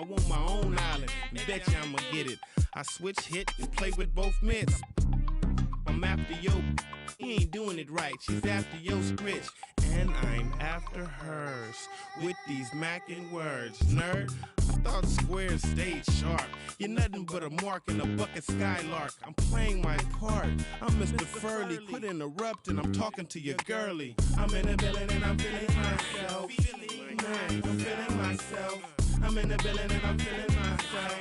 I want my own island, and bet you I'ma get it. I switch hit and play with both mitts. I'm after yo, he ain't doing it right. She's after yo scritch, and I'm after hers. With these mackin' words, nerd. I thought squares stayed sharp. You're nothing but a mark in a bucket skylark. I'm playing my part. I'm Mr. Furley. Quit interrupting. I'm talking to your girlie. I'm in the building and I'm feeling myself. Man, I'm feeling myself. I'm in the building and I'm feeling myself.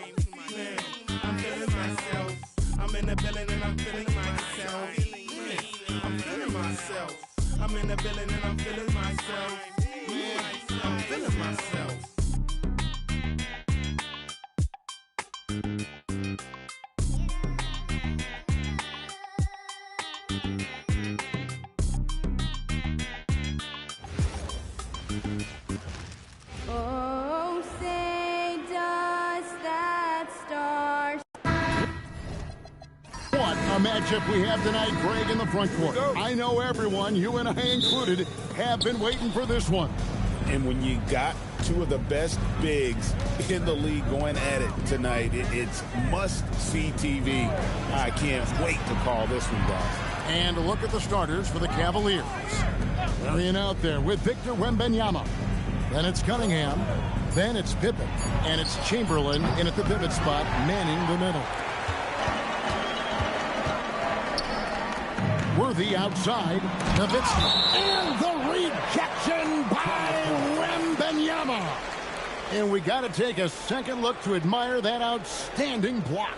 Man, I'm feeling myself. I'm in the building and I'm feeling myself. Man, I'm feeling myself. I'm in the building and I'm feeling myself. Man, I'm feeling myself. Oh, say does that star... What a matchup we have tonight, Greg, in the front court. I know everyone, you and I included, have been waiting for this one. And when you got two of the best bigs in the league going at it tonight, it's must-see TV. I can't wait to call this one, guys. And a look at the starters for the Cavaliers. Carrying out there with Victor Wembanyama. Then it's Cunningham. Then it's Pippen. And it's Chamberlain in at the pivot spot, manning the middle. Worthy outside. Nowitzki. And the rejection by Wembanyama. And we got to take a second look to admire that outstanding block.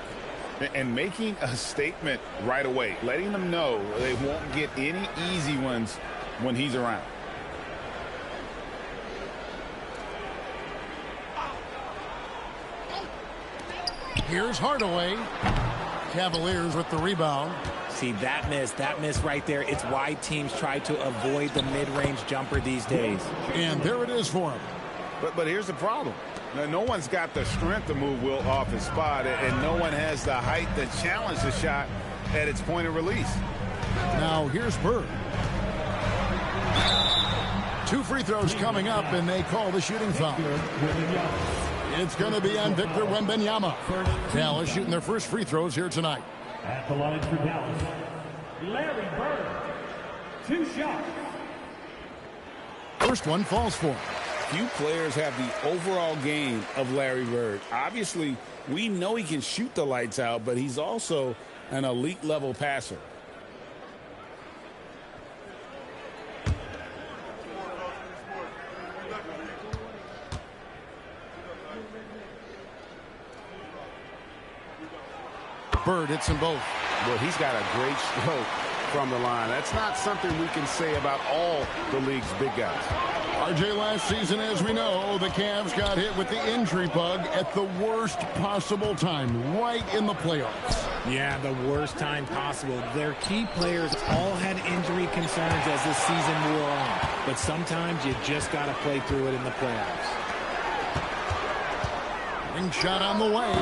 And making a statement right away, letting them know they won't get any easy ones when he's around. Here's Hardaway. Cavaliers with the rebound. See, that miss right there. It's why teams try to avoid the mid-range jumper these days. And there it is for him. But here's the problem. Now, no one's got the strength to move Will off his spot, and no one has the height to challenge the shot at its point of release. Now here's Bird. 2 free throws coming up, and they call the shooting foul. It's going to be on Victor Wembanyama. Dallas shooting their first free throws here tonight. At the line for Dallas, Larry Bird. 2 shots. First one falls for him. Few players have the overall game of Larry Bird. Obviously, we know he can shoot the lights out, but he's also an elite level passer. Bird hits them both. Well, he's got a great stroke from the line. That's not something we can say about all the league's big guys. RJ, last season, as we know, the Cavs got hit with the injury bug at the worst possible time, right in the playoffs. Yeah, the worst time possible. Their key players all had injury concerns as the season wore on. But sometimes you just got to play through it in the playoffs. Ring shot on the way.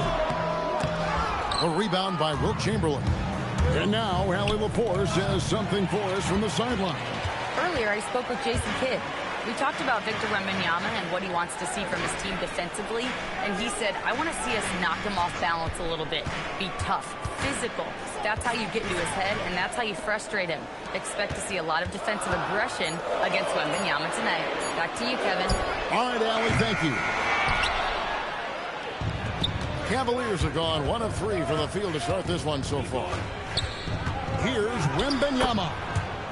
A rebound by Wilt Chamberlain. And now, Allie LaForce has something for us from the sideline. Earlier, I spoke with Jason Kidd. We talked about Victor Wembanyama and what he wants to see from his team defensively. And he said, I want to see us knock him off balance a little bit. Be tough, physical. That's how you get into his head, and that's how you frustrate him. Expect to see a lot of defensive aggression against Wembanyama tonight. Back to you, Kevin. All right, Allie, thank you. Cavaliers are gone 1 of 3 from the field to start this one so far. Here's Wembanyama.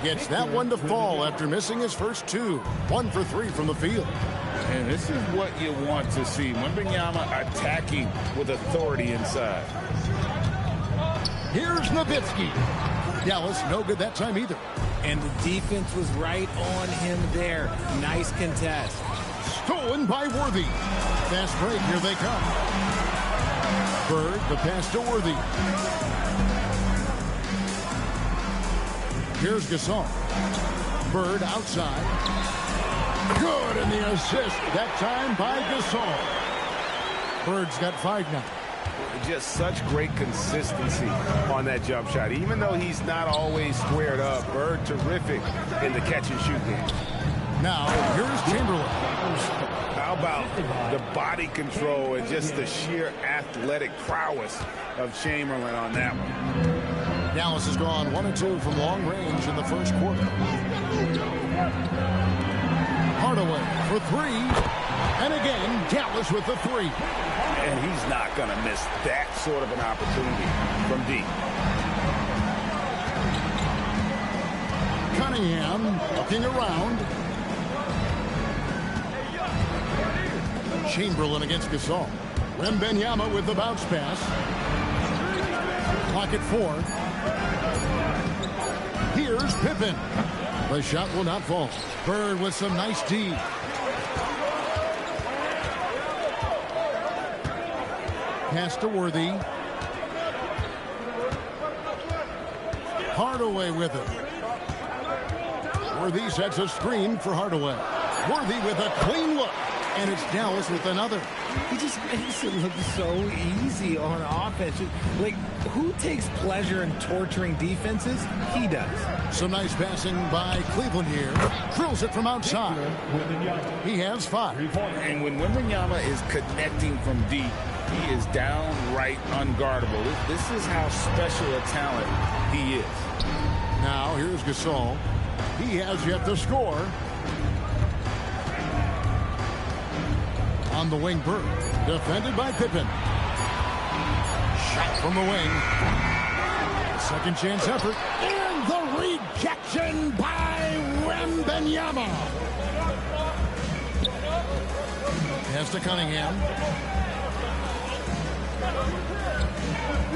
Gets that one to fall after missing his first 2. 1 for 3 from the field. And this is what you want to see. Wembanyama attacking with authority inside. Here's Nowitzki. Dallas no good that time either. And the defense was right on him there. Nice contest. Stolen by Worthy. Fast break, here they come. Bird, the pass to Worthy. Here's Gasol. Bird outside. Good, and the assist that time by Gasol. Bird's got 5 now. Just such great consistency on that jump shot. Even though he's not always squared up, Bird terrific in the catch and shoot game. Now, here's Chamberlain. How about the body control and just the sheer athletic prowess of Chamberlain on that one. Dallas has gone 1-2 from long range in the first quarter. Hardaway for three. And again, Dallas with the three. And he's not going to miss that sort of an opportunity from deep. Cunningham looking around. Chamberlain against Gasol. Wembanyama with the bounce pass. Clock at 4. Here's Pippen. The shot will not fall. Bird with some nice D. Pass to Worthy. Hardaway with it. Worthy sets a screen for Hardaway. Worthy with a clean look. And it's Dallas with another. He just makes it look so easy on offense. Like, who takes pleasure in torturing defenses? He does. Some nice passing by Cleveland here. Drills it from outside. He has 5. And when Wembanyama is connecting from deep, he is downright unguardable. This is how special a talent he is. Now here's Gasol. He has yet to score. On the wing, Bird. Defended by Pippen. Shot from the wing. Second chance effort. And the rejection by Wembanyama. Pass to Cunningham.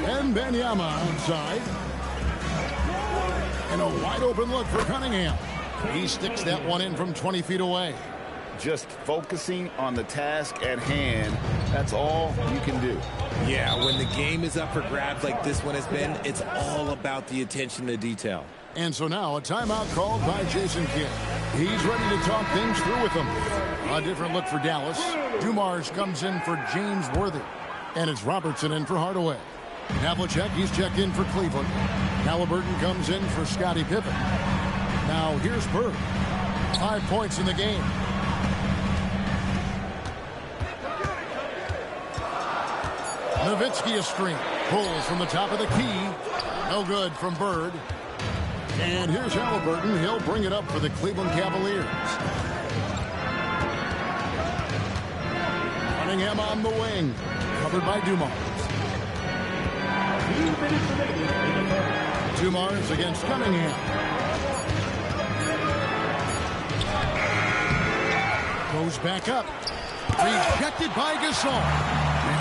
Wembanyama outside. And a wide open look for Cunningham. He sticks that one in from 20 feet away. Just focusing on the task at hand, that's all you can do. Yeah, when the game is up for grabs like this one has been, it's all about the attention to detail. And so now a timeout called by Jason Kidd. He's ready to talk things through with them. A different look for Dallas. Dumars comes in for James Worthy. And it's Robertson in for Hardaway. Havlicek, he's checked in for Cleveland. Halliburton comes in for Scottie Pippen. Now here's Bird. 5 points in the game. Nowitzki a screen. Pulls from the top of the key. No good from Bird. And here's Halliburton. He'll bring it up for the Cleveland Cavaliers. Cunningham on the wing. Covered by Dumars. Dumars against Cunningham. Goes back up. Rejected by Gasol.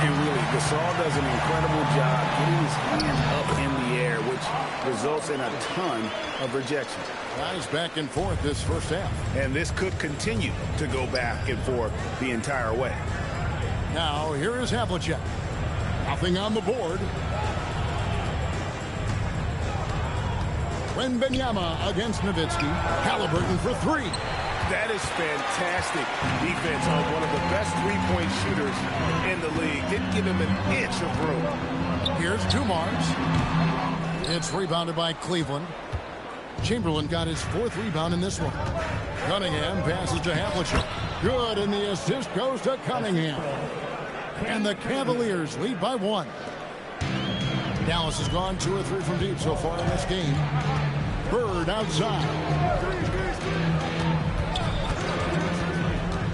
And really, Gasol does an incredible job getting his hand up in the air, which results in a ton of rejection. Guys back and forth this first half. And this could continue to go back and forth the entire way. Now, here is Havlicek. Nothing on the board. Wembanyama against Nowitzki. Halliburton for 3. That is fantastic defense on one of the best three-point shooters in the league. Didn't give him an inch of room. Here's Dumars. It's rebounded by Cleveland. Chamberlain got his 4th rebound in this one. Cunningham passes to Havlicek. Good, and the assist goes to Cunningham. And the Cavaliers lead by 1. Dallas has gone 2 or 3 from deep so far in this game. Bird outside.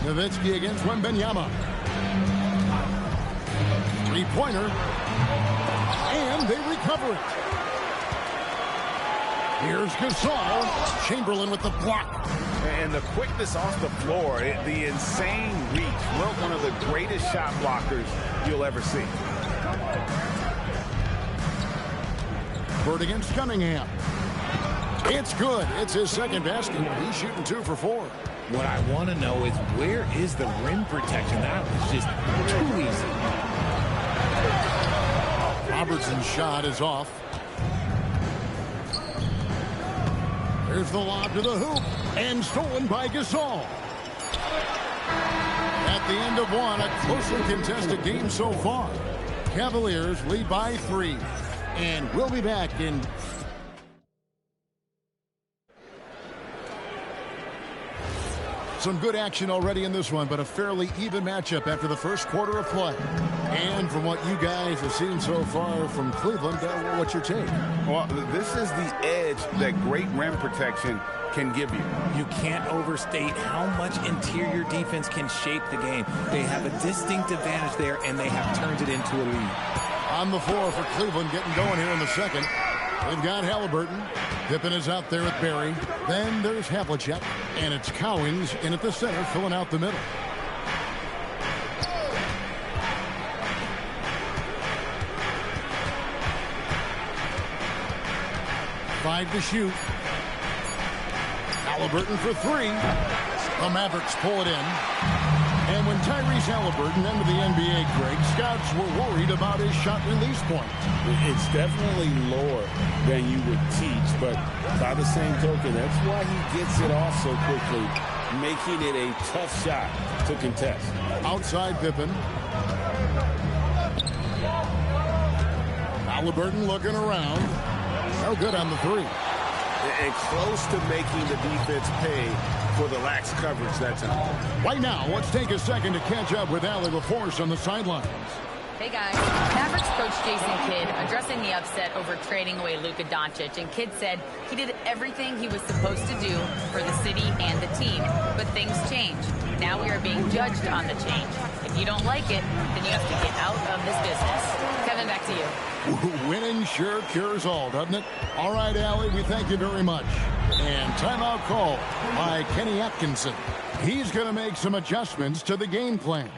Nowitzki against Wembanyama. 3-pointer. And they recover it. Here's Gasol. Chamberlain with the block. And the quickness off the floor, the insane reach. We're one of the greatest shot blockers you'll ever see. Bird against Cunningham. It's good. It's his 2nd basket. He's shooting 2 for 4. What I want to know is, where is the rim protection? That was just too easy. Robertson's shot is off. There's the lob to the hoop. And stolen by Gasol. At the end of 1, a closely contested game so far. Cavaliers lead by 3. And we'll be back in... Some good action already in this one, but a fairly even matchup after the first quarter of play. And from what you guys have seen so far from Cleveland, what's your take? Well, this is the edge that great rim protection can give you. You can't overstate how much interior defense can shape the game. They have a distinct advantage there, and they have turned it into a lead. On the floor for Cleveland, getting going here in the second. They've got Halliburton. Pippen is out there with Barry. Then there's Havlicek. And it's Cowings in at the center, filling out the middle. Five to shoot. Halliburton for three. The Mavericks pull it in. And when Tyrese Halliburton entered the NBA, Greg, scouts were worried about his shot release point. It's definitely lower than you would teach, but by the same token, that's why he gets it off so quickly, making it a tough shot to contest. Outside Pippen. Halliburton looking around. No good on the three. And close to making the defense pay for the lax coverage that time. Right now, let's take a second to catch up with Allie LaForce on the sidelines. Hey guys, Mavericks coach Jason Kidd addressing the upset over trading away Luka Doncic, and Kidd said he did everything he was supposed to do for the city and the team, but things change. Now we are being judged on the change. If you don't like it, then you have to get out of this business. Kevin, back to you. Winning sure cures all, doesn't it? All right, Allie, we thank you very much. And timeout call by Kenny Atkinson. He's going to make some adjustments to the game plan.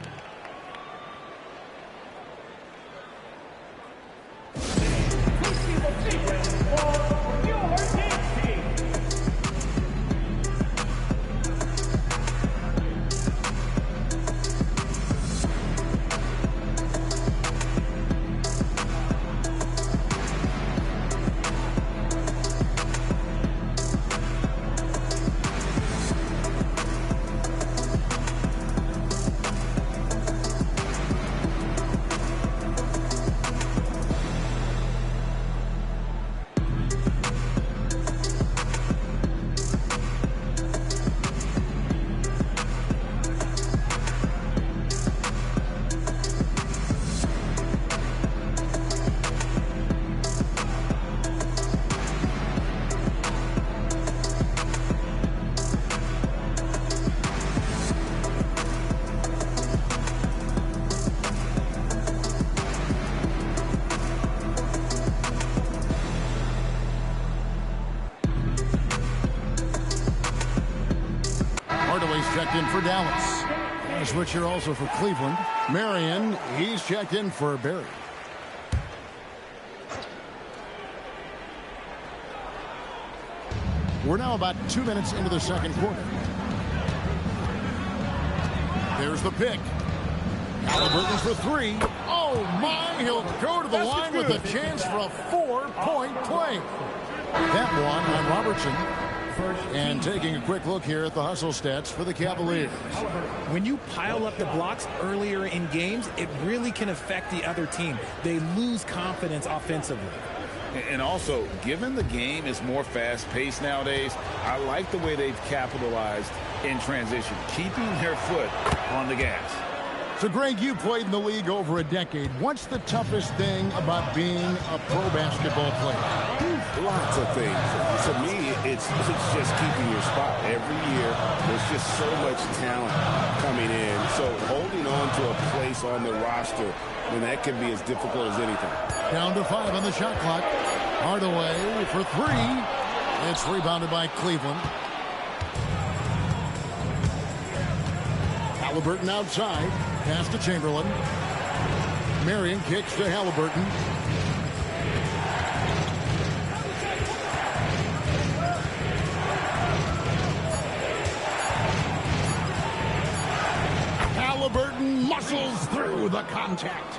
Checked in for Dallas. And a switcher also for Cleveland. Marion, he's checked in for Barry. We're now about 2 minutes into the second quarter. There's the pick. Halliburton for three. Oh my, he'll go to the line with a chance for a 4-point play. That one on Robertson. And taking a quick look here at the hustle stats for the Cavaliers. When you pile up the blocks earlier in games, it really can affect the other team. They lose confidence offensively. And also, given the game is more fast-paced nowadays, I like the way they've capitalized in transition, keeping their foot on the gas. So, Greg, you played in the league over a decade. What's the toughest thing about being a pro basketball player? Lots of things. To me, it's just keeping your spot. Every year, there's just so much talent coming in. So holding on to a place on the roster, and that can be as difficult as anything. Down to 5 on the shot clock. Hardaway for three. It's rebounded by Cleveland. Halliburton outside. Pass to Chamberlain. Marion kicks to Halliburton. Halliburton muscles through the contact.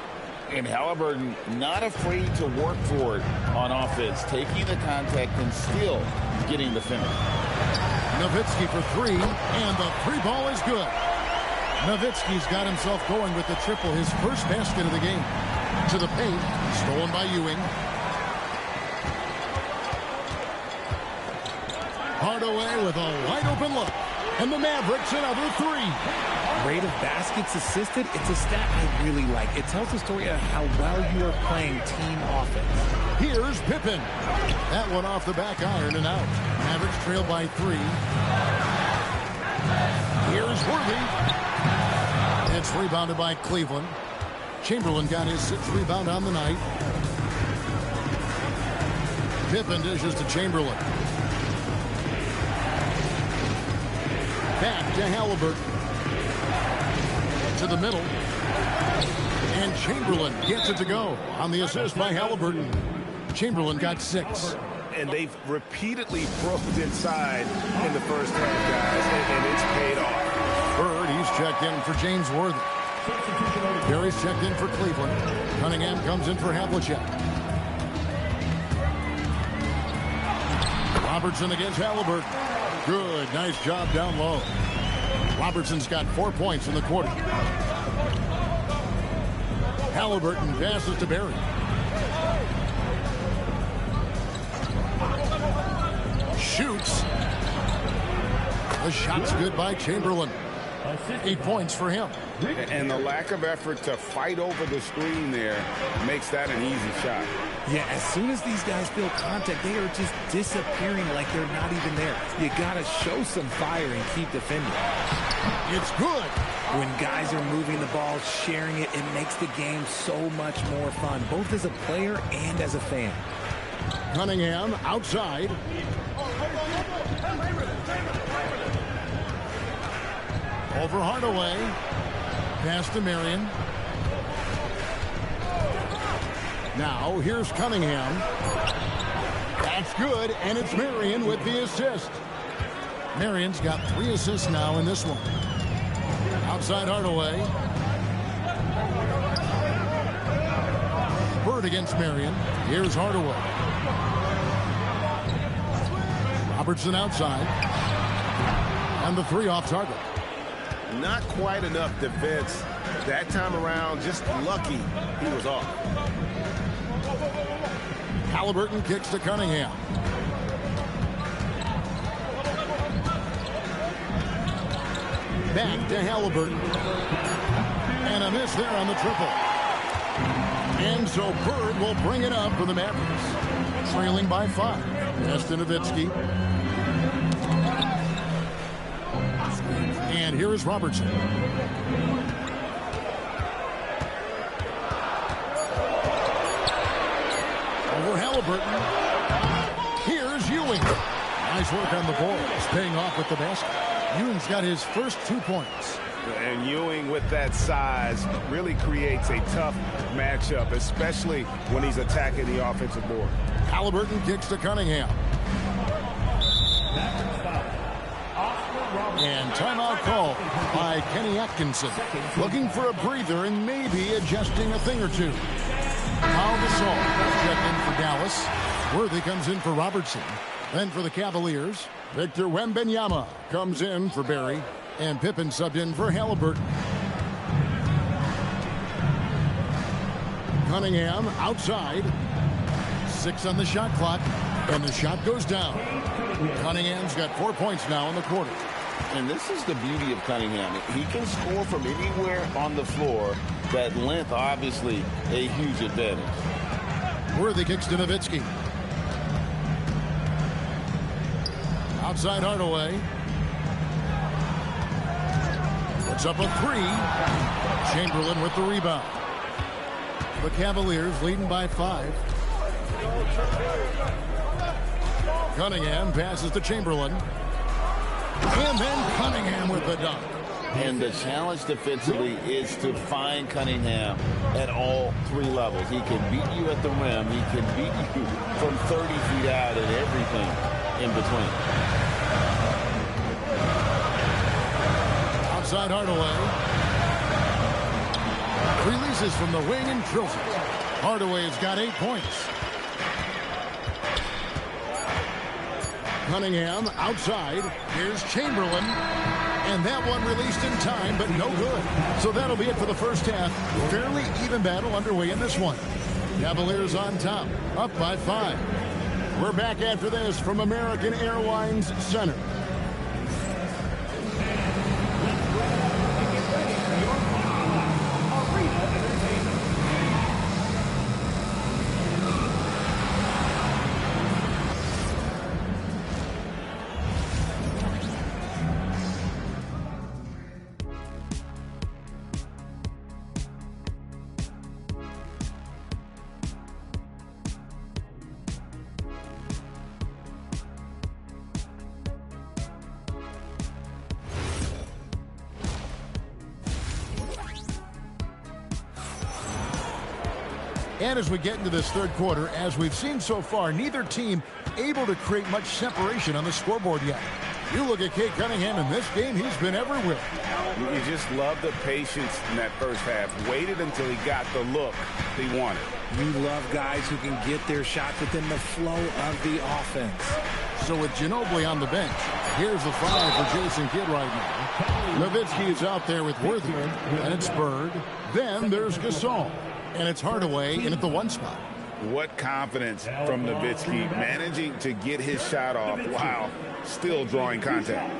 And Halliburton not afraid to work for it on offense, taking the contact and still getting the finish. Nowitzki for three, and the three ball is good. Nowitzki's got himself going with the triple, his first basket of the game. To the paint, stolen by Ewing. Hardaway with a wide open look. And the Mavericks another 3. Rate of baskets assisted, it's a stat I really like. It tells the story of how well you are playing team offense. Here's Pippen. That one off the back iron and out. Mavericks trail by 3. Here's Worthy. It's rebounded by Cleveland. Chamberlain got his 6th rebound on the night. Pippen dishes to Chamberlain. Back to Halliburton. To the middle. And Chamberlain gets it to go on the assist by Halliburton. Chamberlain got 6. And they've repeatedly broken inside in the first half, guys, and it's paid off. Bird, he's checked in for James Worthy. Barry's checked in for Cleveland. Cunningham comes in for Havlicek. Robertson against Halliburton. Good, nice job down low. Robertson's got 4 points in the quarter. Halliburton passes to Barry. Shoots. The shot's good by Chamberlain. 8 points for him. And the lack of effort to fight over the screen there makes that an easy shot. Yeah, as soon as these guys feel contact, they are just disappearing like they're not even there. You got to show some fire and keep defending. It's good. When guys are moving the ball, sharing it, it makes the game so much more fun, both as a player and as a fan. Cunningham outside. Over Hardaway. Pass to Marion. Now here's Cunningham. That's good, and it's Marion with the assist. Marion's got 3 assists now in this one. Outside Hardaway. Bird against Marion. Here's Hardaway. Robertson outside. And the 3 off target. Not quite enough defense that time around. Just lucky he was off. Halliburton kicks to Cunningham. Back to Halliburton. And a miss there on the triple. And so Bird will bring it up for the Mavericks. Trailing by 5. Pass to Nowitzki. And here is Robertson. Over Halliburton. Here's Ewing. Nice work on the ball. It's paying off with the basket. Ewing's got his first 2 points. And Ewing with that size really creates a tough matchup, especially when he's attacking the offensive board. Halliburton kicks to Cunningham. And timeout call by Kenny Atkinson. Looking for a breather and maybe adjusting a thing or two. Paul Gasol checked in for Dallas. Worthy comes in for Robertson. Then for the Cavaliers, Victor Wembanyama comes in for Barry. And Pippen subbed in for Halliburton. Cunningham outside. 6 on the shot clock. And the shot goes down. Cunningham's got 4 points now in the quarter. And this is the beauty of Cunningham. He can score from anywhere on the floor. That length, obviously, a huge advantage. Worthy kicks to Nowitzki. Outside Hardaway. Puts up a 3. Chamberlain with the rebound. The Cavaliers leading by 5. Cunningham passes to Chamberlain. And then Cunningham with the dunk. And the challenge defensively is to find Cunningham at all 3 levels. He can beat you at the rim. He can beat you from 30 feet out and everything in between. Outside Hardaway. Releases from the wing and drills it. Hardaway's got 8 points. Cunningham outside. Here's Chamberlain. And that one released in time, but no good. So that'll be it for the first half. Fairly even battle underway in this one. Cavaliers on top, up by 5. We're back after this from American Airlines Center. And as we get into this third quarter, as we've seen so far, neither team able to create much separation on the scoreboard yet. You look at Cade Cunningham in this game, he's been everywhere. You just love the patience in that first half. Waited until he got the look he wanted. You love guys who can get their shots within the flow of the offense. So with Ginobili on the bench, here's the five for Jason Kidd right now. Nowitzki is out there with Worthy, and it's Bird. Then there's Gasol, and it's Hardaway in at the 1 spot. What confidence from Nowitzki, managing to get his shot off while still drawing contact.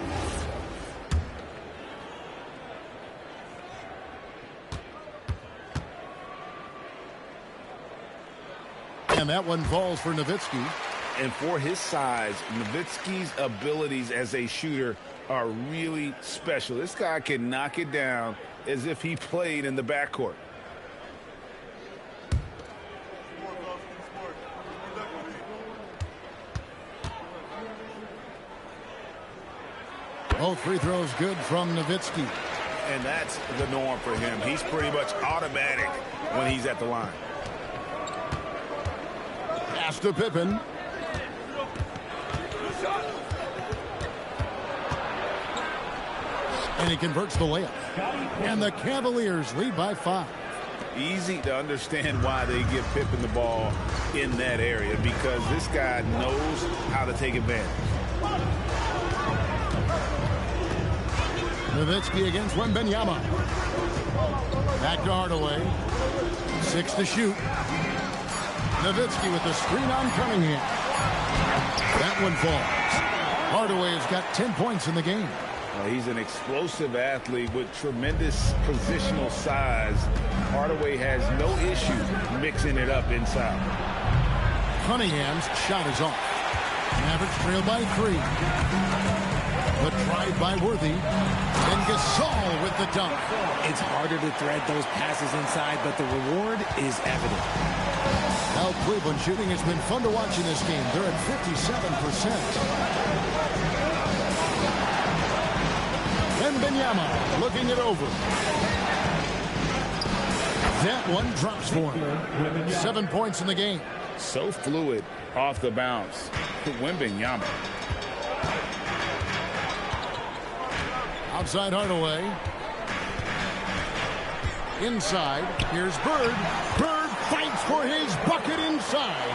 And that one falls for Nowitzki. And for his size, Nowitzki's abilities as a shooter are really special. This guy can knock it down as if he played in the backcourt. Both free throws good from Nowitzki. And that's the norm for him. He's pretty much automatic when he's at the line. Pass to Pippen. And he converts the layup. And the Cavaliers lead by 5. Easy to understand why they give Pippen the ball in that area, because this guy knows how to take advantage. Nowitzki against Wembanyama. Back to Hardaway. 6 to shoot. Nowitzki with the screen on Cunningham. That one falls. Hardaway has got 10 points in the game. He's an explosive athlete with tremendous positional size. Hardaway has no issue mixing it up inside. Cunningham's shot is off. Mavericks trail by 3. But tried by Worthy. And Gasol with the dunk. It's harder to thread those passes inside, but the reward is evident. Now Cleveland shooting has been fun to watch in this game. They're at 57%. Wembanyama looking it over. That one drops for him. 7 points in the game. So fluid off the bounce. Wembanyama. Outside Hardaway. Inside. Here's Bird. Bird fights for his bucket inside.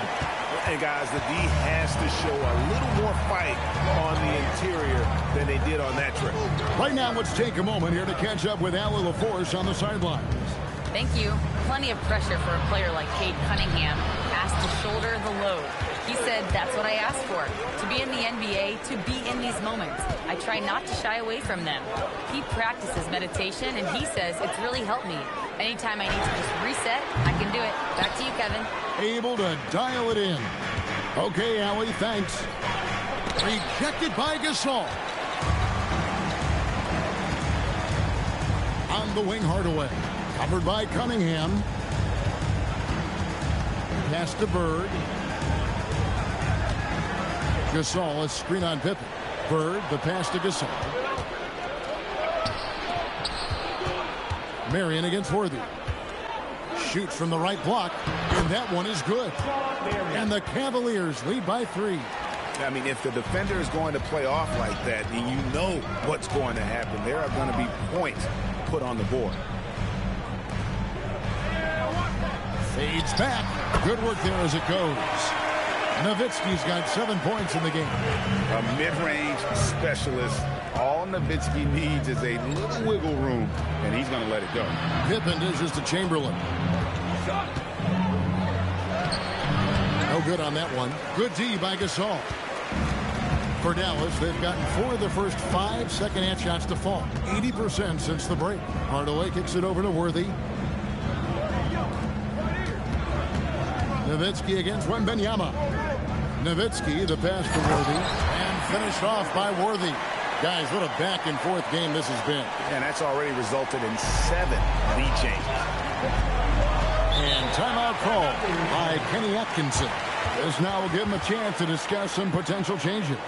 And guys, the D has to show a little more fight on the interior than they did on that trip. Right now, let's take a moment here to catch up with Allie LaForce on the sidelines. Thank you. Plenty of pressure for a player like Cade Cunningham, asked to shoulder the load. He said, that's what I asked for, to be in the NBA, to be in these moments. I try not to shy away from them. He practices meditation, and he says it's really helped me. Anytime I need to just reset, I can do it. Back to you, Kevin. Able to dial it in. Okay, Allie, thanks. Rejected by Gasol. On the wing, Hardaway. Covered by Cunningham. Pass to Bird. Gasol, a screen on Pippen. Bird, the pass to Gasol. Marion against Worthy. Shoots from the right block, and that one is good. And the Cavaliers lead by 3. I mean, if the defender is going to play off like that, then you know what's going to happen. There are going to be points put on the board. Fades back. Good work there as it goes. Nowitzki's got 7 points in the game. A mid-range specialist. All Nowitzki needs is a little wiggle room, and he's going to let it go. Pippen dishes to Chamberlain. No good on that one. Good D by Gasol. For Dallas, they've gotten 4 of the first 5 second-half shots to fall. 80% since the break. Hardaway kicks it over to Worthy. Nowitzki against Wembanyama. Nowitzki, the pass to Worthy. And finished off by Worthy. Guys, what a back-and-forth game this has been. And that's already resulted in 7 lead changes. And timeout call by Kenny Atkinson. This now will give him a chance to discuss some potential changes.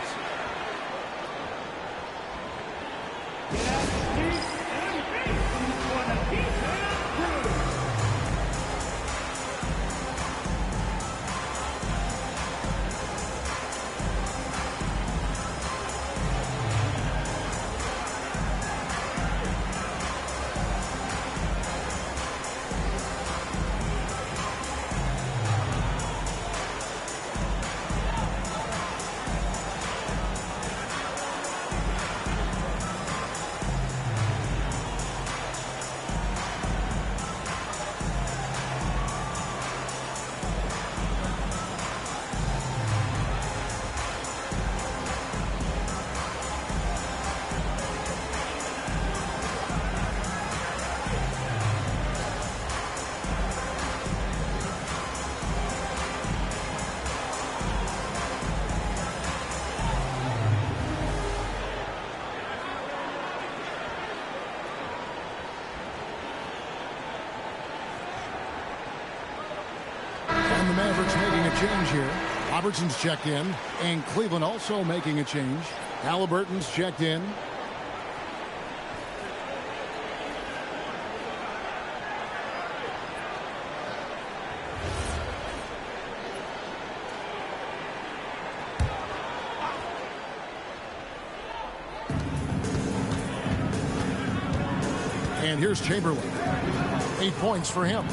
change here. Robertson's checked in, and Cleveland also making a change. Halliburton's checked in. And here's Chamberlain. 8 points for him.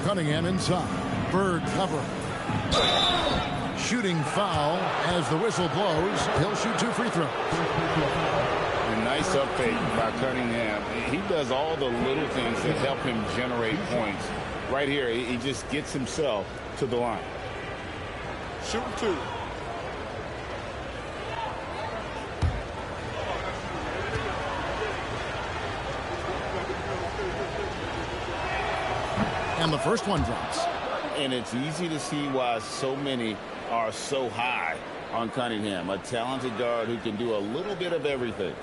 Cunningham inside. Bird cover. Shooting foul as the whistle blows. He'll shoot 2 free throws. A nice uptake by Cunningham. He does all the little things that help him generate points. Right here, he just gets himself to the line. Shoot 2. And the first one drops. And it's easy to see why so many are so high on Cunningham. A talented guard who can do a little bit of everything.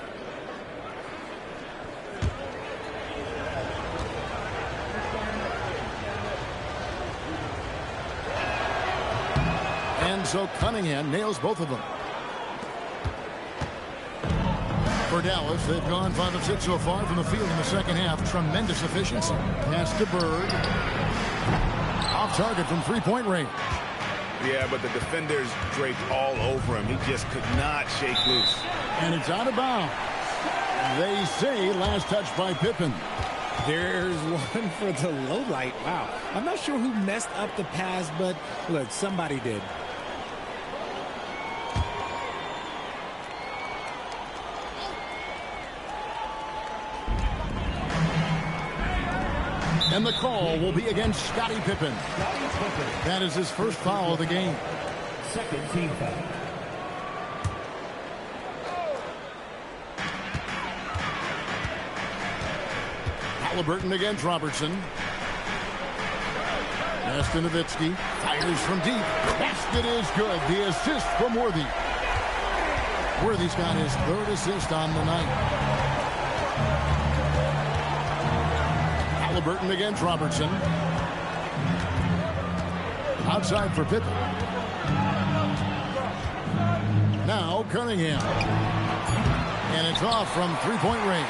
And so Cunningham nails both of them. For Dallas, they've gone 5 of 6 so far from the field in the second half. Tremendous efficiency. Pass to Bird. Off target from 3-point range. Yeah, but the defenders draped all over him. He just could not shake loose. And it's out of bounds. They say last touch by Pippen. There's one for the low light. Wow. I'm not sure who messed up the pass, but look, somebody did. And the call will be against Scottie Pippen. That is his first foul of the game. Second team foul. Halliburton against Robertson. Pass to Nowitzki. Fires from deep. Basket is good. The assist from Worthy. Worthy's got his 3rd assist on the night. Halliburton against Robertson. Outside for Pippen. Now Cunningham. And it's off from 3-point range.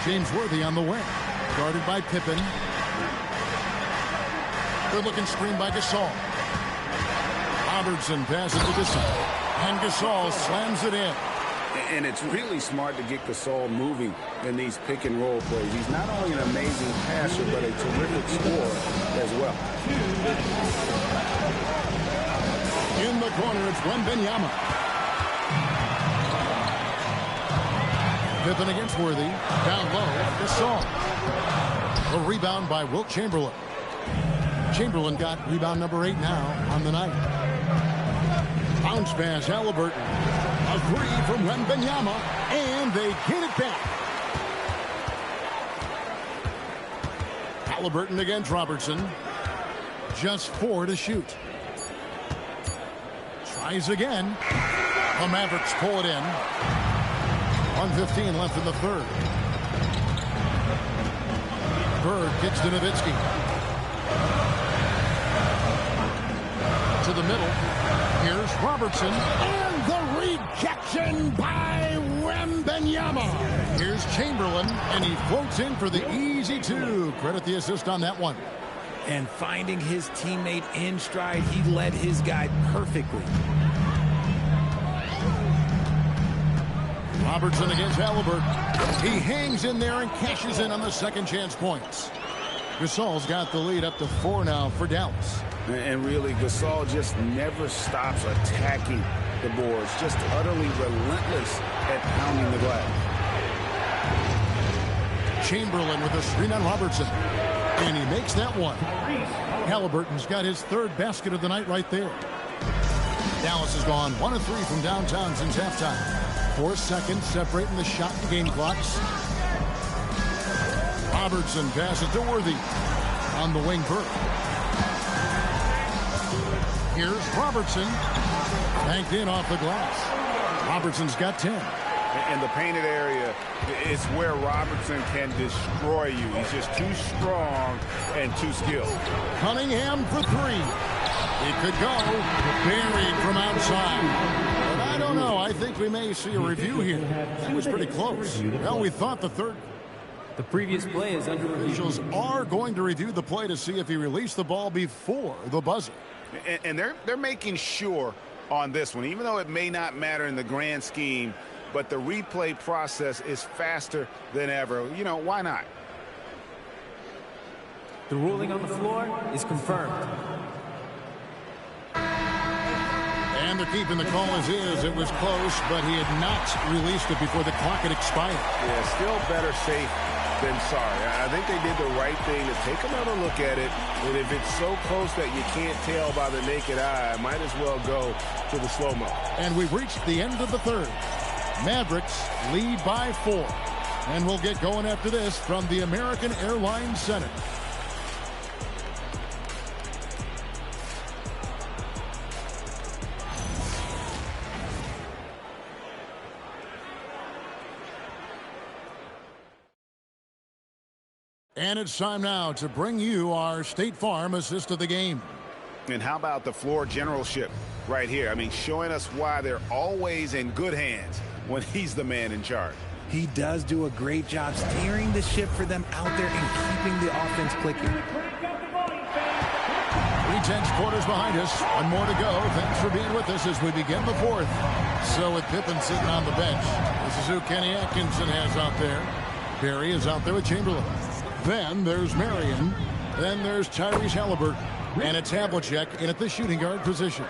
James Worthy on the wing. Guarded by Pippen. Good looking screen by Gasol. Robertson passes to Gasol. And Gasol slams it in. And it's really smart to get Gasol moving in these pick and roll plays. He's not only an amazing passer, but a terrific scorer as well. In the corner, it's Wembanyama. Pippen against Worthy. Down low, Gasol. A rebound by Wilt Chamberlain. Chamberlain got rebound number 8 now on the night. Bounce pass, Halliburton. A 3 from Wembanyama, and they get it back. Halliburton against Robertson. Just 4 to shoot. Tries again. The Mavericks pull it in. 1:15 left in the 3rd. Bird gets to Nowitzki. To the middle. Here's Robertson. And the rejection by Wembanyama. Here's Chamberlain, and he floats in for the easy 2. Credit the assist on that one. And finding his teammate in stride, he led his guy perfectly. Robertson against Halliburton. He hangs in there and cashes in on the second chance points. Gasol's got the lead up to 4 now for Dallas. And really, Gasol just never stops attacking the boards. Just utterly relentless at pounding the glass. Chamberlain with a screen on Robertson. And he makes that one. Halliburton's got his 3rd basket of the night right there. Dallas has gone 1 of 3 from downtown since halftime. 4 seconds separating the shot and game clocks. Robertson passes to Worthy on the wing Bird. Here's Robertson. Banked in off the glass. Robertson's got 10. And the painted area is where Robertson can destroy you. He's just too strong and too skilled. Cunningham for three. It could go. Buried from outside. But I don't know. I think we may see a review here. That was pretty close. Well, we thought the previous play is under review. Officials are going to review the play to see if he released the ball before the buzzer. And they're making sure on this one, even though it may not matter in the grand scheme, but the replay process is faster than ever. You know, why not? The ruling on the floor is confirmed. And they're keeping the call as is. It was close, but he had not released it before the clock had expired. Yeah, still better safe than sorry. I think they did the right thing to take another look at it. And if it's so close that you can't tell by the naked eye, might as well go to the slow-mo. And we've reached the end of the third. Mavericks lead by 4. And we'll get going after this from the American Airlines Center. And it's time now to bring you our State Farm assist of the game. And how about the floor generalship right here? I mean, showing us why they're always in good hands when he's the man in charge. He does do a great job steering the ship for them out there and keeping the offense clicking. 3/10 quarters behind us. One more to go. Thanks for being with us as we begin the fourth. So with Pippen sitting on the bench, this is who Kenny Atkinson has out there. Barry is out there with Chamberlain. Then there's Marion. Then there's Tyrese Halliburton. And it's Havlicek in at the shooting guard position.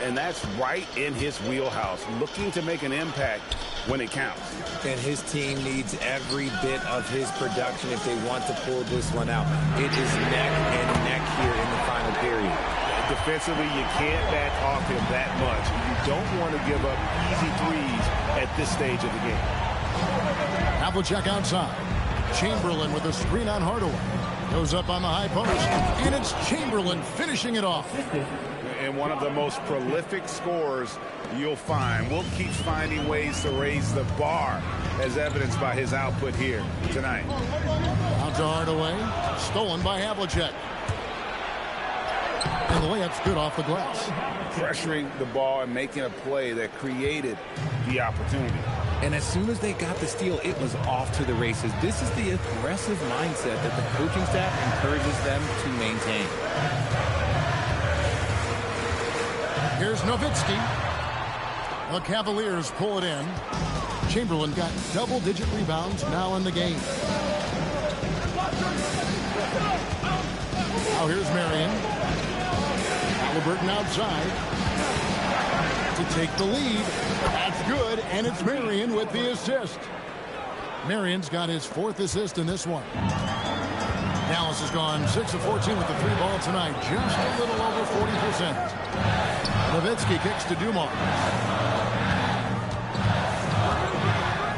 And that's right in his wheelhouse, looking to make an impact when it counts. And his team needs every bit of his production if they want to pull this one out. It is neck and neck here in the final period. Defensively, you can't back off him that much. You don't want to give up easy threes at this stage of the game. Havlicek outside. Chamberlain with a screen on Hardaway. Goes up on the high post. And it's Chamberlain finishing it off. And one of the most prolific scorers you'll find. Will keep finding ways to raise the bar, as evidenced by his output here tonight. Out to Hardaway. Stolen by Havlicek. And the layup's good off the glass. Pressuring the ball and making a play that created the opportunity. And as soon as they got the steal, it was off to the races. This is the aggressive mindset that the coaching staff encourages them to maintain. Here's Nowitzki. The Cavaliers pull it in. Chamberlain got double-digit rebounds now in the game. Now here's Marion. Halliburton outside to take the lead. That's good, and it's Marion with the assist. Marion's got his 4th assist in this one. Dallas has gone 6 of 14 with the 3 ball tonight, just a little over 40%. Nowitzki kicks to Dumars.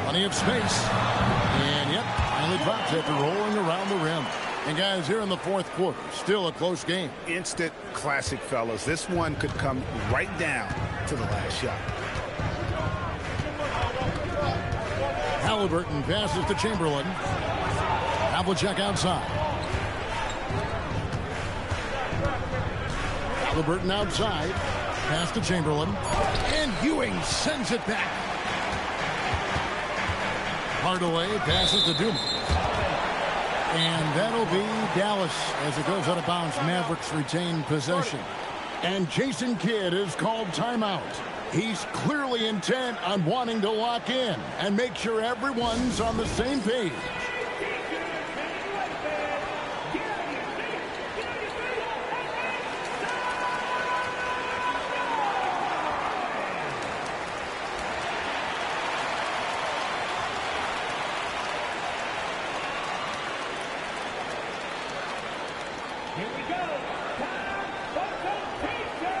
Plenty of space. And yep, finally drops after rolling around the rim. And guys, here in the 4th quarter, still a close game. Instant classic, fellas. This one could come right down to the last shot. Halliburton passes to Chamberlain. Havlicek outside. Halliburton outside. Pass to Chamberlain. And Ewing sends it back. Hardaway passes to Dumars. And that'll be Dallas as it goes out of bounds. Mavericks retain possession. And Jason Kidd is called timeout. He's clearly intent on wanting to lock in and make sure everyone's on the same page. Here we go. Time for rotation.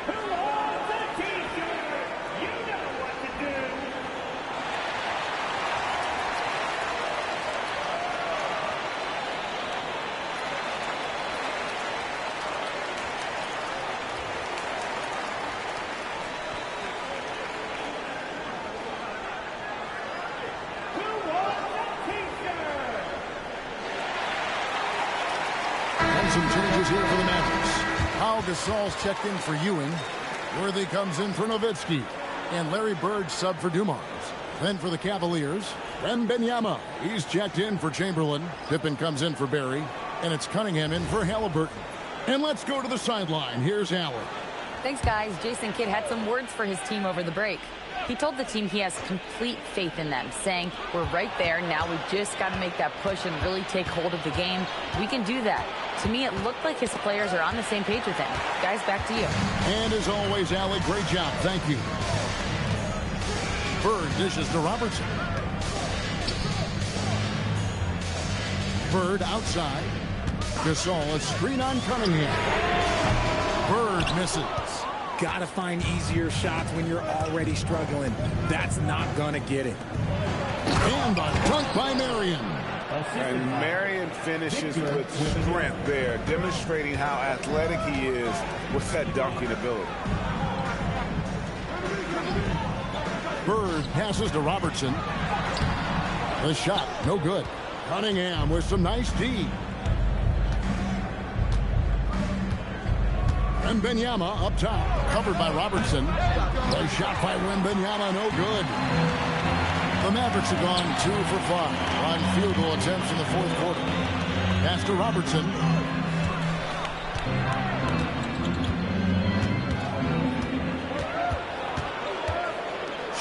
Who owns the t-shirt? You know what to do. goes here for the Mavericks. Pau Gasol's checked in for Ewing. Worthy comes in for Nowitzki. And Larry Bird sub for Dumars. Then for the Cavaliers, Wembanyama. He's checked in for Chamberlain. Pippen comes in for Barry. And it's Cunningham in for Halliburton. And let's go to the sideline. Here's Allen. Thanks, guys. Jason Kidd had some words for his team over the break. He told the team he has complete faith in them, saying, we're right there. Now we just got to make that push and really take hold of the game. We can do that. To me, it looked like his players are on the same page with him. Guys, back to you. And as always, Allie, great job. Thank you. Bird dishes to Robertson. Bird outside. Gasol, a screen on Cunningham. Bird misses. Got to find easier shots when you're already struggling. That's not going to get it. And a dunk by Marion. And Marion finishes with strength there, demonstrating how athletic he is with that dunking ability. Bird passes to Robertson. The shot, no good. Cunningham with some nice D. Wembanyama up top, covered by Robertson. The shot by Wembanyama, no good. The Mavericks have gone 2 for 5 on field goal attempts in the fourth quarter. Pass to Robertson.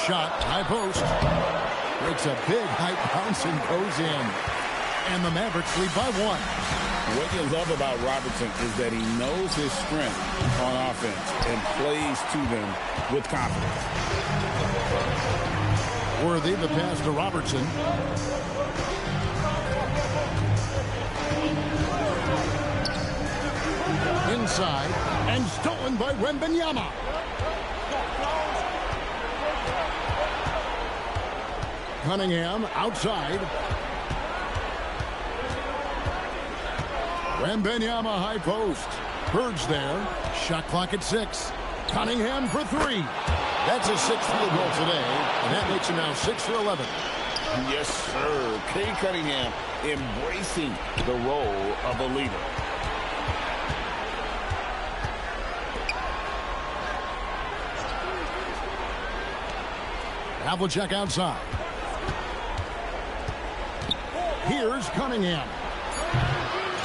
Shot, high post. Breaks a big high bounce and goes in. And the Mavericks lead by 1. What you love about Robertson is that he knows his strength on offense and plays to them with confidence. Worthy, the pass to Robertson. Inside, and stolen by Wembanyama. Cunningham outside. Wembanyama high post. Bird's there. Shot clock at 6. Cunningham for 3. That's his 6th field goal today, and that makes him now 6 for 11. Yes, sir. Cade Cunningham embracing the role of a leader. Havlicek outside. Here's Cunningham.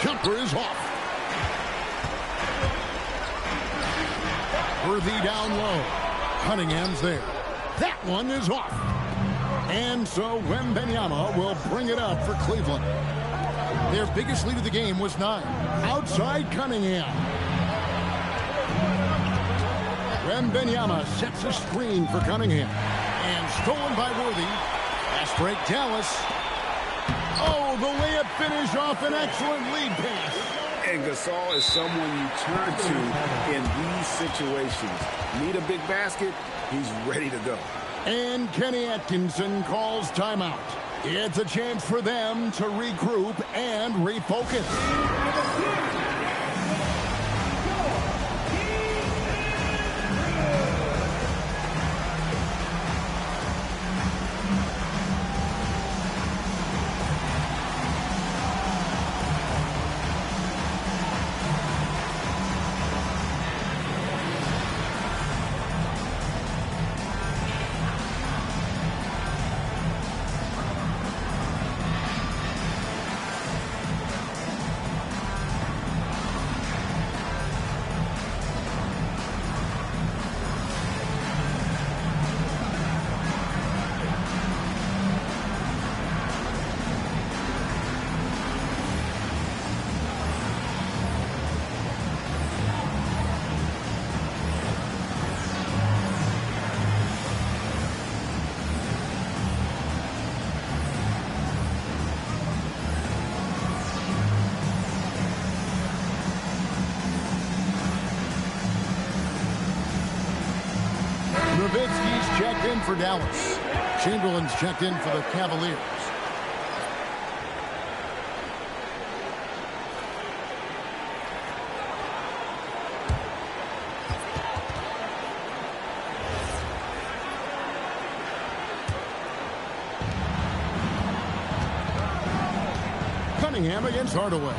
Jumper is off. Worthy down low. Cunningham's there. That one is off. And so Wembanyama will bring it up for Cleveland. Their biggest lead of the game was 9. Outside Cunningham. Wembanyama sets a screen for Cunningham. And stolen by Worthy. Fast break Dallas. Oh, the layup finish off an excellent lead pass. And Gasol is someone you turn to in these situations. Need a big basket, he's ready to go. And Kenny Atkinson calls timeout. It's a chance for them to regroup and refocus. Nowitzki's checked in for Dallas. Chamberlain's checked in for the Cavaliers. Cunningham against Hardaway.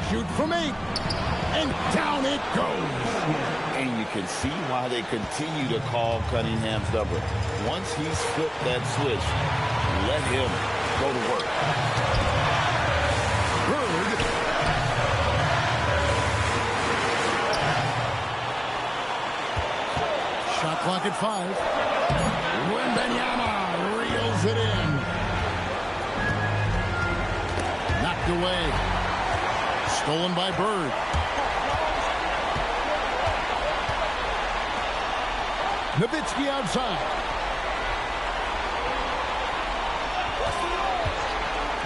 Shoot from 8. And down it goes. And you can see why they continue to call Cunningham's number. Once he's flipped that switch, let him go to work. Bird. Shot clock at 5. Wembanyama reels it in. Knocked away. Stolen by Bird. Nowitzki outside.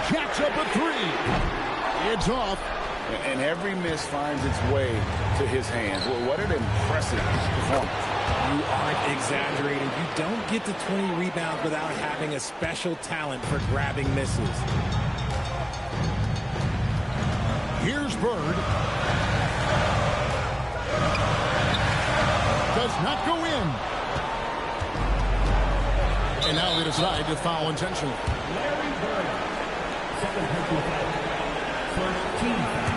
Jacks up a 3. It's off. And every miss finds its way to his hands. Well, what an impressive performance. You aren't exaggerating. You don't get to 20 rebounds without having a special talent for grabbing misses. Here's Bird. Does not go in. And now they decide to foul intentionally. Larry Bird. Second personal foul. First team foul.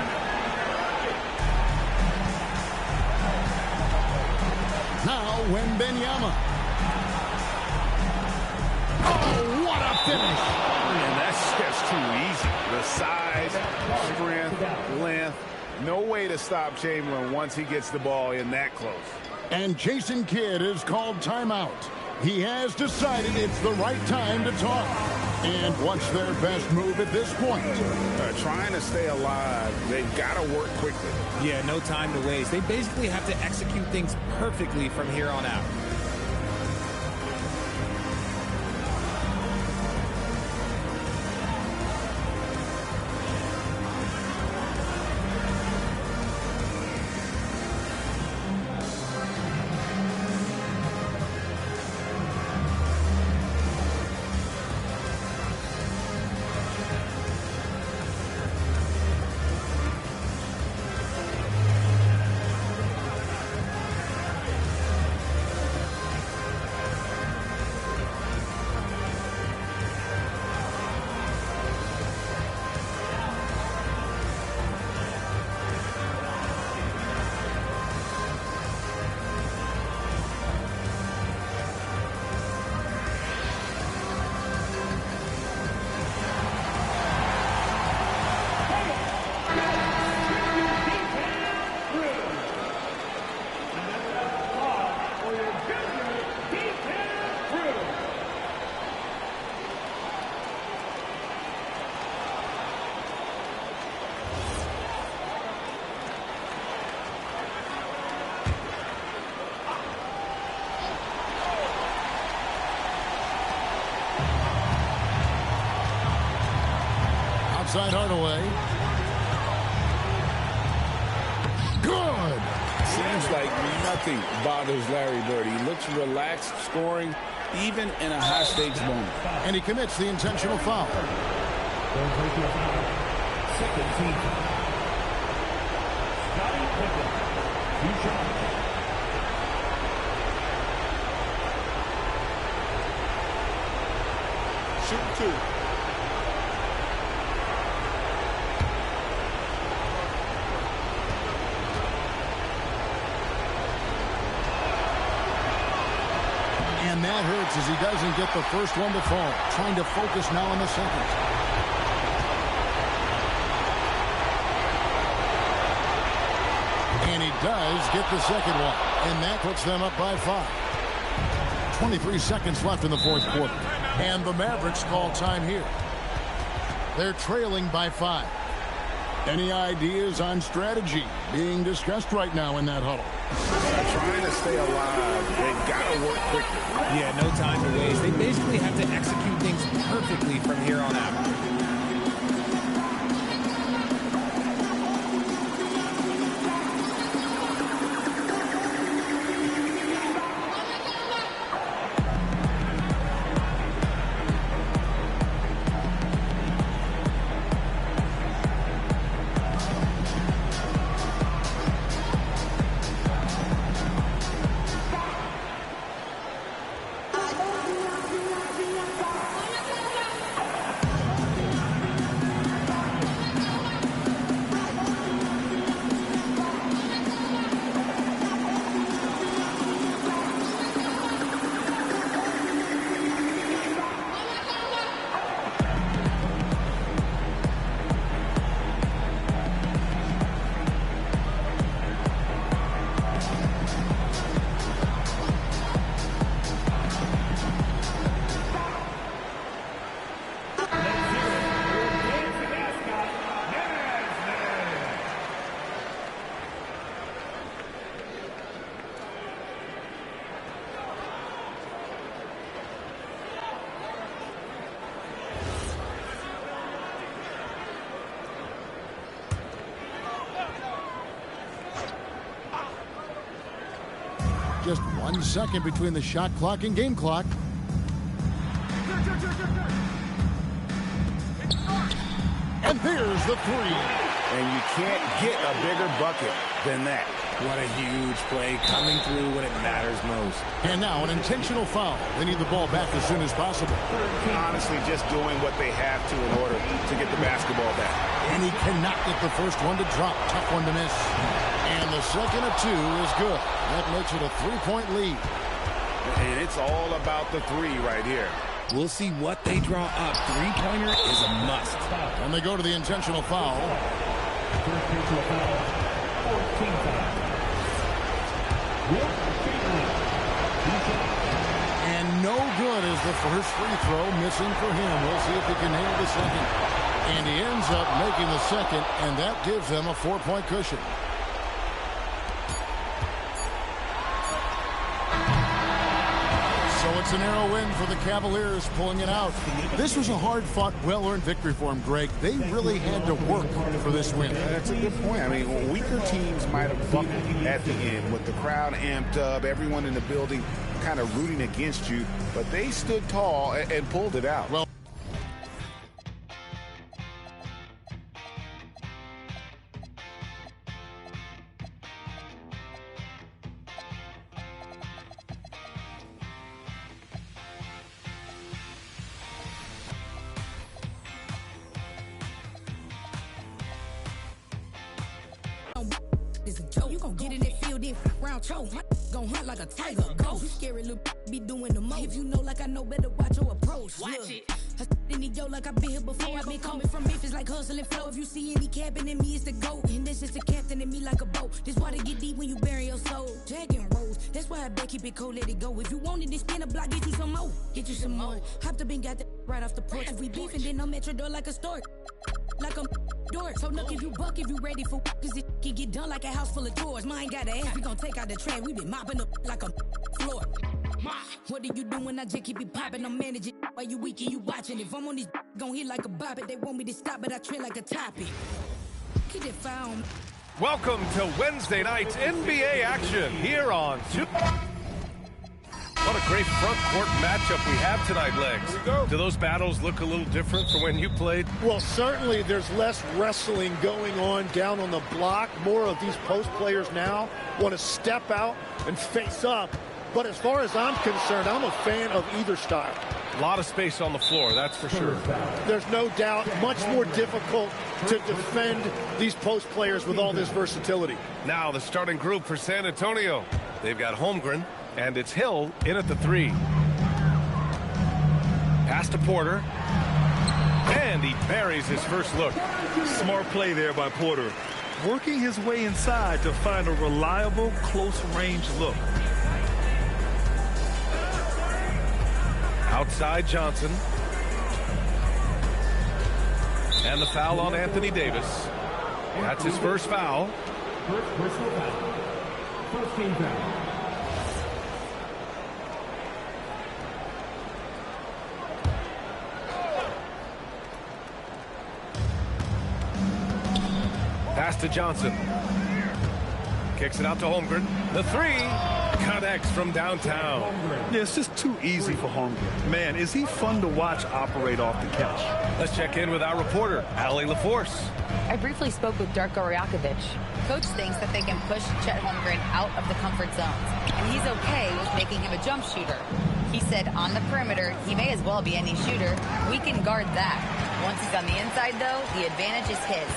Now Wembanyama. Oh, what a finish. Man, that's just too easy. The size, strength, length. No way to stop Chamberlain once he gets the ball in that close. And Jason Kidd has called timeout. He has decided it's the right time to talk. And what's their best move at this point? Trying to stay alive, they've got to work quickly. Yeah, no time to waste. They basically have to execute things perfectly from here on out. Outside Hardaway. Good. Seems like nothing bothers Larry Bird. He looks relaxed, scoring, even in a high-stakes moment. And he commits the intentional foul. Second team foul. Scottie Pippen. 2 shots. Shoot 2. And that hurts as he doesn't get the first one to fall. Trying to focus now on the second. And he does get the second one. And that puts them up by 5. 23 seconds left in the fourth quarter. And the Mavericks call time here. They're trailing by 5. Any ideas on strategy being discussed right now in that huddle? Trying to stay alive. They've got to work quickly. Yeah, no time to waste. They basically have to execute things perfectly from here on out. just 1 second between the shot clock and game clock. And there's the three. And you can't get a bigger bucket than that. What a huge play coming through when it matters most. And now an intentional foul. They need the ball back as soon as possible. Honestly, just doing what they have to in order to get the basketball back. And he cannot get the first one to drop. Tough one to miss. And the second of two is good. That makes it a 3-point lead. And it's all about the three right here. We'll see what they draw up. Three-pointer is a must. And they go to the intentional foul. And no good is the first free throw, missing for him. We'll see if he can nail the second. And he ends up making the second, and that gives them a 4-point cushion. So it's a narrow win for the Cavaliers, pulling it out. This was a hard-fought, well-earned victory for them, Greg. They really had to work for this win. That's a good point. I mean, weaker teams might have buckled at the end with the crowd amped up, everyone in the building kind of rooting against you, but they stood tall and pulled it out. Well, You gon' get in that field, then round choke. Gon' hunt like a tiger, ghost. You scary little be doing the most. If you know like I know, better watch your approach. Watch it. I in the yo like I been here before. I been coming from Memphis like hustling flow. If you see any cabin in me, it's the GOAT. And this is the captain in me like a boat. This water get deep when you bury your soul. Jack and Rose, that's why I bet keep it cold, let it go. If you want it, then spin a block, get you some more. Get you some more. Hopped up and got that right off the porch. If we beefing, then I'm at your door like a stork. Like a door. So look if you buck, if you ready for cause it can get done like a house full of doors. Mine got an ass, we gon' take out the trash. We been mopping up like a floor. What do you do when I just keep it popping? I'm managing while you weak and you watching. If I'm on this gon' hit like a bop it. They want me to stop, but I tread like a topic. Get it found. Welcome to Wednesday night's NBA action here on What a great front court matchup we have tonight, Legs. Do those battles look a little different from when you played? Well, certainly there's less wrestling going on down on the block. More of these post players now want to step out and face up. But as far as I'm concerned, I'm a fan of either style. A lot of space on the floor, that's for sure. There's no doubt much more difficult to defend these post players with all this versatility. Now the starting group for San Antonio. They've got Holmgren, and it's Hill in at the 3. Pass to Porter. And he buries his first look. Smart play there by Porter. Working his way inside to find a reliable, close-range look. Outside Johnson. And the foul on Anthony Davis. That's his first foul. First personal foul. First team foul. Pass to Johnson. Kicks it out to Holmgren. The 3 connects from downtown. Yeah, it's just too easy for Holmgren. Man, is he fun to watch operate off the catch. Let's check in with our reporter, Allie LaForce. I briefly spoke with Darko Rajakovic. Coach thinks that they can push Chet Holmgren out of the comfort zones, and he's okay with making him a jump shooter. He said on the perimeter, he may as well be any shooter. We can guard that. Once he's on the inside, though, the advantage is his.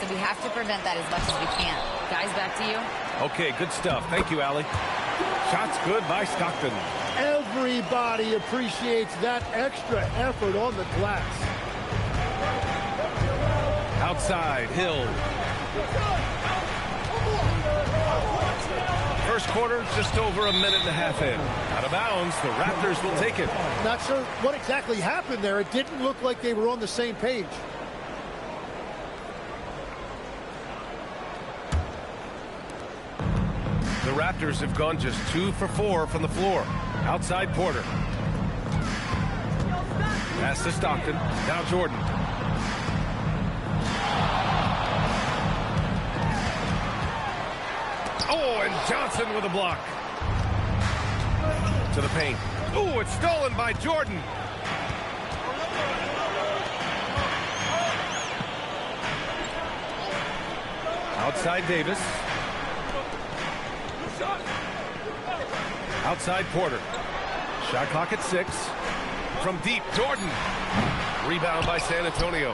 So we have to prevent that as much as we can. Guys, back to you. Okay, good stuff. Thank you, Allie. Shots good by Stockton. Everybody appreciates that extra effort on the glass. Outside, Hill. First quarter, just over a minute and a half in. Out of bounds, the Raptors will take it. Not sure what exactly happened there. It didn't look like they were on the same page. The Raptors have gone just 2 for 4 from the floor. Outside Porter. Pass to Stockton. Now Jordan. Oh, and Johnson with a block. To the paint. Ooh, it's stolen by Jordan. Outside Davis. Outside Porter. Shot clock at 6. From deep, Jordan. Rebound by San Antonio.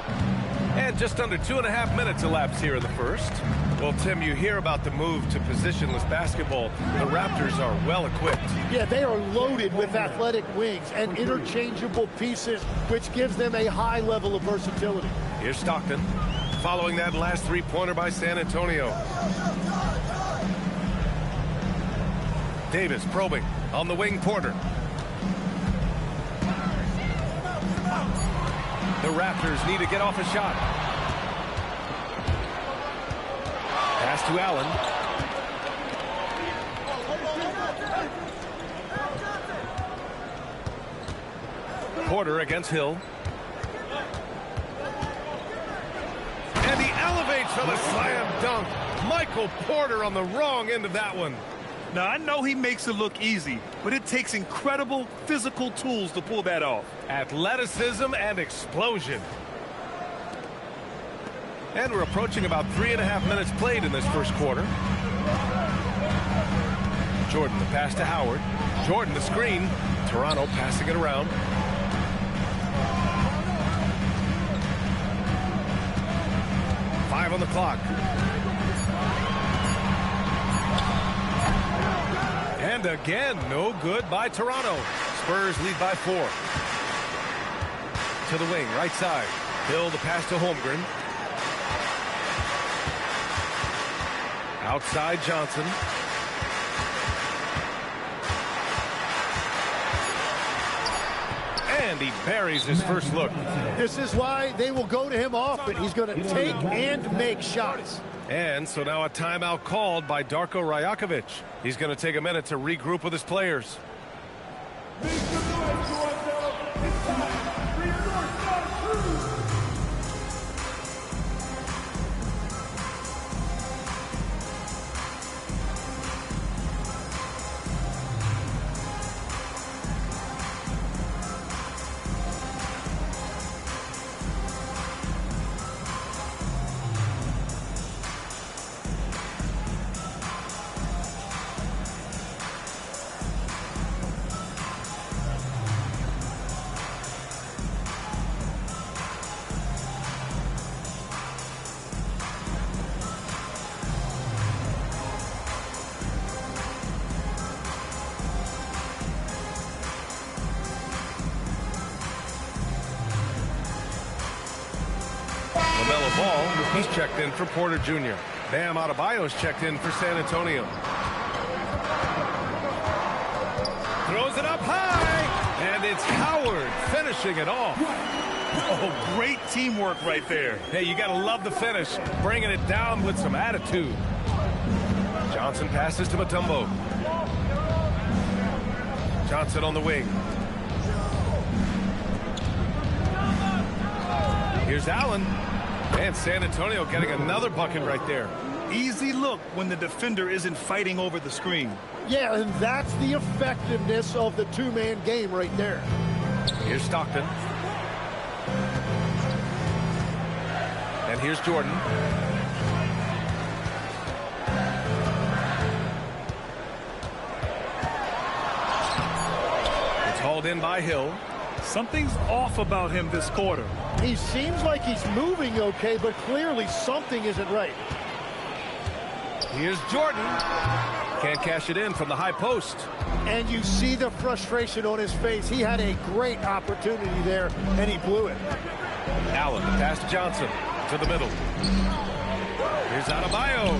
And just under 2.5 minutes elapsed here in the first. Well, Tim, you hear about the move to positionless basketball. The Raptors are well equipped. Yeah, they are loaded with athletic wings and interchangeable pieces, which gives them a high level of versatility. Here's Stockton. Following that last three-pointer by San Antonio. Davis probing. On the wing, Porter. The Raptors need to get off a shot. Pass to Allen. Porter against Hill. And he elevates for the slam dunk. Michael Porter on the wrong end of that one. Now, I know he makes it look easy, but it takes incredible physical tools to pull that off. Athleticism and explosion. And we're approaching about 3.5 minutes played in this first quarter. Jordan, the pass to Howard. Jordan, the screen. Toronto passing it around. Five on the clock. And again, no good by Toronto. Spurs lead by 4. To the wing, right side. Hill, the pass to Holmgren. Outside Johnson. And he buries his first look. This is why they will go to him often. He's going to take and make shots. And so now a timeout called by Darko Rajakovic. He's going to take a minute to regroup with his players. Ball, he's checked in for Porter Jr. Bam Adebayo's checked in for San Antonio. Throws it up high, and it's Howard finishing it off. Oh, great teamwork right there. Hey, you got to love the finish, bringing it down with some attitude. Johnson passes to Mutombo. Johnson on the wing. Here's Allen. And San Antonio getting another bucket right there. Easy look when the defender isn't fighting over the screen. Yeah, and that's the effectiveness of the two-man game right there. Here's Stockton. And here's Jordan. It's hauled in by Hill. Something's off about him this quarter. He seems like he's moving okay, but clearly something isn't right. Here's Jordan. Can't cash it in from the high post. And you see the frustration on his face. He had a great opportunity there, and he blew it. Allen, the pass to Johnson. To the middle. Here's Adebayo.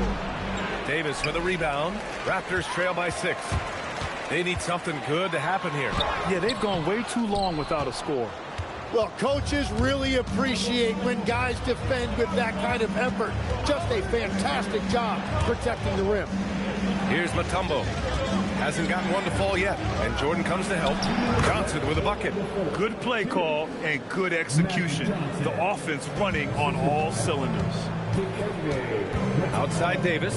Davis for the rebound. Raptors trail by 6. They need something good to happen here. Yeah, they've gone way too long without a score. Well, coaches really appreciate when guys defend with that kind of effort. Just a fantastic job protecting the rim. Here's Mutombo. Hasn't gotten one to fall yet, and Jordan comes to help. Johnson with a bucket. Good play call and good execution. The offense running on all cylinders. Outside Davis.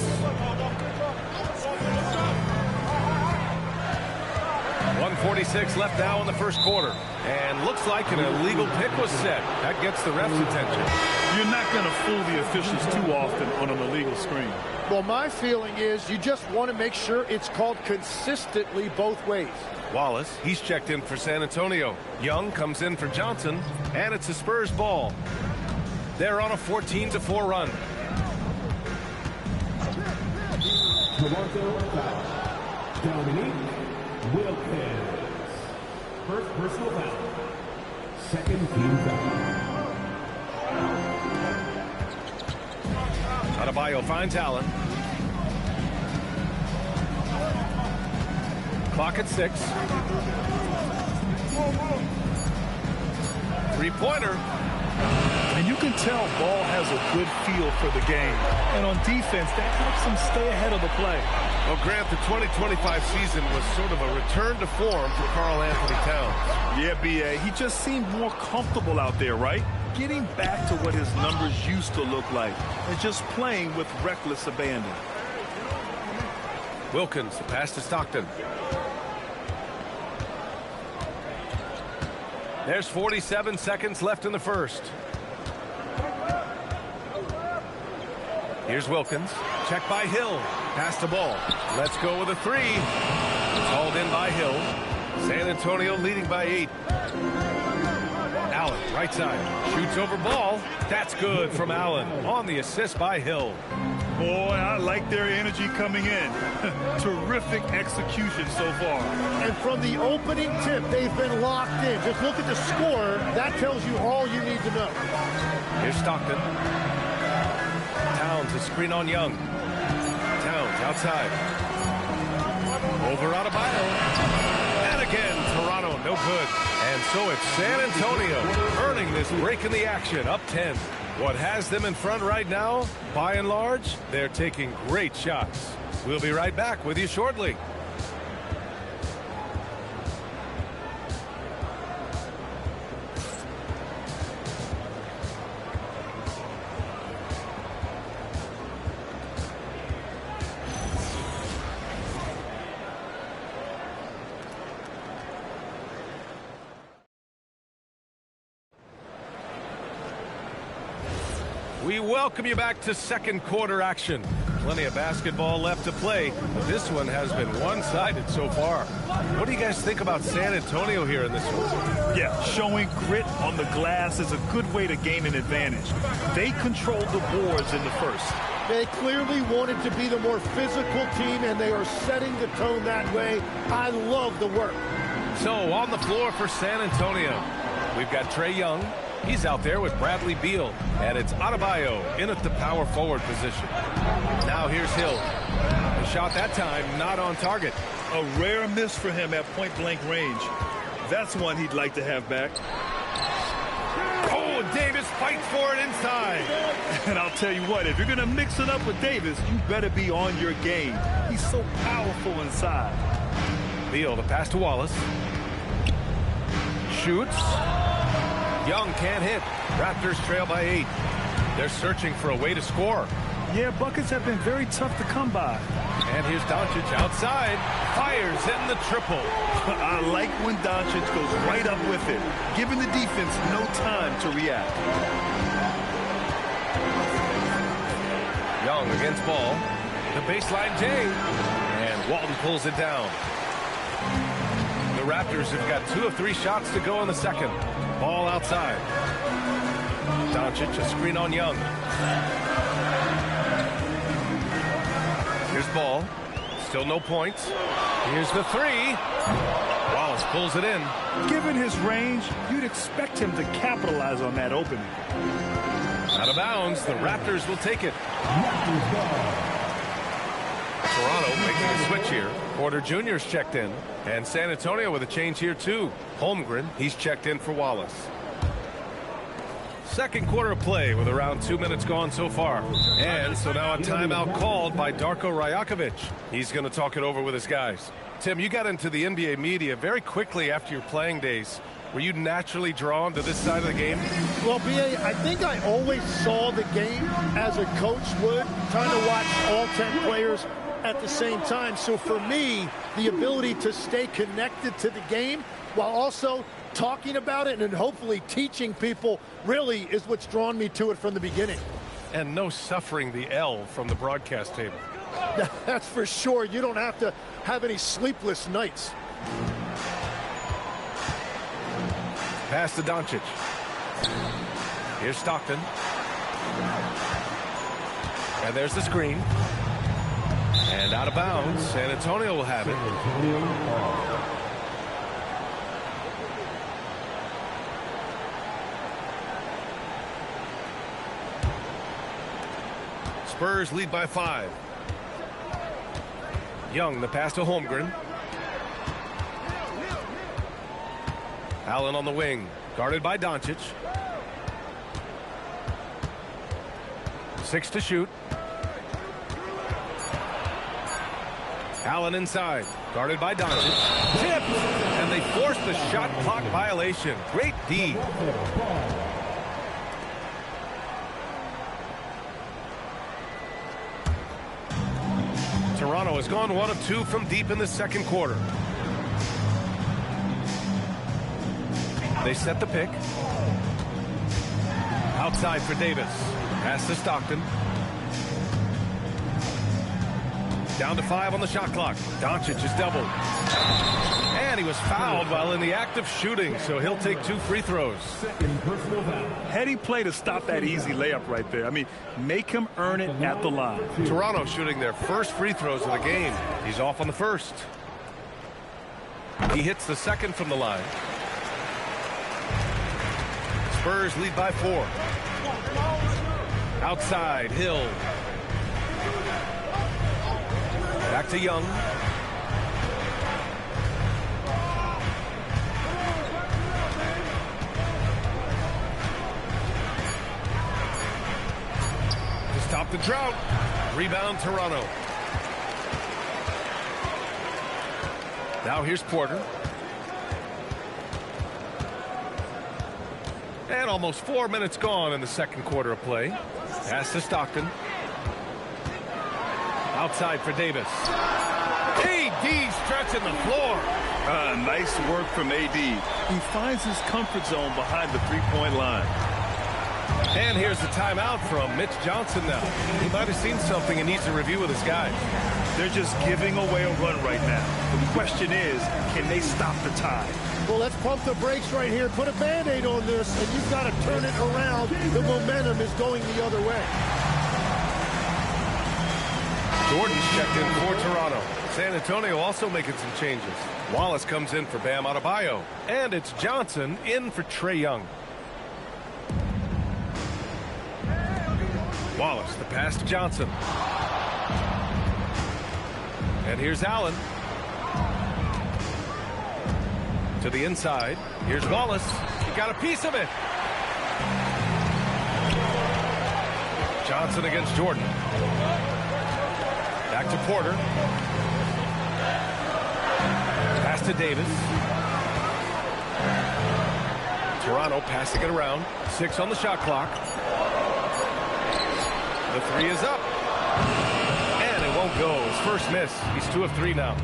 1:46 left now in the first quarter. And looks like an illegal pick was set. That gets the ref's attention. You're not going to fool the officials too often on an illegal screen. Well, my feeling is you just want to make sure it's called consistently both ways. Wallace, he's checked in for San Antonio. Young comes in for Johnson, and it's a Spurs ball. They're on a 14-4 run. Toronto foul. Dominique Wilkins. First personal foul. Second team foul. Adebayo finds Allen. Clock at 6. Three-pointer. And you can tell Ball has a good feel for the game. And on defense, that helps him stay ahead of the play. Well, Grant, the 2025 season was sort of a return to form for Karl Anthony Towns. Yeah, B.A. He just seemed more comfortable out there, right? Getting back to what his numbers used to look like and just playing with reckless abandon. Wilkins, the pass to Stockton. There's 47 seconds left in the first. Here's Wilkins. Check by Hill. Pass the ball. Let's go with a 3. Called in by Hill. San Antonio leading by 8. Allen, right side. Shoots over ball. That's good from Allen on the assist by Hill. Boy, I like their energy coming in. Terrific execution so far. And from the opening tip, they've been locked in. Just look at the score. That tells you all you need to know. Here's Stockton. Towns, a screen on Young. Towns outside. Over Adebayo. And again, Toronto, no good. And so it's San Antonio earning this break in the action, up 10. What has them in front right now, by and large, they're taking great shots. We'll be right back with you shortly. We welcome you back to second quarter action. Plenty of basketball left to play, but this one has been one-sided so far. What do you guys think about San Antonio here in this one? Yeah, showing grit on the glass is a good way to gain an advantage. They controlled the boards in the first. They clearly wanted to be the more physical team, and they are setting the tone that way. I love the work. So, on the floor for San Antonio, we've got Trae Young. He's out there with Bradley Beal, and it's Adebayo in at the power forward position. Now here's Hill. The shot that time not on target. A rare miss for him at point-blank range. That's one he'd like to have back. Oh, Davis fights for it inside. And I'll tell you what, if you're going to mix it up with Davis, you better be on your game. He's so powerful inside. Beal, the pass to Wallace. Shoots. Young can't hit. Raptors trail by 8. They're searching for a way to score. Yeah, buckets have been very tough to come by. And here's Doncic outside. Fires in the triple. I like when Doncic goes right up with it, giving the defense no time to react. Young against Ball. The baseline J. And Walton pulls it down. The Raptors have got 2 of 3 shots to go in the second. Ball outside. Doncic, a screen on Young. Here's Ball. Still no points. Here's the 3. Wallace pulls it in. Given his range, you'd expect him to capitalize on that opening. Out of bounds, the Raptors will take it. Toronto making a switch here. Porter Jr.'s checked in. And San Antonio with a change here, too. Holmgren, he's checked in for Wallace. Second quarter of play with around 2 minutes gone so far. And so now a timeout called by Darko Rajakovic. He's going to talk it over with his guys. Tim, you got into the NBA media very quickly after your playing days. Were you naturally drawn to this side of the game? Well, B.A., I think I always saw the game as a coach would, trying to watch all 10 players at the same time. So for me, the ability to stay connected to the game while also talking about it and hopefully teaching people really is what's drawn me to it from the beginning. And no suffering the L from the broadcast table. That's for sure. You don't have to have any sleepless nights. Pass to Doncic. Here's Stockton. And there's the screen. And out of bounds. San Antonio will have it. Spurs lead by 5. Young, the pass to Holmgren. Allen on the wing, guarded by Doncic. 6 to shoot. Allen inside, guarded by Doncic. Tipped, and they force the shot clock violation. Great D. Toronto has gone 1 of 2 from deep in the second quarter. They set the pick. Outside for Davis. Pass to Stockton. Down to 5 on the shot clock. Doncic is doubled. And he was fouled while in the act of shooting, so he'll take 2 free throws. Heady play to stop that easy layup right there. I mean, make him earn it at the line. Toronto shooting their first free throws of the game. He's off on the first. He hits the second from the line. Spurs lead by 4. Outside, Hill. Back to Young. To stop the drought. Rebound Toronto. Now here's Porter. And almost 4 minutes gone in the second quarter of play. Pass to Stockton. Outside for Davis. AD stretching the floor. Nice work from AD. He finds his comfort zone behind the three-point line. And here's the timeout from Mitch Johnson now. He might have seen something and needs to review with his guys. They're just giving away a run right now. The question is, can they stop the tide? Well, let's pump the brakes right here. Put a Band-Aid on this, and you've got to turn it around. The momentum is going the other way. Jordan's checked in for Toronto. San Antonio also making some changes. Wallace comes in for Bam Adebayo. And it's Johnson in for Trae Young. Wallace, the pass to Johnson. And here's Allen. To the inside. Here's Wallace. He got a piece of it. Johnson against Jordan. Back to Porter. Pass to Davis. Toronto passing it around. 6 on the shot clock. The 3 is up. And it won't go. His first miss. He's 2 of 3 now.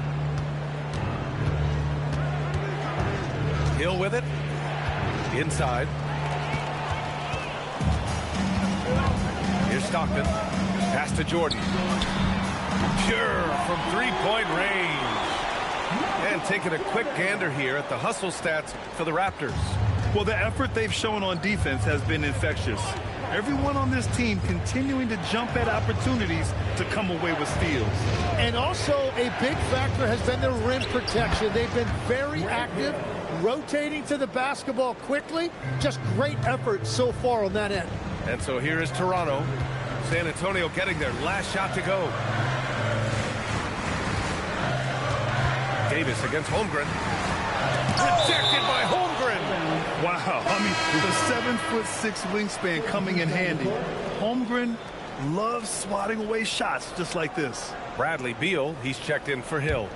Hill with it. Inside. Here's Stockton. Pass to Jordan. Pure from three-point range. And taking a quick gander here at the hustle stats for the Raptors. Well, the effort they've shown on defense has been infectious. Everyone on this team continuing to jump at opportunities to come away with steals. And also a big factor has been their rim protection. They've been very active, rotating to the basketball quickly. Just great effort so far on that end. And so here is Toronto. San Antonio getting their last shot to go. Davis against Holmgren. Rejected by Holmgren. Wow, I mean, the 7'6" wingspan coming in handy. Holmgren loves swatting away shots just like this. Bradley Beal, he's checked in for Hill.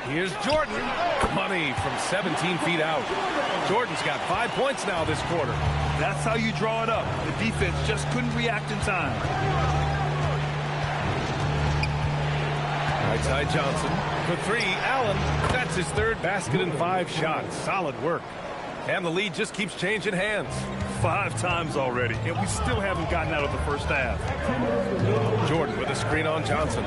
Here's Jordan. Money from 17 feet out. Jordan's got 5 points now this quarter. That's how you draw it up. The defense just couldn't react in time. Right side Johnson. For three, Allen. That's his third basket in 5 shots. Solid work. And the lead just keeps changing hands. 5 times already, and we still haven't gotten out of the first half. Jordan with a screen on Johnson.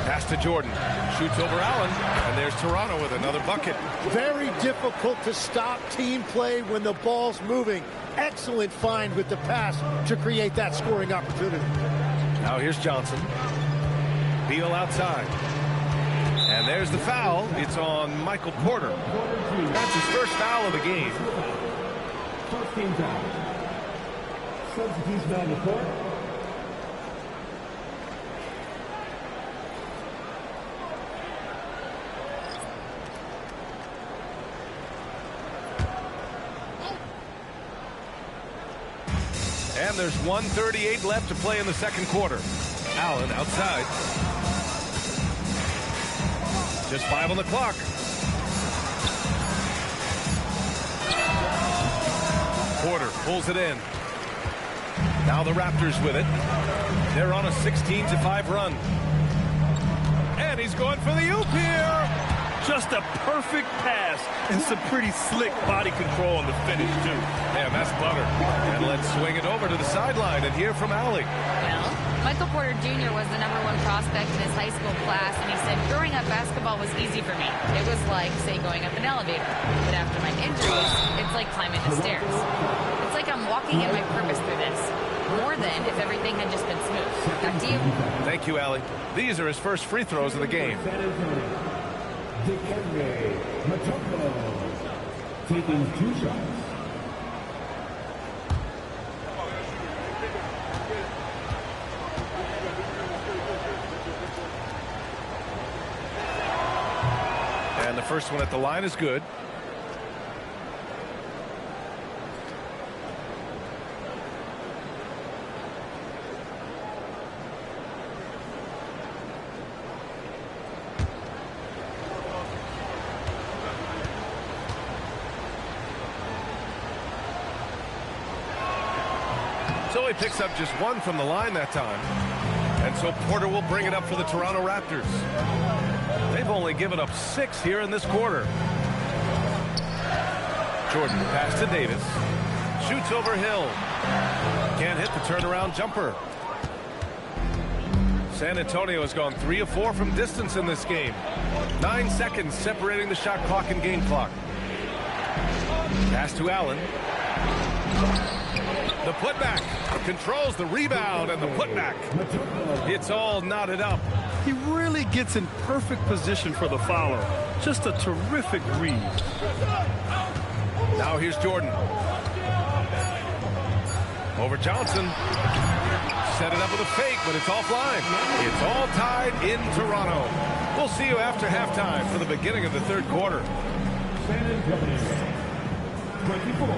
Pass to Jordan. Shoots over Allen. And there's Toronto with another bucket. Very difficult to stop team play when the ball's moving. Excellent find with the pass to create that scoring opportunity. Now here's Johnson. Beal outside. And there's the foul. It's on Michael Porter. That's his first foul of the game. First team foul. Substitutes down the court. And there's 1:38 left to play in the second quarter. Allen outside. Just 5 on the clock. Porter pulls it in. Now the Raptors with it. They're on a 16-5 run. And he's going for the oop here. Just a perfect pass and some pretty slick body control on the finish, too. Man, that's butter. And let's swing it over to the sideline and hear from Allie. Well, Michael Porter Jr. was the #1 prospect in his high school class, and he said, growing up, basketball was easy for me. It was like, say, going up an elevator. But after my injuries, it's like climbing the stairs. It's like I'm walking in my purpose through this. More than if everything had just been smooth. Back to you. Thank you, Allie. These are his first free throws of the game. Taking 2 shots. And the first one at the line is good. So he picks up just 1 from the line that time. And so Porter will bring it up for the Toronto Raptors. They've only given up 6 here in this quarter. Jordan pass to Davis. Shoots over Hill. Can't hit the turnaround jumper. San Antonio has gone 3 of 4 from distance in this game. 9 seconds separating the shot clock and game clock. Pass to Allen. The putback controls the rebound and the putback. It's all knotted up. He really gets in perfect position for the follow. Just a terrific read. Now here's Jordan. Over Johnson. Set it up with a fake, but it's offline. It's all tied in Toronto. We'll see you after halftime for the beginning of the third quarter. 24.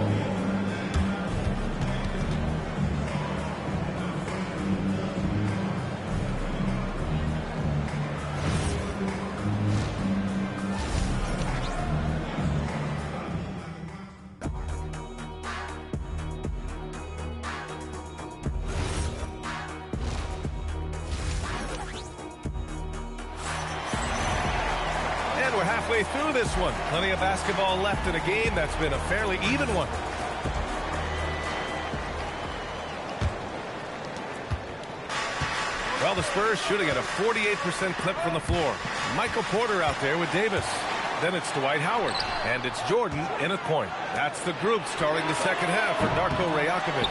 We're halfway through this one. Plenty of basketball left in a game that's been a fairly even one. Well, the Spurs shooting at a 48% clip from the floor. Michael Porter out there with Davis. Then it's Dwight Howard. And it's Jordan in at point. That's the group starting the second half for Darko Rajakovic.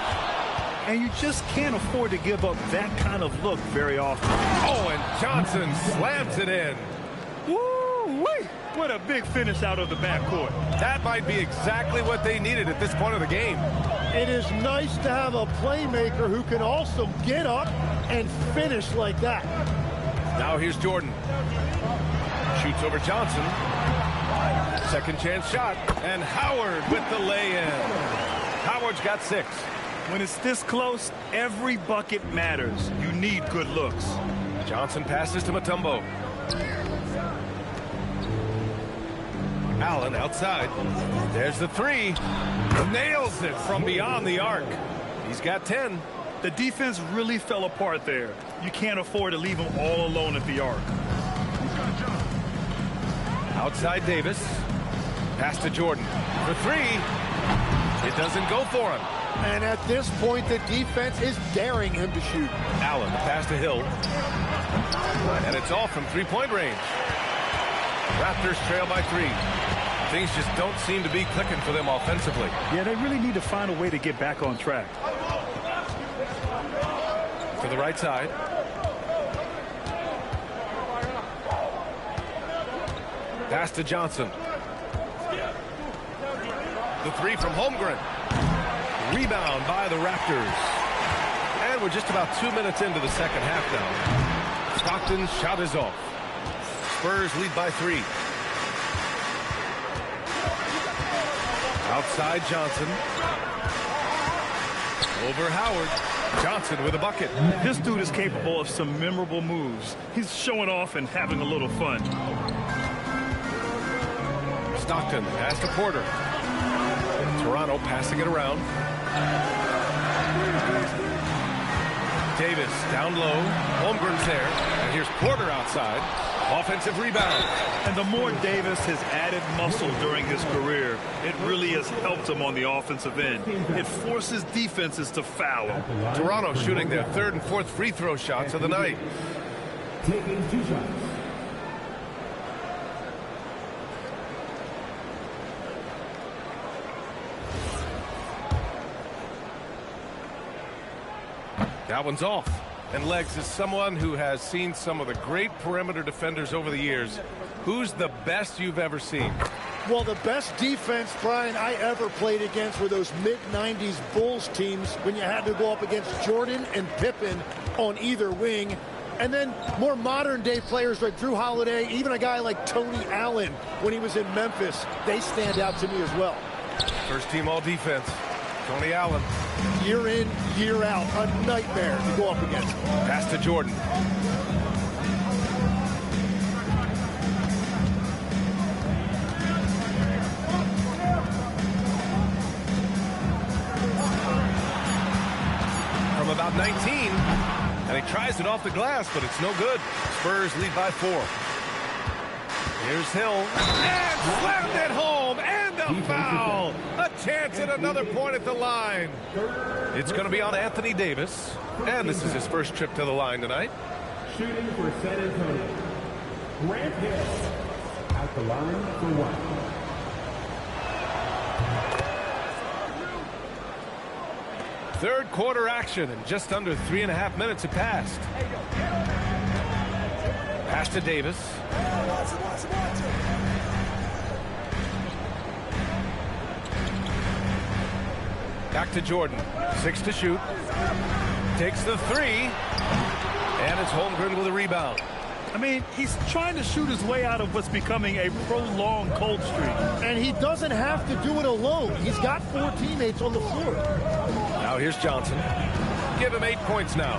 And you just can't afford to give up that kind of look very often. Oh, and Johnson slams it in. Woo-wee! What a big finish out of the backcourt. That might be exactly what they needed at this point of the game. It is nice to have a playmaker who can also get up and finish like that. Now here's Jordan. Shoots over Johnson. Second chance shot. And Howard with the lay-in. Howard's got 6. When it's this close, every bucket matters. You need good looks. Johnson passes to Mutombo. Allen outside. There's the three. Nails it from beyond the arc. He's got 10. The defense really fell apart there. You can't afford to leave them all alone at the arc. Outside Davis. Pass to Jordan for three. It doesn't go for him. And at this point, the defense is daring him to shoot. Allen, the pass to Hill. And it's all from three-point range. Raptors trail by 3. Things just don't seem to be clicking for them offensively. Yeah, they really need to find a way to get back on track. To the right side. Pass to Johnson. The three from Holmgren. Rebound by the Raptors. And we're just about 2 minutes into the second half now. Stockton's shot is off. Spurs lead by 3. Outside Johnson. Over Howard. Johnson with a bucket. This dude is capable of some memorable moves. He's showing off and having a little fun. Stockton pass to Porter. Toronto passing it around. Davis down low. Holmgren's there. And here's Porter outside. Offensive rebound. And the more Davis has added muscle during his career, it really has helped him on the offensive end. It forces defenses to foul him. Toronto shooting their third and fourth free throw shots of the night. Taking 2 shots. That one's off. And Legs is someone who has seen some of the great perimeter defenders over the years. Who's the best you've ever seen? Well, the best defense, Brian, I ever played against were those mid-90s Bulls teams when you had to go up against Jordan and Pippen on either wing. And then more modern-day players like Drew Holiday, even a guy like Tony Allen when he was in Memphis, they stand out to me as well. First team all defense. Tony Allen. Year in, year out, a nightmare to go up against. Pass to Jordan. From about 19, and he tries it off the glass, but it's no good. Spurs lead by 4. Here's Hill, and slammed it home, and a foul. A chance at another point at the line. It's going to be on Anthony Davis, and this is his first trip to the line tonight. Shooting for San Antonio. Grant Hill at the line for 1. Third quarter action, and just under 3.5 minutes have passed. Pass to Davis. Back to Jordan. 6 to shoot. Takes the 3. And it's Holmgren with a rebound. I mean, he's trying to shoot his way out of what's becoming a prolonged cold streak. And he doesn't have to do it alone. He's got 4 teammates on the floor. Now here's Johnson. Give him 8 points now.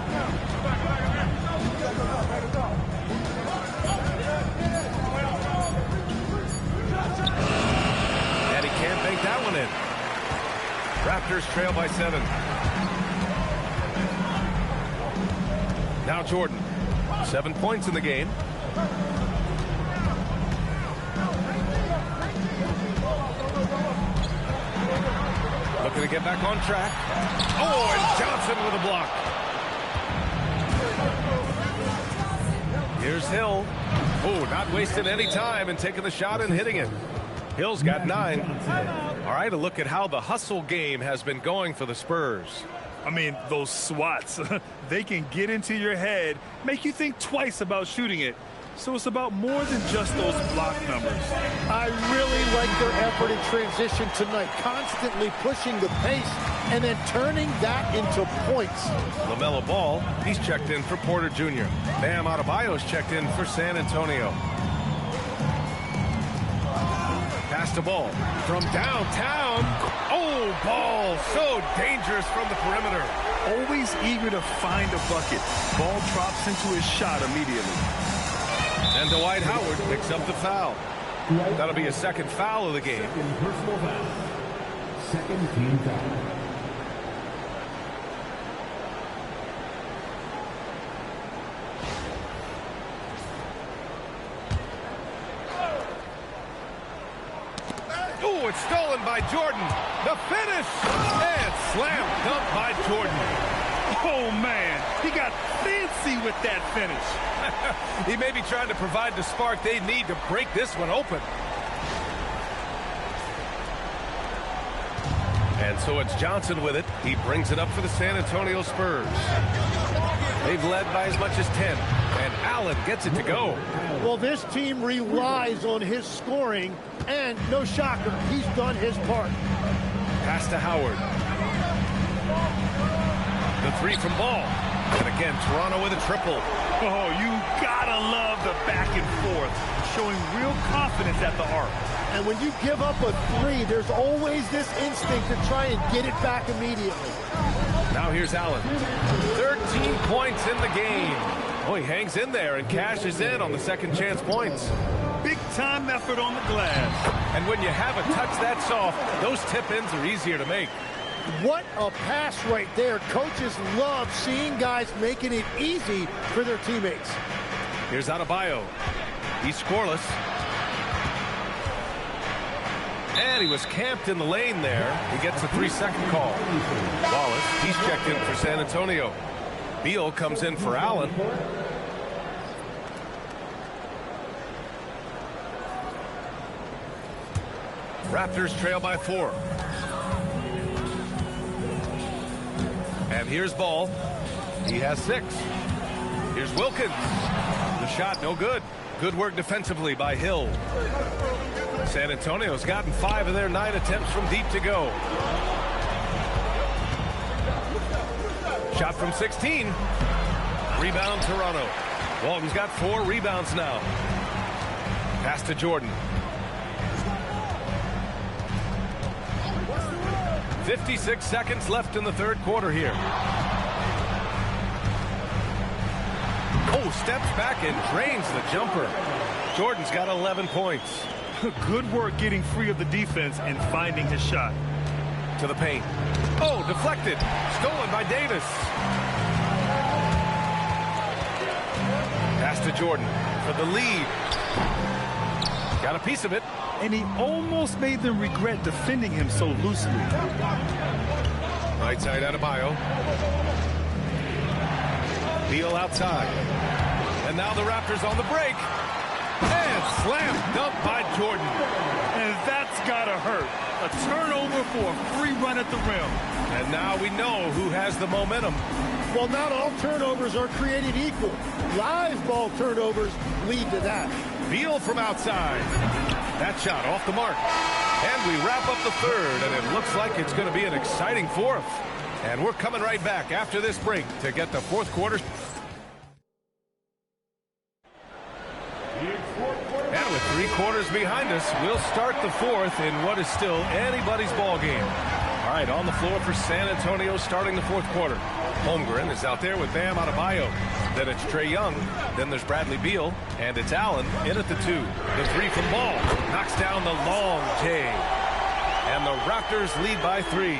And he can't bank that one in. Raptors trail by 7. Now Jordan. 7 points in the game. Looking to get back on track. Oh, and Johnson with a block. Here's Hill. Oh, not wasting any time and taking the shot and hitting it. Hill's got 9. All right, a look at how the hustle game has been going for the Spurs. I mean, those swats, they can get into your head, make you think twice about shooting it. So it's about more than just those block numbers. I really like their effort in transition tonight, constantly pushing the pace and then turning that into points. LaMelo Ball, he's checked in for Porter Jr. Bam Adebayo's checked in for San Antonio. Pass to Ball from downtown. Oh, Ball so dangerous from the perimeter. Always eager to find a bucket. Ball drops into his shot immediately. And Dwight Howard picks up the foul. That'll be a second foul of the game. Second personal foul. Second team foul. Oh, it's stolen by Jordan. The finish. And slam dunk by Jordan. Oh, man. He got fancy with that finish. He may be trying to provide the spark they need to break this one open. And so it's Johnson with it. He brings it up for the San Antonio Spurs. They've led by as much as 10. And Allen gets it to go. Well, this team relies on his scoring, and no shocker, he's done his part. Pass to Howard. The three from Ball. And again, Toronto with a triple. Oh, you gotta love the back and forth, showing real confidence at the arc. And when you give up a three, there's always this instinct to try and get it back immediately. Now here's Allen. 13 points in the game. Oh, he hangs in there and cashes in on the second chance points. Big time effort on the glass. And when you have a touch that soft, those tip-ins are easier to make. What a pass right there. Coaches love seeing guys making it easy for their teammates. Here's Adebayo. He's scoreless. And he was camped in the lane there. He gets a 3-second call. Wallace, he's checked in for San Antonio. Beal comes in for Allen. Raptors trail by 4. And here's Ball. He has 6. Here's Wilkins. The shot no good. Good work defensively by Hill. San Antonio's gotten 5 of their 9 attempts from deep to go. Shot from 16. Rebound Toronto. Walton's got 4 rebounds now. Pass to Jordan. 56 seconds left in the third quarter here. Oh, steps back and drains the jumper. Jordan's got 11 points. Good work getting free of the defense and finding his shot. To the paint. Oh, deflected. Stolen by Davis. Pass to Jordan for the lead. Got a piece of it. And he almost made them regret defending him so loosely. Right side Adebayo. Beal outside. And now the Raptors on the break. And slam dunk by Jordan. And that's gotta hurt. A turnover for a free run at the rim. And now we know who has the momentum. Well, not all turnovers are created equal. Live ball turnovers lead to that. Beal from outside. That shot off the mark. And we wrap up the third, and it looks like it's going to be an exciting fourth. And we're coming right back after this break to get the fourth quarter. And with 3 quarters behind us, we'll start the fourth in what is still anybody's ball game. All right, on the floor for San Antonio starting the fourth quarter. Holmgren is out there with Bam Adebayo. Then it's Trae Young. Then there's Bradley Beal. And it's Allen in at the 2. The 3 from Ball. Knocks down the long J. And the Raptors lead by 3.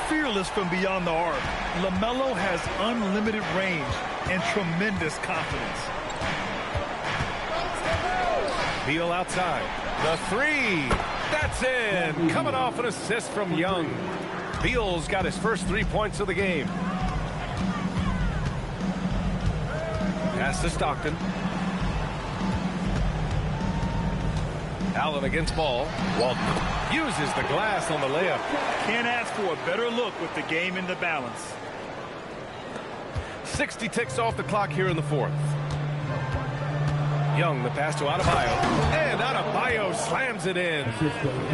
Fearless from beyond the arc. LaMelo has unlimited range and tremendous confidence. Beal outside. The 3. That's in. Coming off an assist from Young. Beal's got his first 3 points of the game. Pass to Stockton. Allen against Ball. Walton uses the glass on the layup. Can't ask for a better look with the game in the balance. 60 ticks off the clock here in the fourth. Young, the pass to Adebayo. And Adebayo slams it in.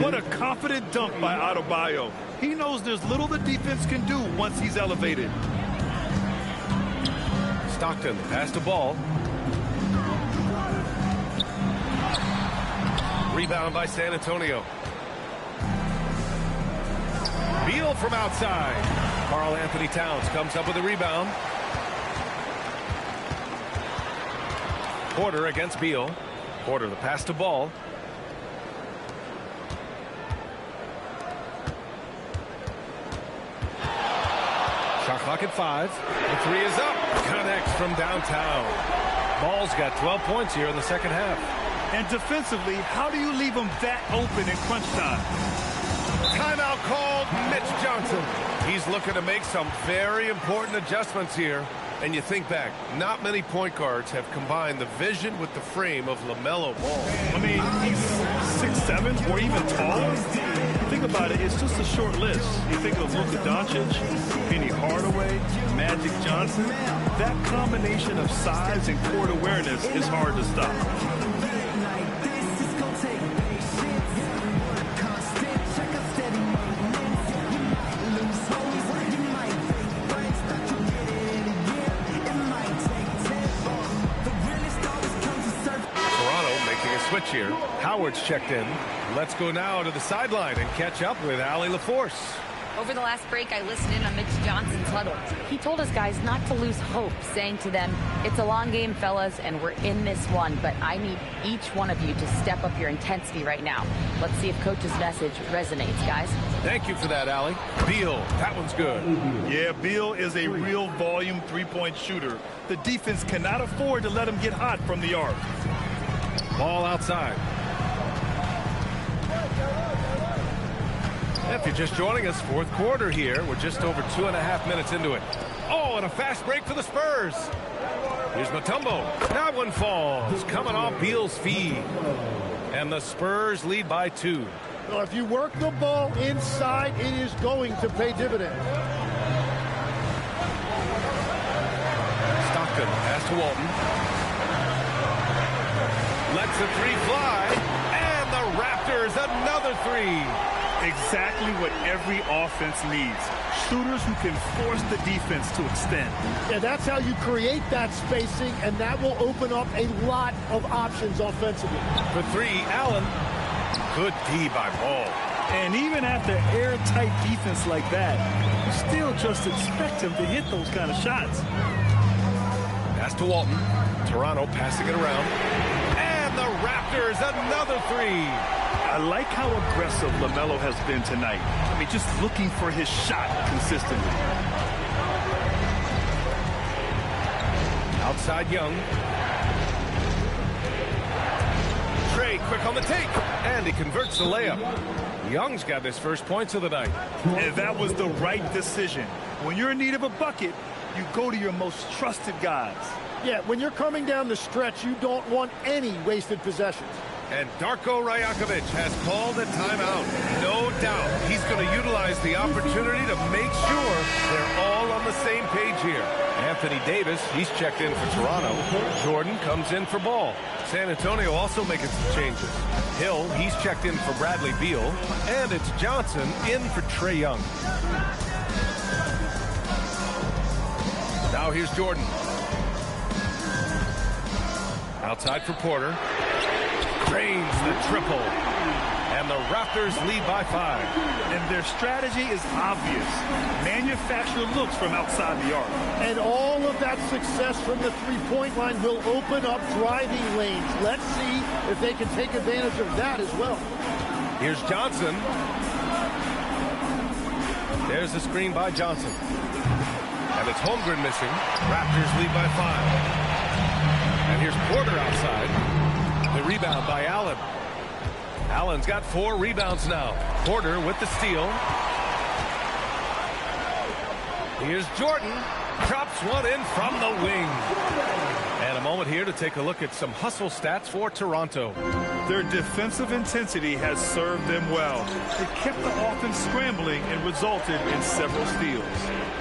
What a confident dunk by Adebayo. He knows there's little the defense can do once he's elevated. Stockton, pass to Ball. Rebound by San Antonio. Beal from outside. Karl Anthony Towns comes up with a rebound. Porter against Beal. Porter the pass to Ball. Clock at 5. The three is up. Connects from downtown. Ball's got 12 points here in the second half. And defensively, how do you leave them that open in crunch time? Timeout called. Mitch Johnson. He's looking to make some very important adjustments here. And you think back, not many point guards have combined the vision with the frame of LaMelo Ball. I mean, he's 6'7", or even taller. Think about it, it's just a short list. You think of Luka Doncic, Penny Hardaway, Magic Johnson. That combination of size and court awareness is hard to stop. Switch here. Howard's checked in. Let's go now to the sideline and catch up with Allie LaForce. Over the last break, I listened in on Mitch Johnson's huddle. He told his guys not to lose hope, saying to them, it's a long game, fellas, and we're in this one, but I need each one of you to step up your intensity right now. Let's see if Coach's message resonates, guys. Thank you for that, Allie. Beal, that one's good. Yeah, Beal is a real volume three-point shooter. The defense cannot afford to let him get hot from the arc. Ball outside. If you're just joining us, fourth quarter here. We're just over 2.5 minutes into it. Oh, and a fast break for the Spurs. Here's Mutombo. That one falls. Coming off Beal's feed. And the Spurs lead by 2. Well, if you work the ball inside, it is going to pay dividends. Stockton pass to Walton. Lets the three fly, and the Raptors another three. Exactly what every offense needs. Shooters who can force the defense to extend. Yeah, that's how you create that spacing, and that will open up a lot of options offensively. For 3, Allen. Good D by Ball. And even after airtight defense like that, you still just expect him to hit those kind of shots. Pass to Walton. Toronto passing it around. The Raptors, another 3. I like how aggressive LaMelo has been tonight. I mean, just looking for his shot consistently. Outside Young. Trey quick on the take, and he converts the layup. Young's got his first points of the night. And that was the right decision. When you're in need of a bucket, you go to your most trusted guys. Yeah, when you're coming down the stretch, you don't want any wasted possessions. And Darko Rajakovic has called a timeout. No doubt he's going to utilize the opportunity to make sure they're all on the same page here. Anthony Davis, he's checked in for Toronto. Jordan comes in for Ball. San Antonio also making some changes. Hill, he's checked in for Bradley Beal. And it's Johnson in for Trae Young. Now here's Jordan. Outside for Porter. Cranes the triple. And the Raptors lead by 5. And their strategy is obvious. Manufacture looks from outside the arc. And all of that success from the three-point line will open up driving lanes. Let's see if they can take advantage of that as well. Here's Johnson. There's the screen by Johnson. And it's Holmgren missing. Raptors lead by 5. And here's Porter outside. The rebound by Allen. Allen's got 4 rebounds now. Porter with the steal. Here's Jordan. Drops one in from the wing. And a moment here to take a look at some hustle stats for Toronto. Their defensive intensity has served them well. It kept the offense scrambling and resulted in several steals.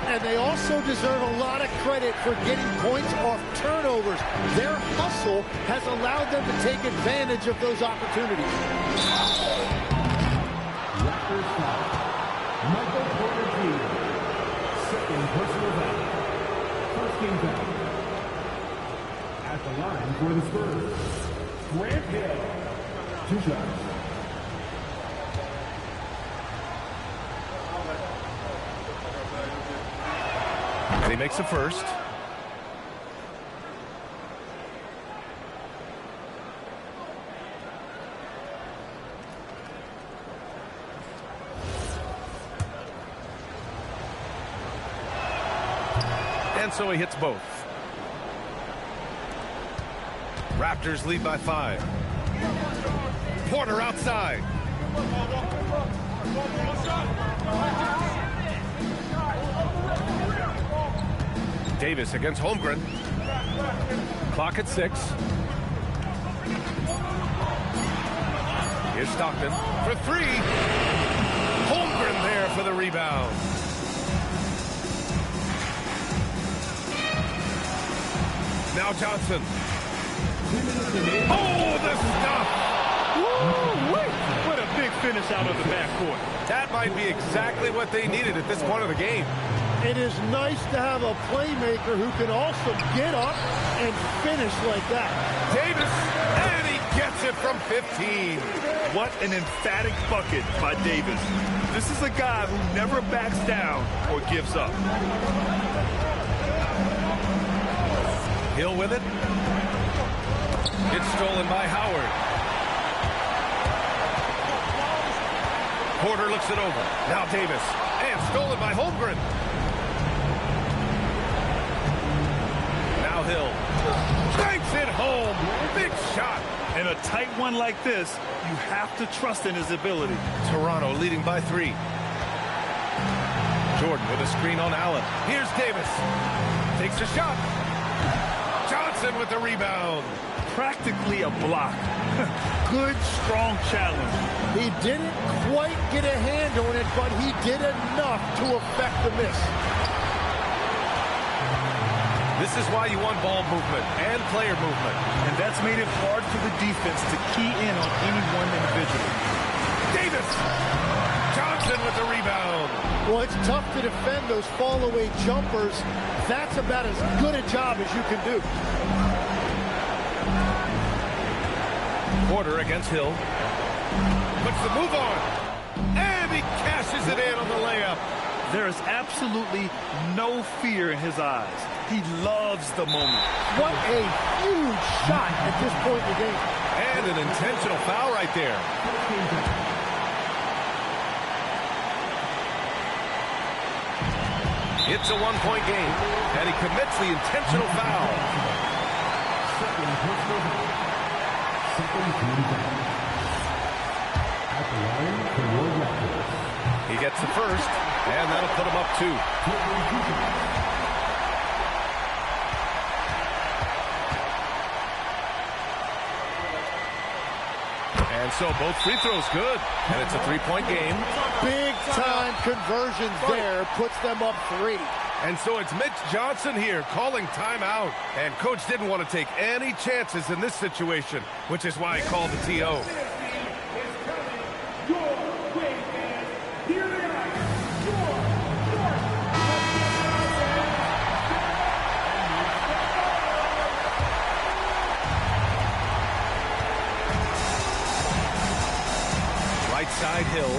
And they also deserve a lot of credit for getting points off turnovers. Their hustle has allowed them to take advantage of those opportunities. Raptors foul. Michael Porter Jr. Second personal foul. First game foul. At the line for the Spurs, Grant Hill. 2 shots. And he makes the first. And so he hits both. Raptors lead by 5. Porter outside. Davis against Holmgren. Clock at 6. Here's Stockton for 3. Holmgren there for the rebound. Now Johnson. Oh, the stuff! Woo-wee! What a big finish out of the backcourt. That might be exactly what they needed at this point of the game. It is nice to have a playmaker who can also get up and finish like that. Davis, and he gets it from 15. What an emphatic bucket by Davis. This is a guy who never backs down or gives up. Hill with it. It's stolen by Howard. Porter looks it over. Now Davis. And stolen by Holmgren. Now Hill. Banks it home. Big shot. In a tight one like this, you have to trust in his ability. Toronto leading by 3. Jordan with a screen on Allen. Here's Davis. Takes a shot. Johnson with the rebound. Practically a block. Good, strong challenge. He didn't quite get a hand on it, but he did enough to affect the miss. This is why you want ball movement and player movement. And that's made it hard for the defense to key in on any one individual. Davis! Johnson with the rebound. Well, it's tough to defend those fall-away jumpers. That's about as good a job as you can do. Porter against Hill. Puts the move on. And he cashes it in on the layup. There is absolutely no fear in his eyes. He loves the moment. What a huge shot at this point in the game. And an intentional foul right there. It's a one-point game, and he commits the intentional foul. He gets the first, and that'll put him up 2. And so both free throws good, and it's a 3-point game. Big-time conversions there puts them up 3. And so it's Mitch Johnson here calling timeout. And coach didn't want to take any chances in this situation, which is why he called the TO. Right side Hill.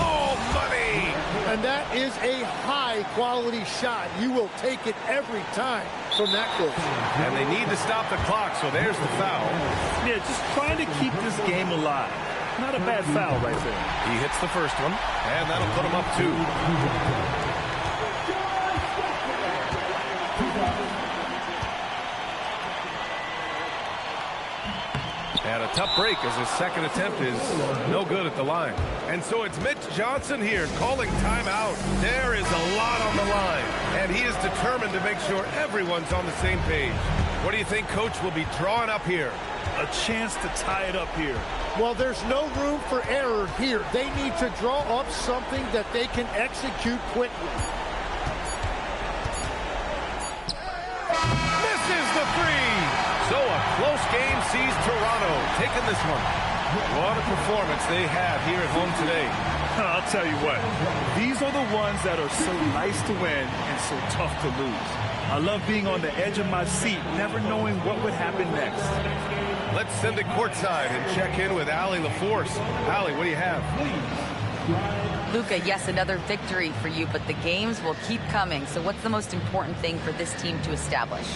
Oh, money! And that is a high-quality shot. You will take it every time from that close. And they need to stop the clock, so there's the foul. Yeah, just trying to keep this game alive. Not a bad foul right there. He hits the first one, and that'll put him up 2. And a tough break as his second attempt is no good at the line. And so it's Mitch Johnson here calling timeout. There is a lot on the line, and he is determined to make sure everyone's on the same page. What do you think coach will be drawing up here? A chance to tie it up here. Well, there's no room for error here. They need to draw up something that they can execute quickly. Misses the 3. So a close game sees Toronto taking this one. What a performance they have here at home today. I'll tell you what, these are the ones that are so nice to win and so tough to lose. I love being on the edge of my seat, never knowing what would happen next. Let's send it courtside and check in with Allie LaForce. Allie, what do you have? Luka, yes, another victory for you, but the games will keep coming. So what's the most important thing for this team to establish?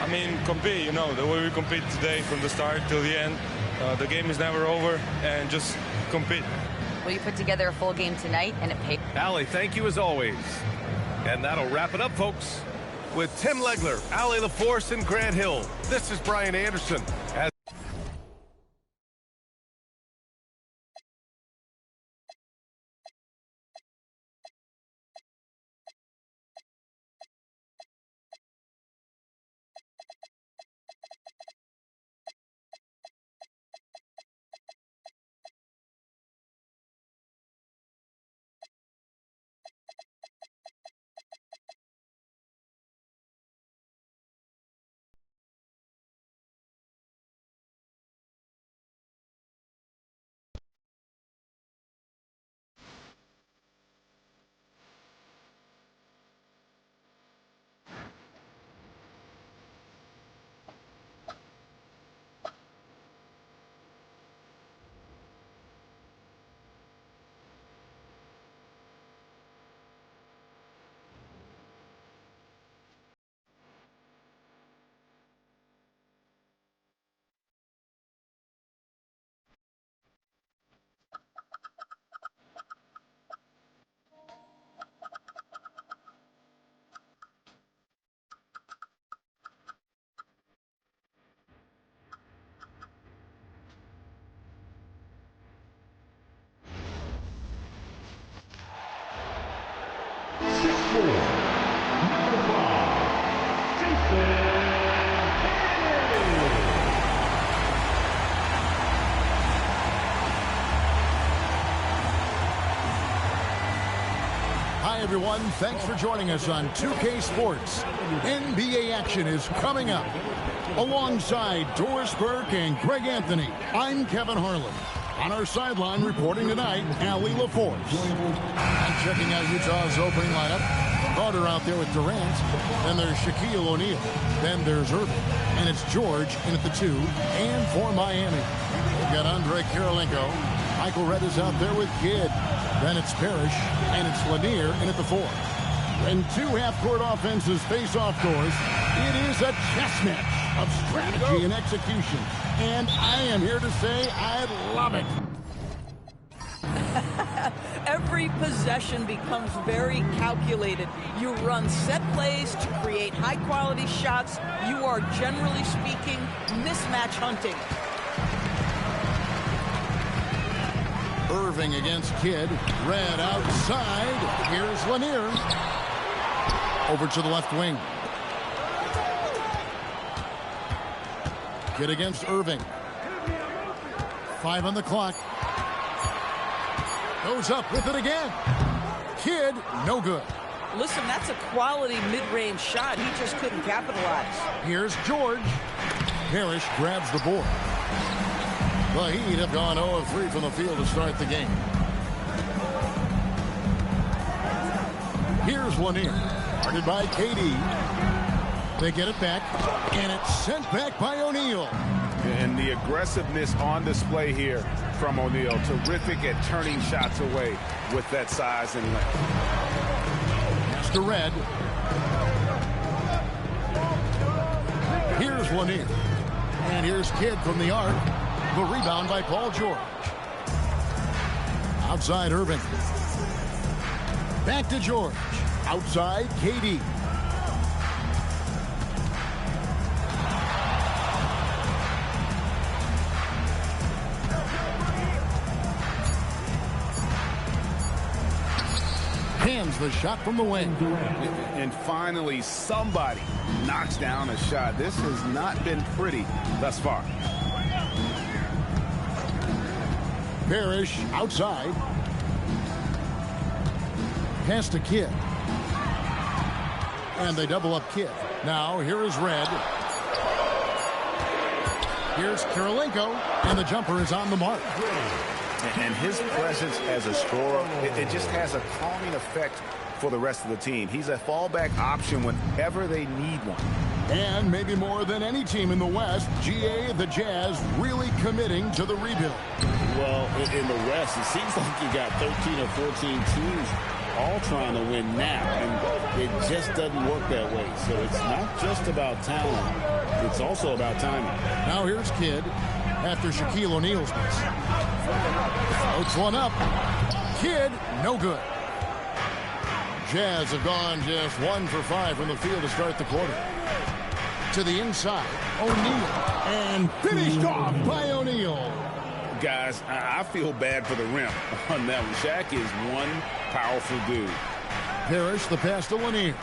I mean, compete, the way we compete today from the start till the end. The game is never over, and just compete. Will you put together a full game tonight and it paid? Allie, thank you as always. And that'll wrap it up, folks. With Tim Legler, Allie LaForce, and Grant Hill, this is Brian Anderson. Hi, everyone. Thanks for joining us on 2K Sports. NBA action is coming up. Alongside Doris Burke and Greg Anthony, I'm Kevin Harlan. On our sideline reporting tonight, Allie LaForce. And checking out Utah's opening lineup. Carter out there with Durant. Then there's Shaquille O'Neal. Then there's Irving. And it's George in at the 2. And for Miami, we've got Andre Kirilenko. Michael Redd is out there with Kidd. Then it's Parrish. And it's Lanier in at the 4. When two half-court offenses face off course, it is a chess match of strategy and execution. And I am here to say I love it. Every possession becomes very calculated. You run set plays to create high-quality shots. You are, generally speaking, mismatch hunting. Irving against Kidd. Red outside. Here's Lanier. Over to the left wing. Kidd against Irving. 5 on the clock. Goes up with it again. Kidd, no good. Listen, that's a quality mid-range shot. He just couldn't capitalize. Here's George. Parrish grabs the board. The Heat have gone 0 of 3 from the field to start the game. Here's Lanier. Guarded by KD. They get it back, and it's sent back by O'Neal. And the aggressiveness on display here from O'Neal. Terrific at turning shots away with that size and length. Mr. Red. Here's Lanier. And here's Kidd from the arc. The rebound by Paul George. Outside Irving. Back to George. Outside KD. Hands the shot from the wing. And finally, somebody knocks down a shot. This has not been pretty thus far. Parrish outside. Pass to Kidd. And they double up Kidd. Now here is Red. Here's Kirilenko. And the jumper is on the mark. And his presence as a scorer, it just has a calming effect for the rest of the team. He's a fallback option whenever they need one. And maybe more than any team in the West, GA, the Jazz, really committing to the rebuild. Well, in the West, it seems like you got 13 or 14 teams all trying to win now, and it just doesn't work that way. So it's not just about talent. It's also about timing. Now here's Kidd after Shaquille O'Neal's miss. Floats one up. Kidd, no good. Jazz have gone just 1 for 5 from the field to start the quarter. To the inside, O'Neal. And finished off by O'Neal. Guys, I feel bad for the rim on that one. Shaq is one powerful dude. Parrish, the pass to Lanier.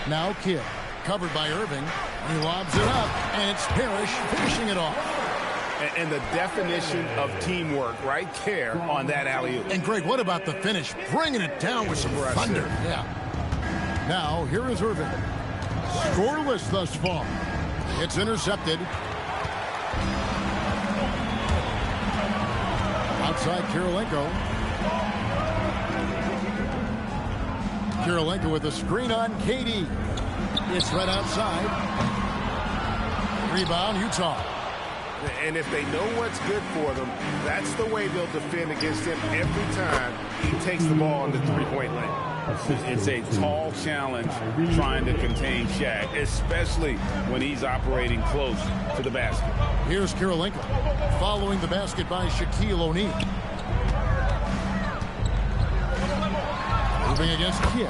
Now Kidd, covered by Irving. He lobs it up, and it's Parrish finishing it off. And the definition of teamwork right there on that alley-oop. And Greg, what about the finish? Bringing it down with some thunder. Yeah. Now, here is Irving. Scoreless thus far. It's intercepted. Outside Kirilenko. Kirilenko with a screen on KD. It's right outside. Rebound, Utah. And if they know what's good for them, that's the way they'll defend against him every time he takes the ball in the three-point lane. It's a tall challenge trying to contain Shaq, especially when he's operating close to the basket. Here's Kirilenko following the basket by Shaquille O'Neal. Moving against Kidd,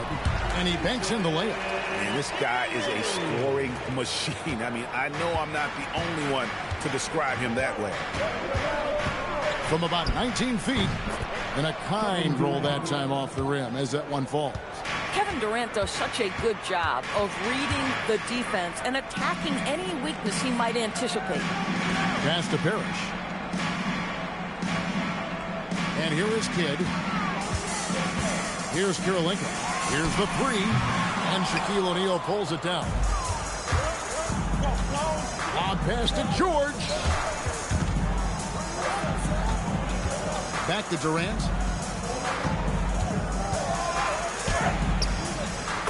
and he banks in the layup. And this guy is a scoring machine. I mean, I know I'm not the only one to describe him that way. From about 19 feet, and a kind roll that time off the rim as that one falls. Kevin Durant does such a good job of reading the defense and attacking any weakness he might anticipate. Pass to Parrish. And here is Kidd. Here's Kirilenko. Here's the three. And Shaquille O'Neal pulls it down. Lob pass to George. Back to Durant.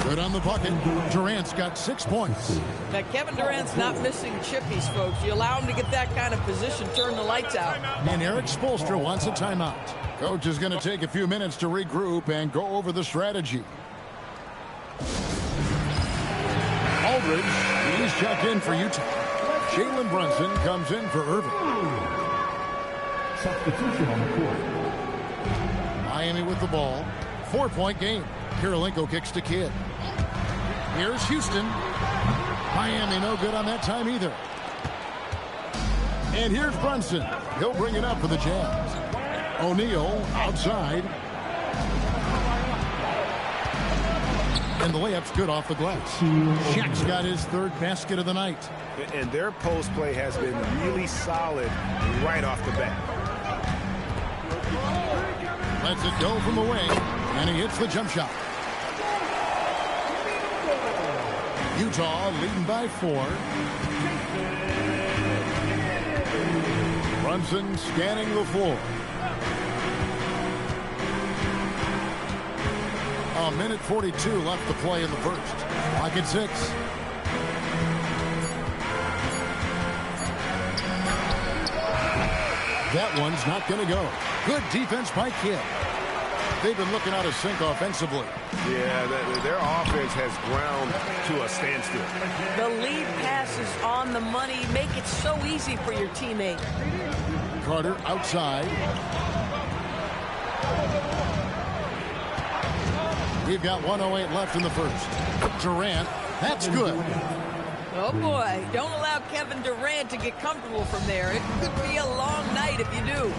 Good on the bucket. Durant's got 6 points. Now, Kevin Durant's not missing chippies, folks. You allow him to get that kind of position, turn the lights out. And Eric Spoelstra wants a timeout. Coach is going to take a few minutes to regroup and go over the strategy. Aldridge, he's checked in for Utah. Jalen Brunson comes in for Irving. Substitution on the court. Miami with the ball. 4-point game. Kirilenko kicks to Kidd. Here's Houston. Miami no good on that time either. And here's Brunson. He'll bring it up for the Jazz. O'Neal outside. And the layup's good off the glass. Shaq's got his third basket of the night. And their post play has been really solid right off the bat. Lets it go from the wing, and he hits the jump shot. Utah leading by 4. Brunson scanning the floor. A minute 42 left to play in the first. Clock at 6. That one's not going to go. Good defense by Kidd. They've been looking out of sync offensively. Yeah, their offense has ground to a standstill. The lead pass is on the money. Make it so easy for your teammate. Carter outside. We've got 1:08 left in the first. Durant, that's good. Oh, boy. Don't allow Kevin Durant to get comfortable from there. It could be a long night if you do.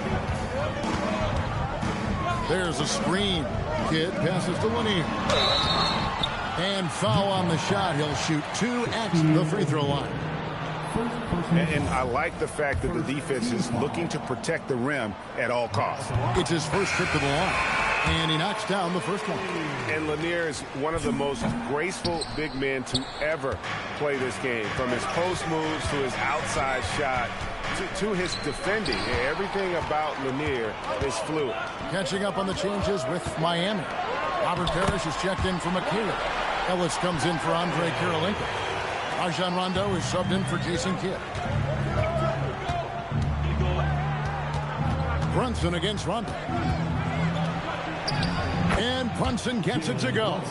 There's a screen. Kidd passes to Lanier. And foul on the shot. He'll shoot 2 at the free throw line. And I like the fact that the defense is looking to protect the rim at all costs. It's his first trip to the line. And he knocks down the first one. And Lanier is one of the most graceful big men to ever play this game. From his post moves to his outside shot to his defending. Everything about Lanier is fluid. Catching up on the changes with Miami. Robert Parrish is checked in for McHale. Ellis comes in for Andre Kirilenko. Rajon Rondo is subbed in for Jason Kidd. Brunson against Rondo. And Brunson gets it to go.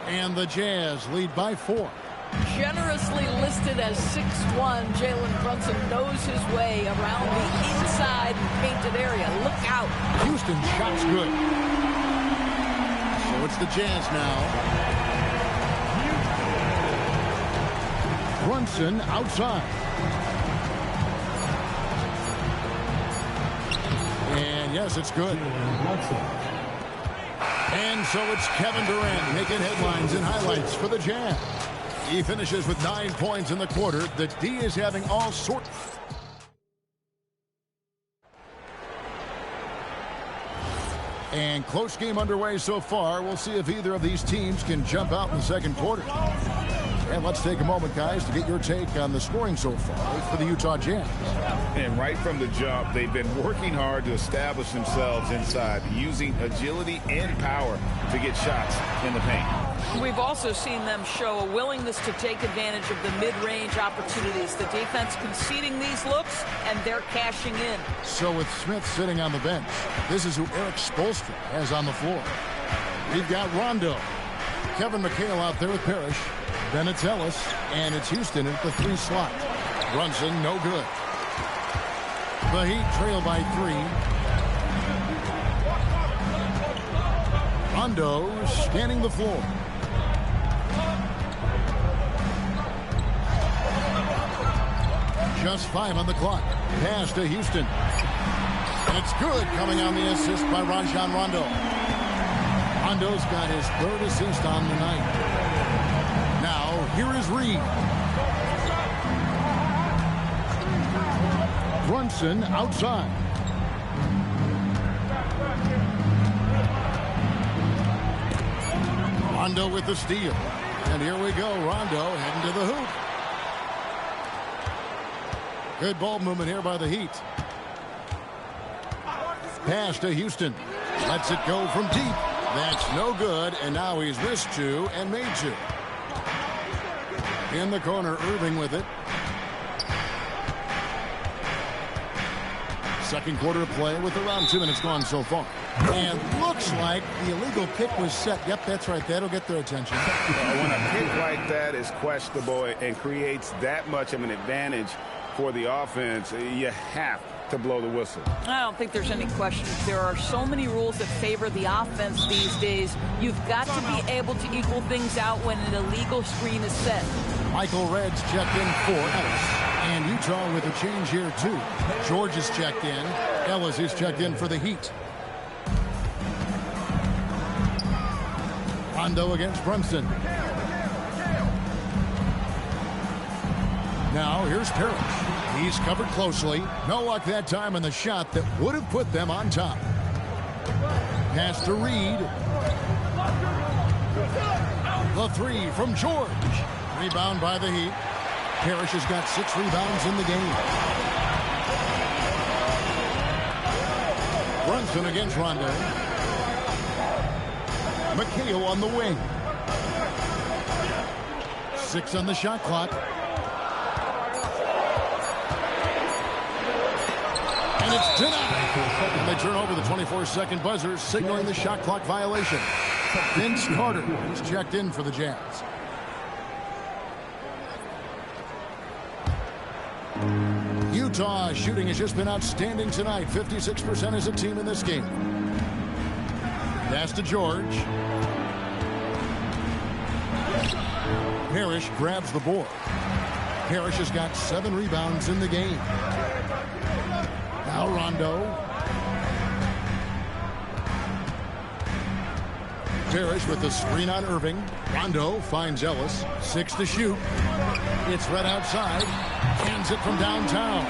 And the Jazz lead by 4. Generously listed as 6'1", Jalen Brunson knows his way around the inside and painted area. Look out. Houston shot's good. So it's the Jazz now. Brunson outside. And yes, it's good. And so it's Kevin Durant making headlines and highlights for the Jazz. He finishes with 9 points in the quarter. The D is having all sorts. And close game underway so far. We'll see if either of these teams can jump out in the second quarter. And let's take a moment, guys, to get your take on the scoring so far for the Utah Jazz. And right from the jump, they've been working hard to establish themselves inside, using agility and power to get shots in the paint. We've also seen them show a willingness to take advantage of the mid-range opportunities. The defense conceding these looks, and they're cashing in. So with Smith sitting on the bench, this is who Eric Spoelstra has on the floor. We've got Rondo, Kevin McHale out there with Parrish. Then it's Ellis, and it's Houston at the 3 slot. Brunson, no good. The Heat trail by 3. Rondo scanning the floor. Just 5 on the clock. Pass to Houston. And it's good, coming on the assist by Rajon Rondo. Rondo's got his 3rd assist on the night. Now, here is Reed. Brunson outside. Rondo with the steal. And here we go. Rondo heading to the hoop. Good ball movement here by the Heat. Pass to Houston. Lets it go from deep. That's no good. And now he's missed 2 and made 2. In the corner, Irving with it. Second quarter of play with around 2 minutes gone so far. And looks like the illegal pick was set. Yep, that's right. That'll get their attention. When a pick like that is questionable and creates that much of an advantage for the offense, you have to blow the whistle. I don't think there's any question. There are so many rules that favor the offense these days. You've got to be able to equal things out when an illegal screen is set. Michael Red's checked in for Ellis. And Utah with a change here, too. George is checked in. Ellis is checked in for the Heat. Rondo against Brunson. Now here's Parrish. He's covered closely. No luck that time on the shot that would have put them on top. Pass to Reed. The 3 from George. Rebound by the Heat. Parrish has got 6 rebounds in the game. Brunson against Rondo. McHale on the wing. 6 on the shot clock. And it's denied. And they turn over the 24-second buzzer, signaling the shot clock violation. Vince Carter is checked in for the Jazz. Utah shooting has just been outstanding tonight. 56% as a team in this game. Pass to George. Parrish grabs the board. Parrish has got 7 rebounds in the game. Now Rondo. Parrish with the screen on Irving. Rondo finds Ellis. 6 to shoot. It's right outside. Hands it from downtown.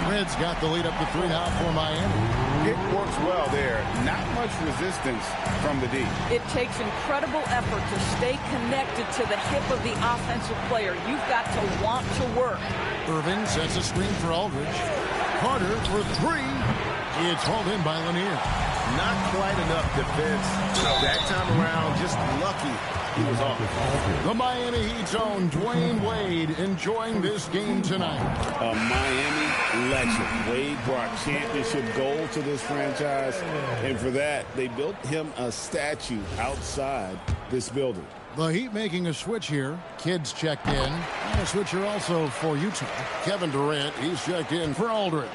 Red's got the lead up to 3 now for Miami. It works well there. Not much resistance from the D. It takes incredible effort to stay connected to the hip of the offensive player. You've got to want to work. Irving sets a screen for Aldridge. Carter for 3. It's hauled in by Lanier. Not quite enough defense. That time around, just lucky he was off. The Miami Heat's own Dwayne Wade enjoying this game tonight. A Miami legend. Wade brought championship gold to this franchise, and for that, they built him a statue outside this building. The Heat making a switch here. Kids checked in. And a switcher also for Utah. Kevin Durant, he's checked in for Aldridge.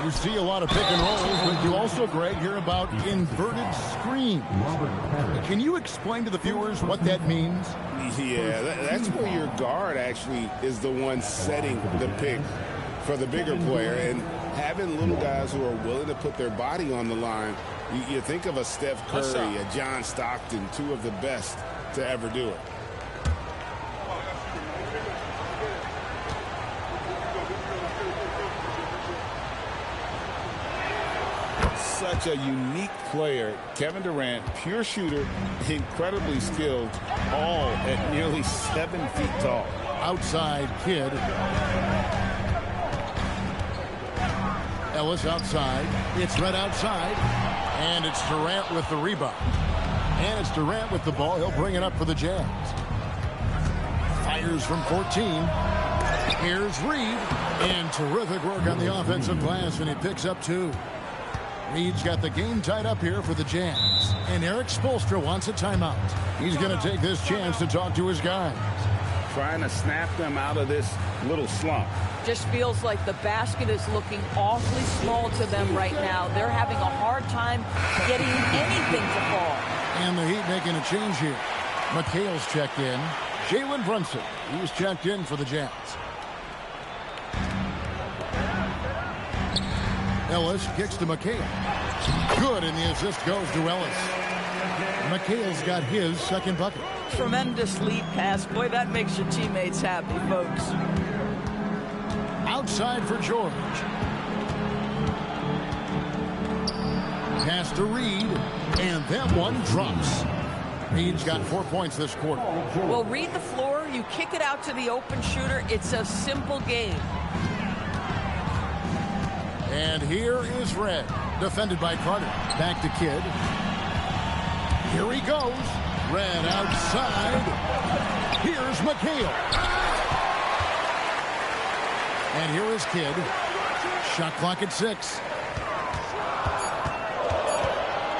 You see a lot of pick and rolls, but you also, Greg, hear about inverted screens. Can you explain to the viewers what that means? Yeah, that's where your guard actually is the one setting the pick for the bigger player, and having little guys who are willing to put their body on the line. You think of a Steph Curry, a John Stockton, two of the best to ever do it. Such a unique player. Kevin Durant, pure shooter, incredibly skilled, all at nearly 7 feet tall. Outside Kidd. Ellis outside. It's Red outside. And it's Durant with the rebound. And it's Durant with the ball. He'll bring it up for the Jazz. Fires from 14. Here's Reed. And terrific work on the offensive glass, and he picks up 2. Reed's got the game tied up here for the Jazz. And Eric Spoelstra wants a timeout. He's going to take this chance to talk to his guys. Trying to snap them out of this little slump. Just feels like the basket is looking awfully small to them right now. They're having a hard time getting anything to fall. And the Heat making a change here. McHale's checked in. Jalen Brunson, he's checked in for the Jazz. Ellis kicks to McHale. Good, and the assist goes to Ellis. McHale's got his second bucket. Tremendous lead pass. Boy, that makes your teammates happy, folks. Outside for George. Pass to Reed, and that one drops. Reed's got 4 points this quarter. Well, read the floor. You kick it out to the open shooter. It's a simple game. And here is Red, defended by Carter. Back to Kidd. Here he goes. Red outside. Here's McHale. And here is Kidd. Shot clock at 6.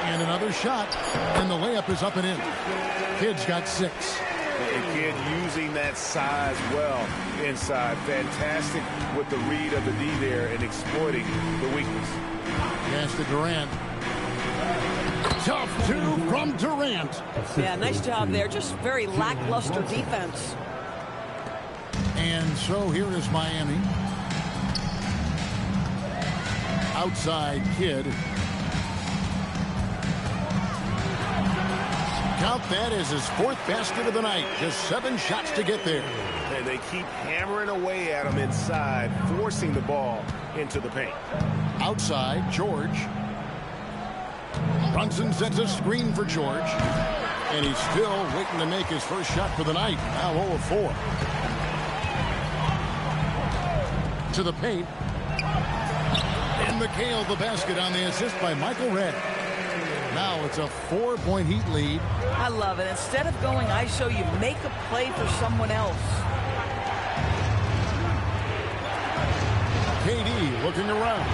And another shot. And the layup is up and in. Kidd's got 6. And Kidd using that size well inside. Fantastic with the read of the D there and exploiting the weakness. Pass to Durant. Tough 2 from Durant. Yeah, nice job there. Just very lackluster defense. And so here is Miami. Outside Kidd. Count that as his 4th basket of the night. Just 7 shots to get there. And they keep hammering away at him inside, forcing the ball into the paint. Outside, George. Brunson sets a screen for George. And he's still waiting to make his first shot for the night. Now 0 of 4. To the paint. And McHale the basket on the assist by Michael Red. Now it's a 4-point Heat lead. I love it. Instead of going ISO, you make a play for someone else. KD looking around.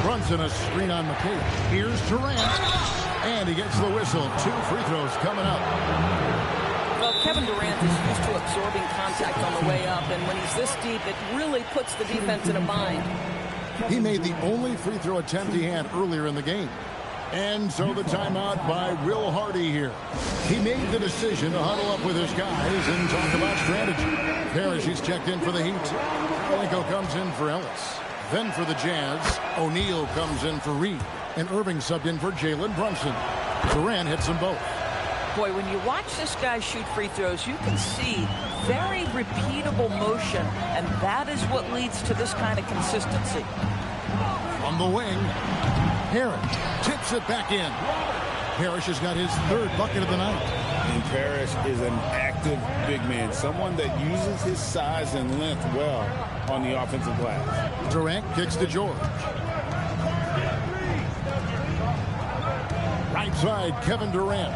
Brunson a screen on McHale. Here's Durant. And he gets the whistle. 2 free throws coming up. Well, Kevin Durant is used to absorbing contact on the way up. And when he's this deep, it really puts the defense in a bind. He made the only free throw attempt he had earlier in the game. And so the timeout by Will Hardy here. He made the decision to huddle up with his guys and talk about strategy. Parrish is checked in for the Heat. Franco comes in for Ellis. Then for the Jazz, O'Neal comes in for Reed. And Irving subbed in for Jalen Brunson. Durant hits them both. Boy, when you watch this guy shoot free throws, you can see very repeatable motion. And that is what leads to this kind of consistency. From the wing, Parrish tips it back in. Parrish has got his 3rd bucket of the night. And Parrish is an active big man, someone that uses his size and length well on the offensive glass. Durant kicks to George. Right side, Kevin Durant.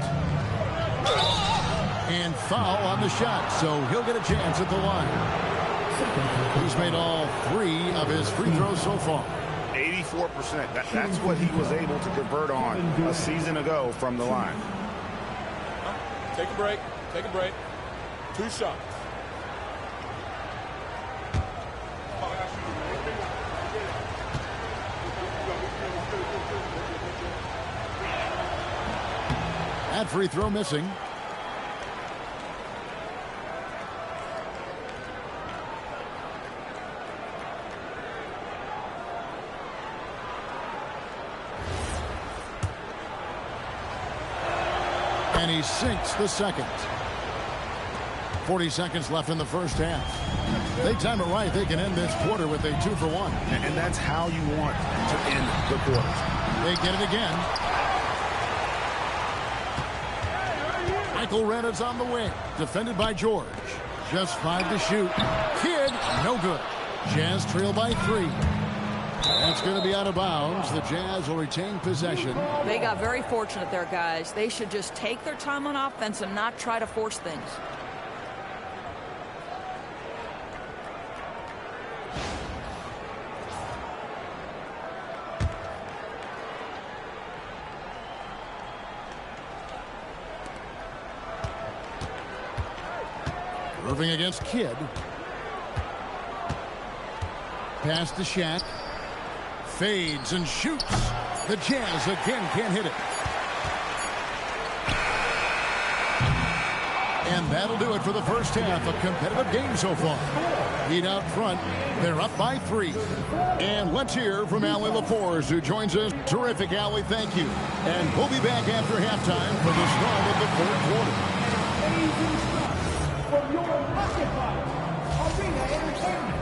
And foul on the shot, so he'll get a chance at the line. He's made all 3 of his free throws so far. 84%. That's what he was able to convert on a season ago from the line. Take a break. Take a break. 2 shots. Second free throw missing. And he sinks the second. 40 seconds left in the first half. They time it right. They can end this quarter with a 2-for-1. And that's how you want to end the quarter. They get it again. Michael Rena's on the wing. Defended by George. Just 5 to shoot. Kidd, no good. Jazz trail by 3. That's going to be out of bounds. The Jazz will retain possession. They got very fortunate there, guys. They should just take their time on offense and not try to force things. Irving against Kidd. Pass to Shaq. Fades and shoots. The Jazz again can't hit it. And that'll do it for the first half. A competitive game so far. Heat out front. They're up by 3. And let's hear from Allie LaForce, who joins us. Terrific, Allie. Thank you. And we'll be back after halftime for the start of the fourth quarter. From your occupied arena entertainment.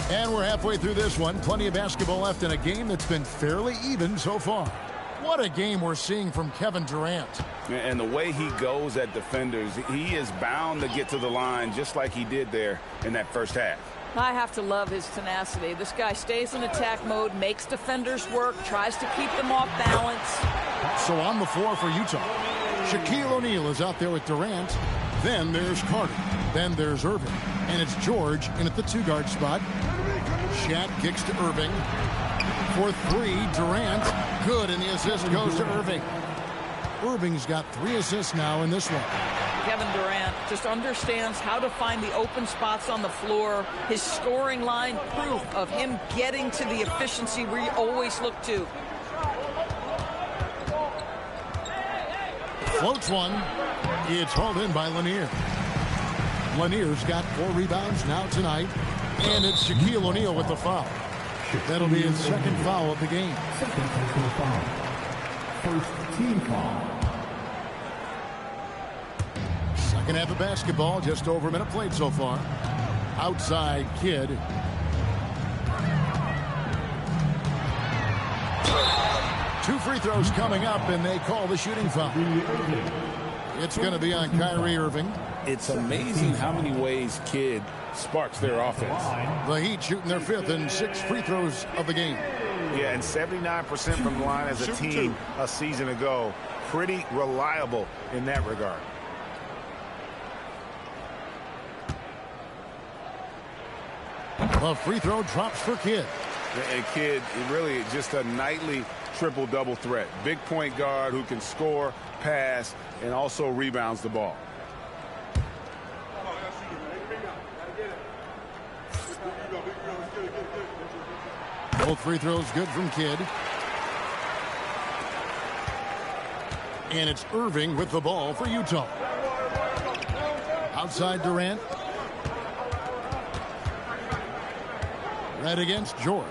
And we're halfway through this one. Plenty of basketball left in a game that's been fairly even so far. What a game we're seeing from Kevin Durant. And the way he goes at defenders, he is bound to get to the line just like he did there in that first half. I have to love his tenacity. This guy stays in attack mode, makes defenders work, tries to keep them off balance. So on the floor for Utah, Shaquille O'Neal is out there with Durant. Then there's Carter. Then there's Irving. And it's George in at the 2-guard spot. Shaq kicks to Irving. For 3, Durant. Good, and the assist goes to Irving. Irving's got 3 assists now in this one. Kevin Durant just understands how to find the open spots on the floor. His scoring line, proof of him getting to the efficiency we always look to. Floats one. It's hauled in by Lanier. Lanier's got 4 rebounds now tonight. And it's Shaquille O'Neal with the foul. That'll be his second foul of the game. Second personal foul. First team foul. Second half of basketball, just over a minute played so far. Outside Kidd. Two free throws coming up, and they call the shooting foul. It's going to be on Kyrie Irving. It's amazing how many ways Kidd sparks their offense. The Heat shooting their 5th and 6th free throws of the game. Yeah, and 79% from the line as a team a season ago. Pretty reliable in that regard. A free throw drops for Kidd. And Kidd, really just a nightly triple-double threat. Big point guard who can score, pass, and also rebounds the ball. Both free throws good from Kidd. And it's Irving with the ball for Utah. Outside Durant. Red against George.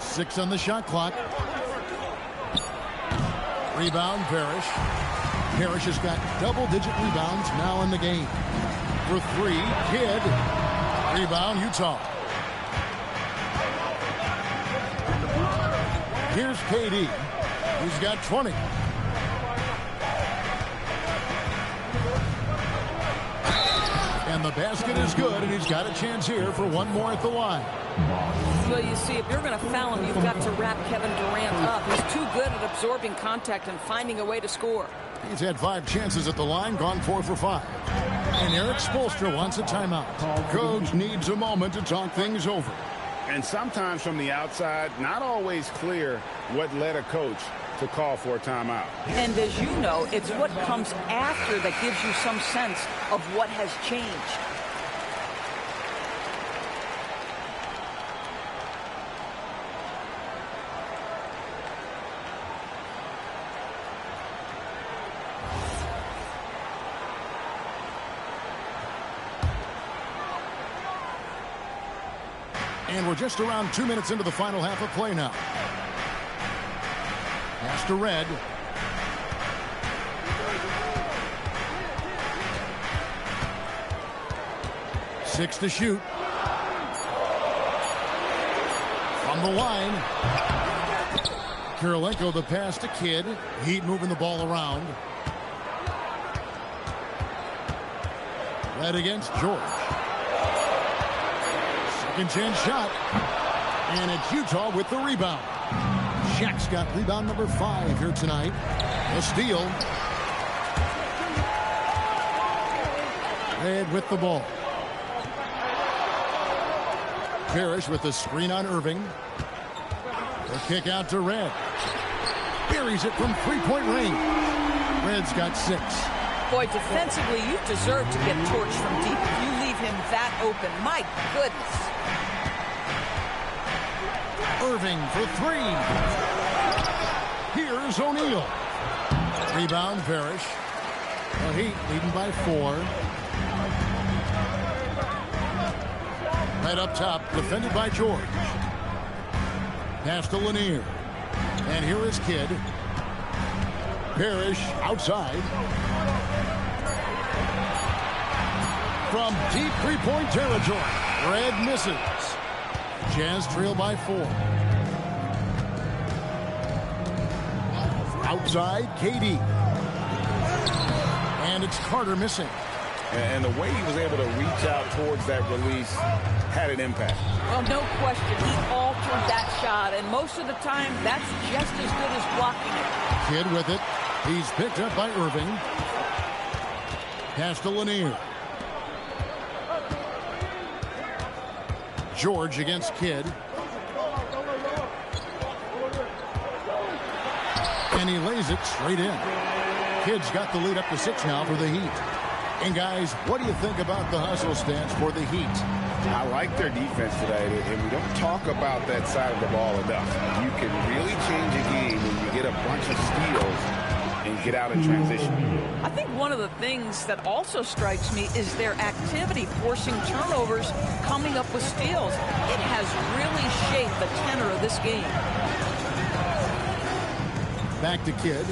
6 on the shot clock. Rebound, Parrish. Parrish has got double-digit rebounds now in the game. For 3, Kidd. Rebound, Utah. Here's KD. He's got 20. And the basket is good, and he's got a chance here for one more at the line. Well, you see, if you're going to foul him, you've got to wrap Kevin Durant up. He's too good at absorbing contact and finding a way to score. He's had 5 chances at the line, gone 4 for 5. And Eric Spoelstra wants a timeout. Coach needs a moment to talk things over. And sometimes from the outside, not always clear what led a coach to call for a timeout. And as you know, it's what comes after that gives you some sense of what has changed. And we're just around 2 minutes into the final half of play now. Pass to Red. Six to shoot. From the line. Kirilenko the pass to Kidd. Heat moving the ball around. Red against George. Second chance shot. And it's Utah with the rebound. Shaq's got rebound number 5 here tonight. A steal. Red with the ball. Parrish with the screen on Irving. The kick out to Red. Buries it from three-point range. Red's got 6. Boy, defensively, you deserve to get torched from deep. If you leave him that open, my goodness. Irving for 3. Here's O'Neal. Rebound, Parrish. The Heat leading by 4. Right up top, defended by George. Pass to Lanier. And here is Kidd. Parrish outside. From deep three-point territory. Red misses. Jazz trail by 4. Outside, KD. And it's Carter missing. And the way he was able to reach out towards that release had an impact. Well, no question. He altered that shot, and most of the time, that's just as good as blocking it. Kidd with it. He's picked up by Irving. Pass to Lanier. George against Kidd. And he lays it straight in. Kidd's got the lead up to 6 now for the Heat. And guys, what do you think about the hustle stance for the Heat? I like their defense today, and we don't talk about that side of the ball enough. You can really change a game when you get a bunch of steals and get out in transition. I think one of the things that also strikes me is their activity forcing turnovers, coming up with steals. It has really shaped the tenor of this game. Back to Kidd.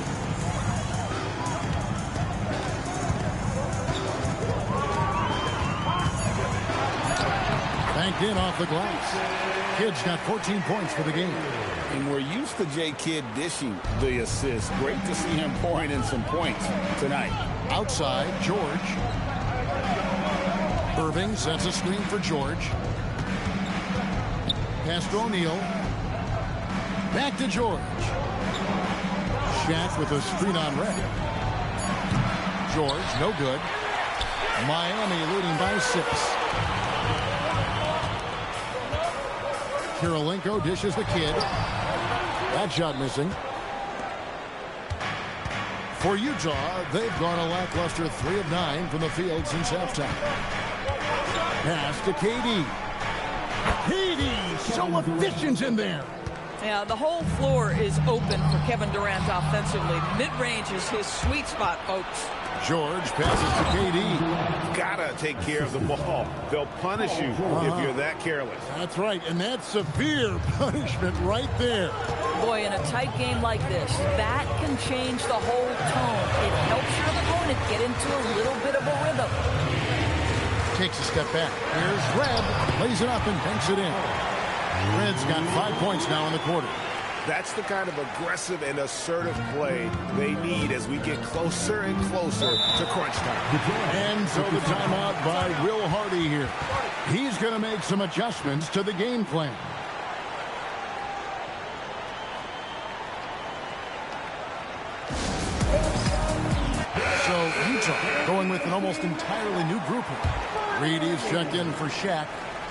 Banked in off the glass. Kidd's got 14 points for the game. And we're used to J. Kidd dishing the assist. Great to see him pouring in some points tonight. Outside, George. Irving sets a screen for George. Pass to O'Neal. Back to George. Shaq with a screen on Red. George, no good. Miami leading by 6. Kirilenko dishes the Kidd. That shot missing. For Utah, they've gone a lackluster 3 of 9 from the field since halftime. Pass to KD. KD, so efficient in there. Yeah, the whole floor is open for Kevin Durant offensively. Mid-range is his sweet spot, folks. George passes to KD. Gotta take care of the ball. They'll punish you if you're that careless. That's right, and that's severe punishment right there. Boy, in a tight game like this, that can change the whole tone. It helps your opponent get into a little bit of a rhythm. Takes a step back. Here's Red. Plays it up and banks it in. Red's got 5 points now in the quarter. That's the kind of aggressive and assertive play they need as we get closer and closer to crunch time. And so the timeout by Will Hardy here. He's going to make some adjustments to the game plan. So Utah going with with an almost entirely new group here. Reed is checked in for Shaq.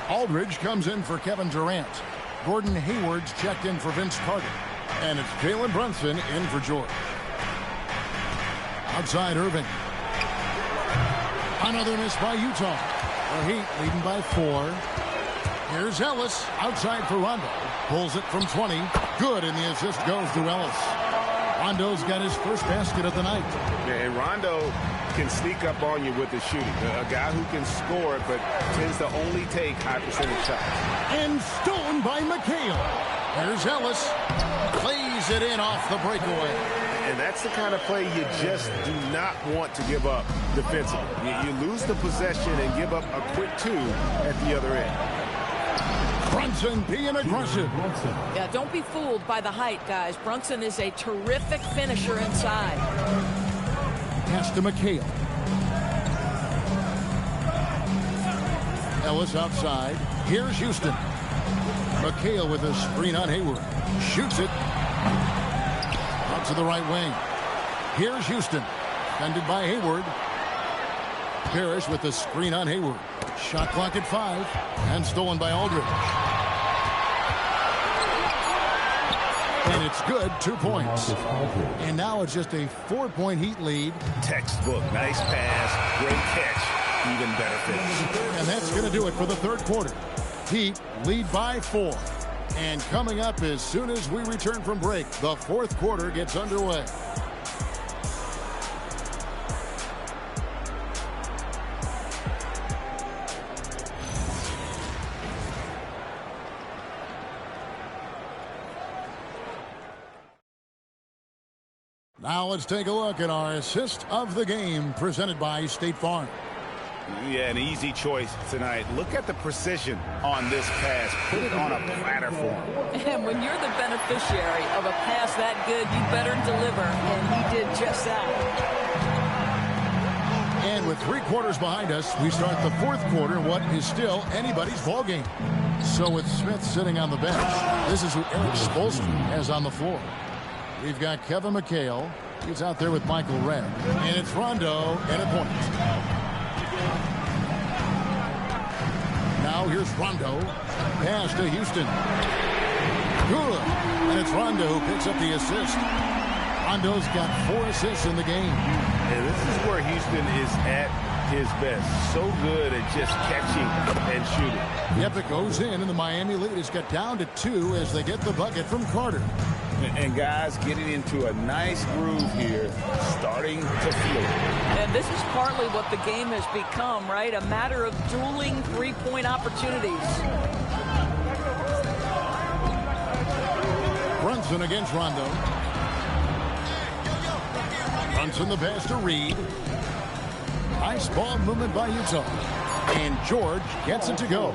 Aldridge comes in for Kevin Durant. Gordon Hayward's checked in for Vince Carter. And it's Jalen Brunson in for George. Outside Irving. Another miss by Utah. The Heat leading by 4. Here's Ellis outside for Rondo. Pulls it from 20. Good, and the assist goes to Ellis. Rondo's got his first basket of the night. Yeah, and Rondo can sneak up on you with the shooting. A guy who can score it, but tends to only take high percentage shots. And stolen by McHale. There's Ellis. Plays it in off the breakaway. And that's the kind of play you just do not want to give up defensively. You lose the possession and give up a quick 2 at the other end. Brunson being aggressive. Yeah, don't be fooled by the height, guys. Brunson is a terrific finisher inside. Pass to McHale. Ellis outside. Here's Houston. McHale with a screen on Hayward. Shoots it. Out to the right wing. Here's Houston. Defended by Hayward. Parrish with the screen on Hayward. Shot clock at 5. And stolen by Aldridge. And it's good. 2 points. And now it's just a 4-point Heat lead. Textbook. Nice pass. Great catch. Even better finish. And that's going to do it for the third quarter. Heat lead by 4. And coming up as soon as we return from break, the fourth quarter gets underway. Now let's take a look at our assist of the game presented by State Farm. Yeah, an easy choice tonight. Look at the precision on this pass. Put it on a platter for him. And when you're the beneficiary of a pass that good, you better deliver. And he did just that. And with 3 quarters behind us, we start the fourth quarter in what is still anybody's ball game. So with Smith sitting on the bench, this is who Eric Spoelstra has on the floor. We've got Kevin McHale. He's out there with Michael Redd. And it's Rondo and a point. Now here's Rondo. Pass to Houston. Good. And it's Rondo who picks up the assist. Rondo's got 4 assists in the game. And this is where Houston is at his best. So good at just catching and shooting. Yep, it goes in, and the Miami lead has got down to 2 as they get the bucket from Carter. And guys getting into a nice groove here, starting to feel it. And this is partly what the game has become, right? A matter of dueling three-point opportunities. Brunson against Rondo. Brunson the pass to Reed. Nice ball movement by Utah. And George gets it to go.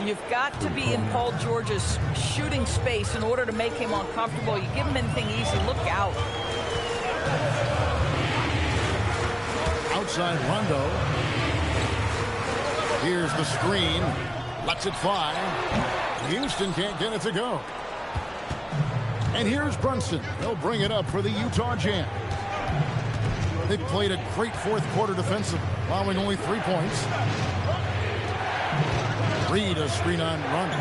You've got to be in Paul George's shooting space in order to make him uncomfortable. You give him anything easy, look out. Outside Rondo. Here's the screen. Lets it fly. Houston can't get it to go. And here's Brunson. He'll bring it up for the Utah Jam. They played a great fourth quarter defensively, allowing only 3 points. Reed a screen on Rondo.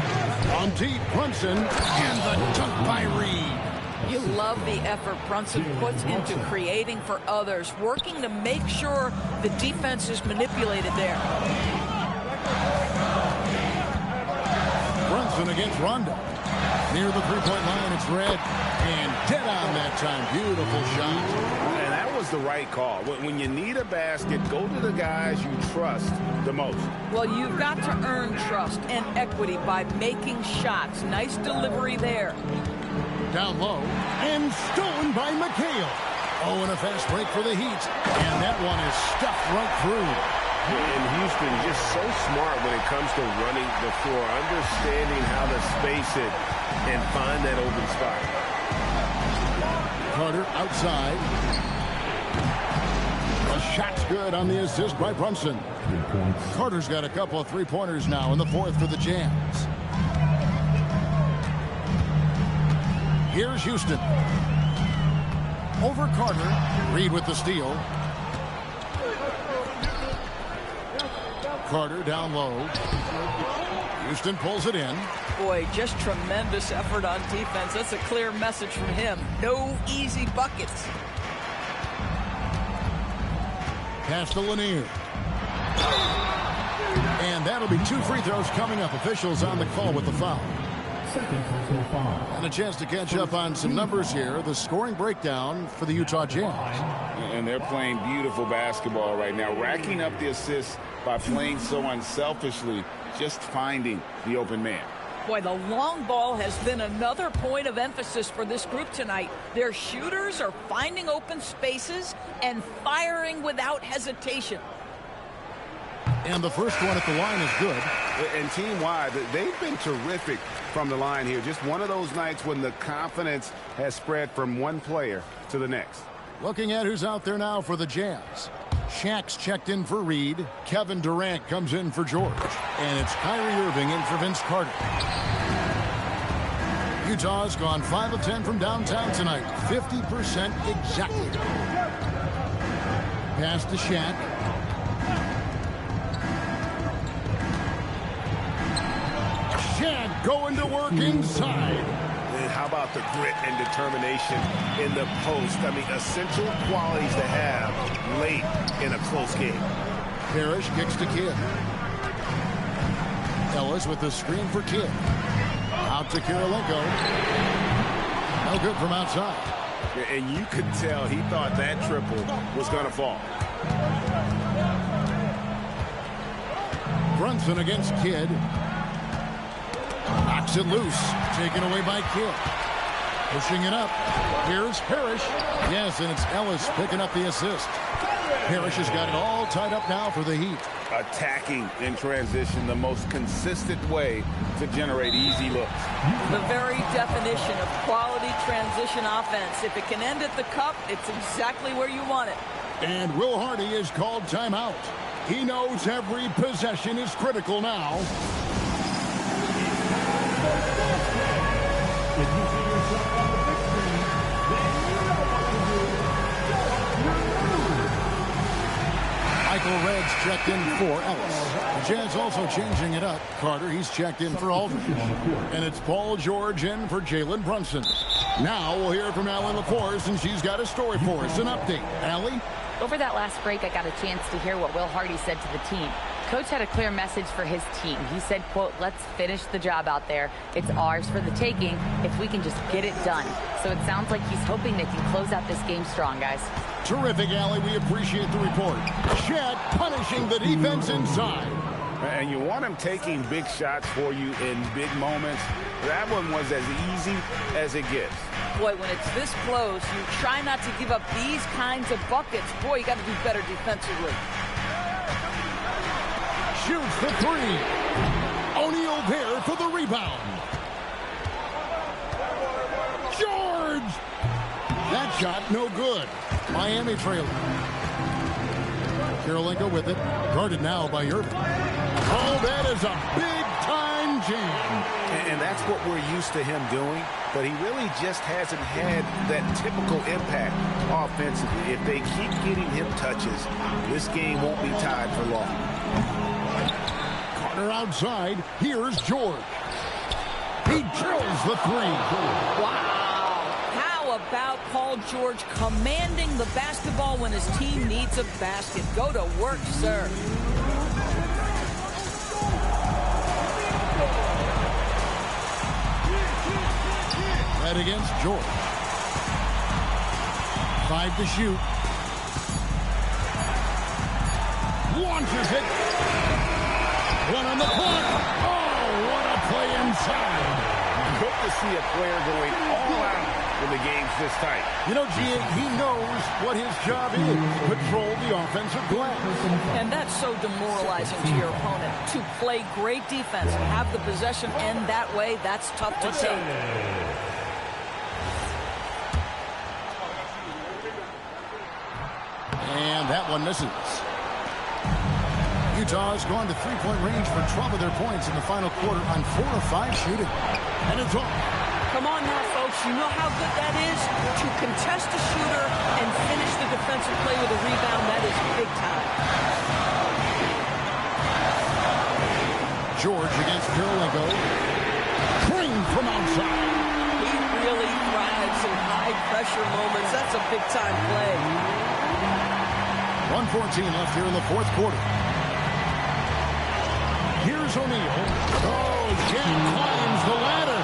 On deep, Brunson, and the dunk by Reed. You love the effort Brunson puts into creating for others, working to make sure the defense is manipulated there. Brunson against Rondo. Near the three-point line, it's Red. And dead on that time. Beautiful shot. And that was the right call. When you need a basket, go to the guys you trust the most. Well, you've got to earn trust and equity by making shots. Nice delivery there. Down low. And stolen by McHale. Oh, and a fast break for the Heat. And that one is stuffed right through. And Houston just so smart when it comes to running the floor, understanding how to space it and find that open spot. Carter outside. The shot's good on the assist by Brunson. Carter's got a couple of three-pointers now in the fourth for the Jams. Here's Houston. Over Carter. Reed with the steal. Carter down low. Houston pulls it in. Boy, just tremendous effort on defense. That's a clear message from him. No easy buckets. Pass to Lanier. And that'll be 2 free throws coming up. Officials on the call with the foul. And a chance to catch up on some numbers here. The scoring breakdown for the Utah Jazz. And they're playing beautiful basketball right now, racking up the assists by playing so unselfishly, just finding the open man. Boy, the long ball has been another point of emphasis for this group tonight. Their shooters are finding open spaces and firing without hesitation. And the first one at the line is good. And team-wide, they've been terrific from the line here. Just one of those nights when the confidence has spread from one player to the next. Looking at who's out there now for the Jazz. Shaq's checked in for Reed. Kevin Durant comes in for George. And it's Kyrie Irving in for Vince Carter. Utah's gone 5 of 10 from downtown tonight. 50% exactly. Pass to Shaq. Shaq going to work inside. And how about the grit and determination in the post? I mean, essential qualities to have late in a close game. Parrish kicks to Kidd. Ellis with the screen for Kidd. Out to Kirilenko. No good from outside. And you could tell he thought that triple was going to fall. Brunson against Kidd. Knocks it loose. Taken away by Kidd. Pushing it up. Here's Parrish. Yes, and it's Ellis picking up the assist. Parrish has got it all tied up now for the Heat. Attacking in transition, the most consistent way to generate easy looks. The very definition of quality transition offense. If it can end at the cup, it's exactly where you want it. And Will Hardy is called timeout. He knows every possession is critical now. Michael Red's checked in for Ellis. The Jazz also changing it up. Carter, he's checked in for Aldridge. And it's Paul George in for Jalen Brunson. Now we'll hear from Allie LaForce, and she's got a story for us. An update. Allie? Over that last break, I got a chance to hear what Will Hardy said to the team. Coach had a clear message for his team. He said, quote, let's finish the job out there. It's ours for the taking if we can just get it done. So it sounds like he's hoping they can close out this game strong, guys. Terrific, Allie. We appreciate the report. Chet punishing the defense inside. And you want him taking big shots for you in big moments. That one was as easy as it gets. Boy, when it's this close, you try not to give up these kinds of buckets. Boy, you got to do better defensively. Shoots the three. O'Neal there for the rebound. George! That shot no good. Miami trailing. Kirilenko with it. Guarded now by Irving. Oh, that is a big-time jam. And that's what we're used to him doing, but he really just hasn't had that typical impact offensively. If they keep getting him touches, this game won't be tied for long. Carter outside. Here's George. He drills the three. Wow. How about Paul George commanding the basketball when his team needs a basket? Go to work, sir. Red against George. 5 to shoot. Launches it. One on the clock. Oh, what a play inside. Good to see a player going all out when the game's this tight. You know, G, he knows what his job is. Control the offensive glass. And that's so demoralizing to your opponent. To play great defense, have the possession end that way, that's tough to take. And that one misses. Utah's gone to three-point range for 12 of their points in the final quarter on 4 of 5 shooting. And it's off. Come on now, folks. You know how good that is? To contest a shooter and finish the defensive play with a rebound, that is big time. George against Karolinko. Cream from outside. He really thrives in high-pressure moments. That's a big-time play. 1:14 left here in the fourth quarter. Here's O'Neal. Oh, Jan climbs the ladder.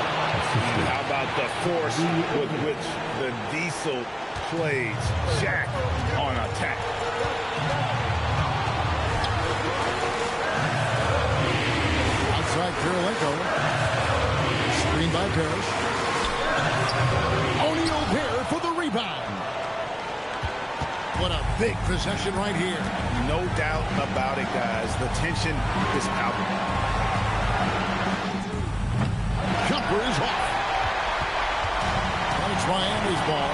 How about the force with which the Diesel plays Shaq on attack? Outside Karolinko. Screen by Parrish. O'Neal there for the rebound. What a big possession right here. No doubt about it, guys. The tension is palpable. Jumper is off. And it's Miami's ball.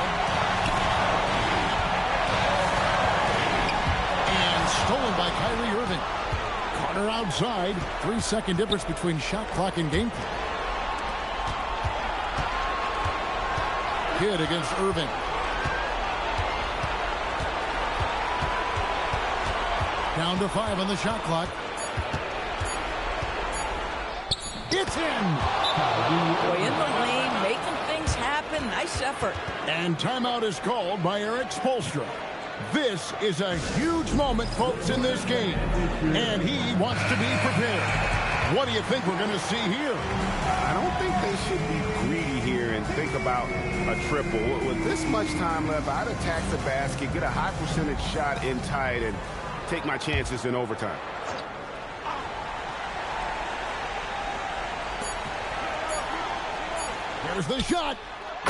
And stolen by Kyrie Irving. Carter outside. 3-second difference between shot clock and game clock. Kidd against Irving. Down to 5 on the shot clock. It's in. Boy, in the lane, making things happen. Nice effort. And timeout is called by Eric Spoelstra. This is a huge moment, folks, in this game. And he wants to be prepared. What do you think we're going to see here? I don't think they should be greedy here and think about a triple. With this much time left, I'd attack the basket, get a high percentage shot in tight, and take my chances in overtime. Here's the shot.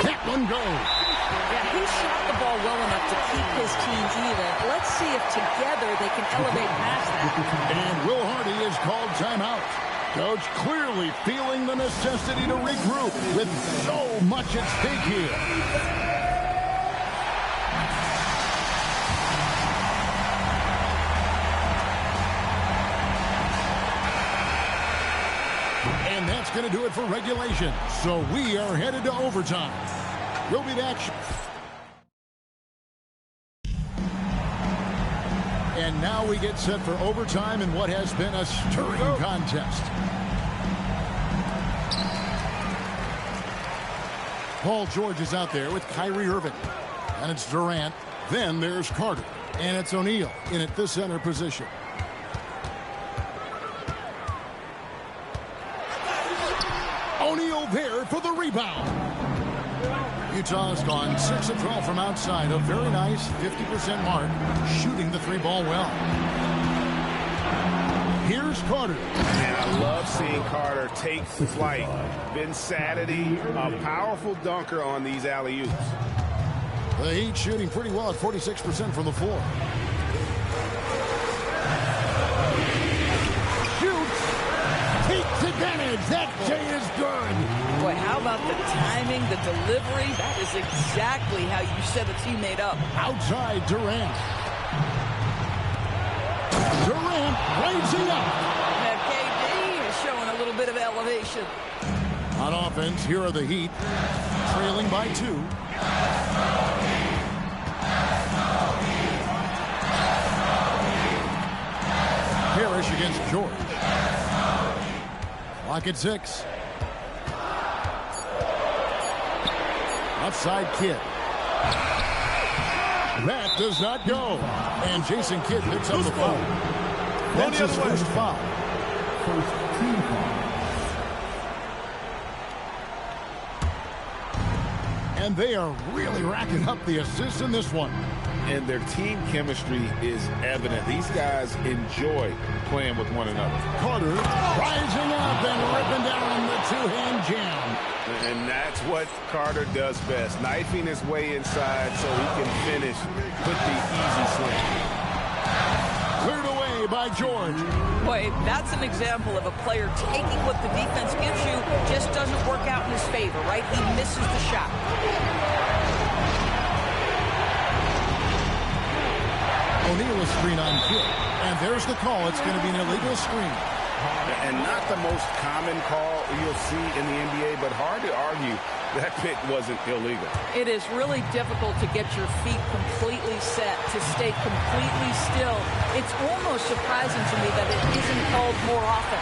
That one goes. Yeah, he shot the ball well enough to keep his team even. Let's see if together they can elevate past that. And Will Hardy is called timeout. Coach clearly feeling the necessity to regroup with so much at stake here. And that's going to do it for regulation. So we are headed to overtime. We'll be back. And now we get set for overtime in what has been a stirring contest. Paul George is out there with Kyrie Irving. And it's Durant. Then there's Carter. And it's O'Neal in at the center position. O'Neal there for the rebound. Utah's gone 6 of 12 from outside. A very nice 50% mark. Shooting the 3-ball well. Here's Carter. And I love seeing Carter take flight. Been Saturday, a powerful dunker on these alley-oops. The Heat shooting pretty well at 46% from the floor. Shoots. Takes advantage. That J is good. Boy, how about the timing, the delivery? That is exactly how you set a teammate up. Outside Durant. Durant rising up. And KD is showing a little bit of elevation. On offense, here are the Heat. Trailing by 2. Parrish against George. Clock at 6. Outside Kidd. That does not go. And Jason Kidd picks up the foul. That's his first foul. First team foul. And they are really racking up the assists in this one. And their team chemistry is evident. These guys enjoy playing with one another. Carter rising up and ripping down the two-hand jam. And that's what Carter does best, knifing his way inside so he can finish with the easy slam. Cleared away by George. Boy, that's an example of a player taking what the defense gives you, just doesn't work out in his favor, right? He misses the shot. O'Neal is screen on Kidd. And there's the call. It's going to be an illegal screen. And not the most common call you'll see in the NBA, but hard to argue that pick wasn't illegal. It is really difficult to get your feet completely set, to stay completely still. It's almost surprising to me that it isn't called more often.